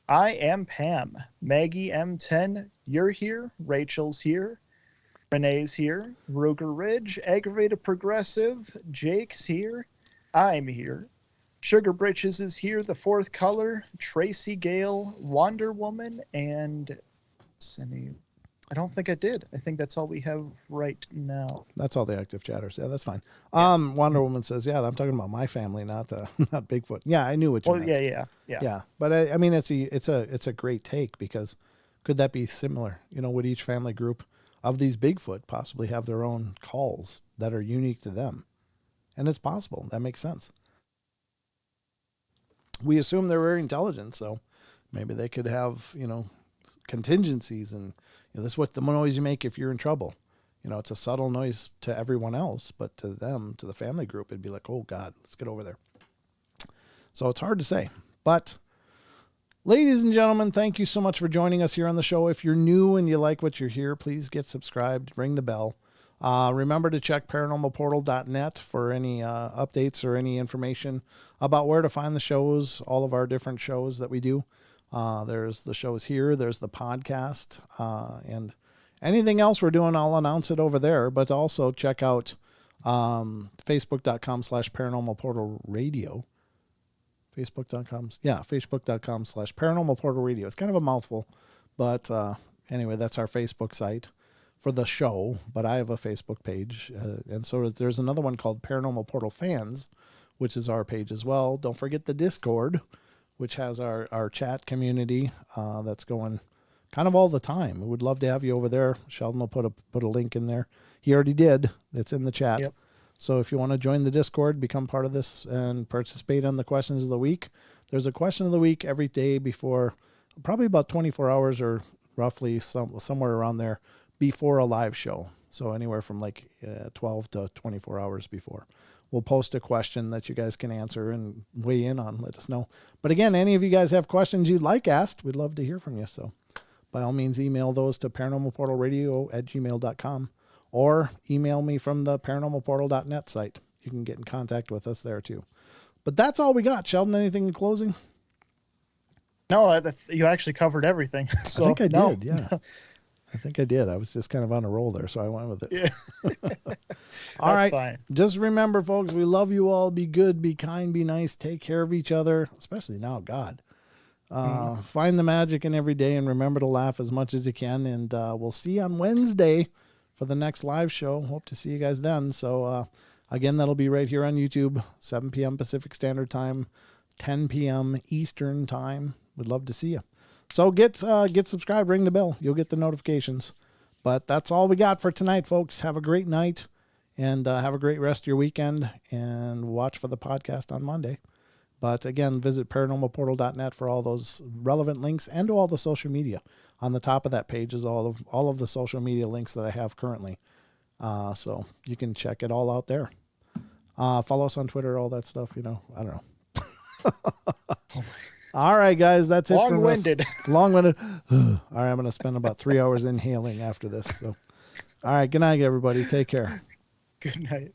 I am Pam, Maggie M10, you're here, Rachel's here, Renee's here, Ruger Ridge, Aggravated Progressive, Jake's here, I'm here, Sugar Britches is here, The Fourth Color, Tracy Gale, Wonder Woman, and I don't think I did. I think that's all we have right now. That's all the active chatters. Yeah, that's fine. Wonder Woman says, "Yeah, I'm talking about my family, not Bigfoot." Yeah, I knew what you meant. Yeah. But I mean, it's a great take because could that be similar? Would each family group of these Bigfoot possibly have their own calls that are unique to them? And it's possible. That makes sense. We assume they're very intelligent, so maybe they could have contingencies and. This is what the noise you make if you're in trouble. It's a subtle noise to everyone else, but to them, to the family group, it'd be like, oh, God, let's get over there. So it's hard to say. But, ladies and gentlemen, thank you so much for joining us here on the show. If you're new and you like what you hear, please get subscribed, ring the bell. Remember to check paranormalportal.net for any updates or any information about where to find the shows, all of our different shows that we do. There's the shows here, there's the podcast, and anything else we're doing, I'll announce it over there, but also check out, facebook.com/paranormal portal radio, facebook.com/paranormal portal radio. It's kind of a mouthful, but, anyway, that's our Facebook site for the show, but I have a Facebook page, and so there's another one called Paranormal Portal Fans, which is our page as well. Don't forget the Discord, which has our chat community that's going kind of all the time. We would love to have you over there. Sheldon will put a link in there. He already did. It's in the chat. Yep. So if you want to join the Discord, become part of this, and participate in the questions of the week, there's a question of the week every day before, probably about 24 hours or roughly somewhere around there before a live show. So anywhere from 12 to 24 hours before. We'll post a question that you guys can answer and weigh in on. Let us know. But again, any of you guys have questions you'd like asked, we'd love to hear from you. So by all means, email those to paranormalportalradio@gmail.com or email me from the paranormalportal.net site. You can get in contact with us there too. But that's all we got. Sheldon, anything in closing? No, you actually covered everything. So, I think I did, yeah. I think I did. I was just kind of on a roll there, so I went with it. Yeah. All right. Fine. Just remember, folks, we love you all. Be good, be kind, be nice. Take care of each other, especially now, God. Find the magic in every day and remember to laugh as much as you can. And we'll see you on Wednesday for the next live show. Hope to see you guys then. So, again, that'll be right here on YouTube, 7 p.m. Pacific Standard Time, 10 p.m. Eastern Time. We'd love to see you. So get subscribed, ring the bell. You'll get the notifications. But that's all we got for tonight, folks. Have a great night and have a great rest of your weekend, and watch for the podcast on Monday. But again, visit paranormalportal.net for all those relevant links and to all the social media. On the top of that page is all of the social media links that I have currently. So you can check it all out there. Follow us on Twitter, all that stuff, I don't know. All right, guys, that's it from us. Long-winded. All right, I'm going to spend about 3 hours inhaling after this. So, all right, good night, everybody. Take care. Good night.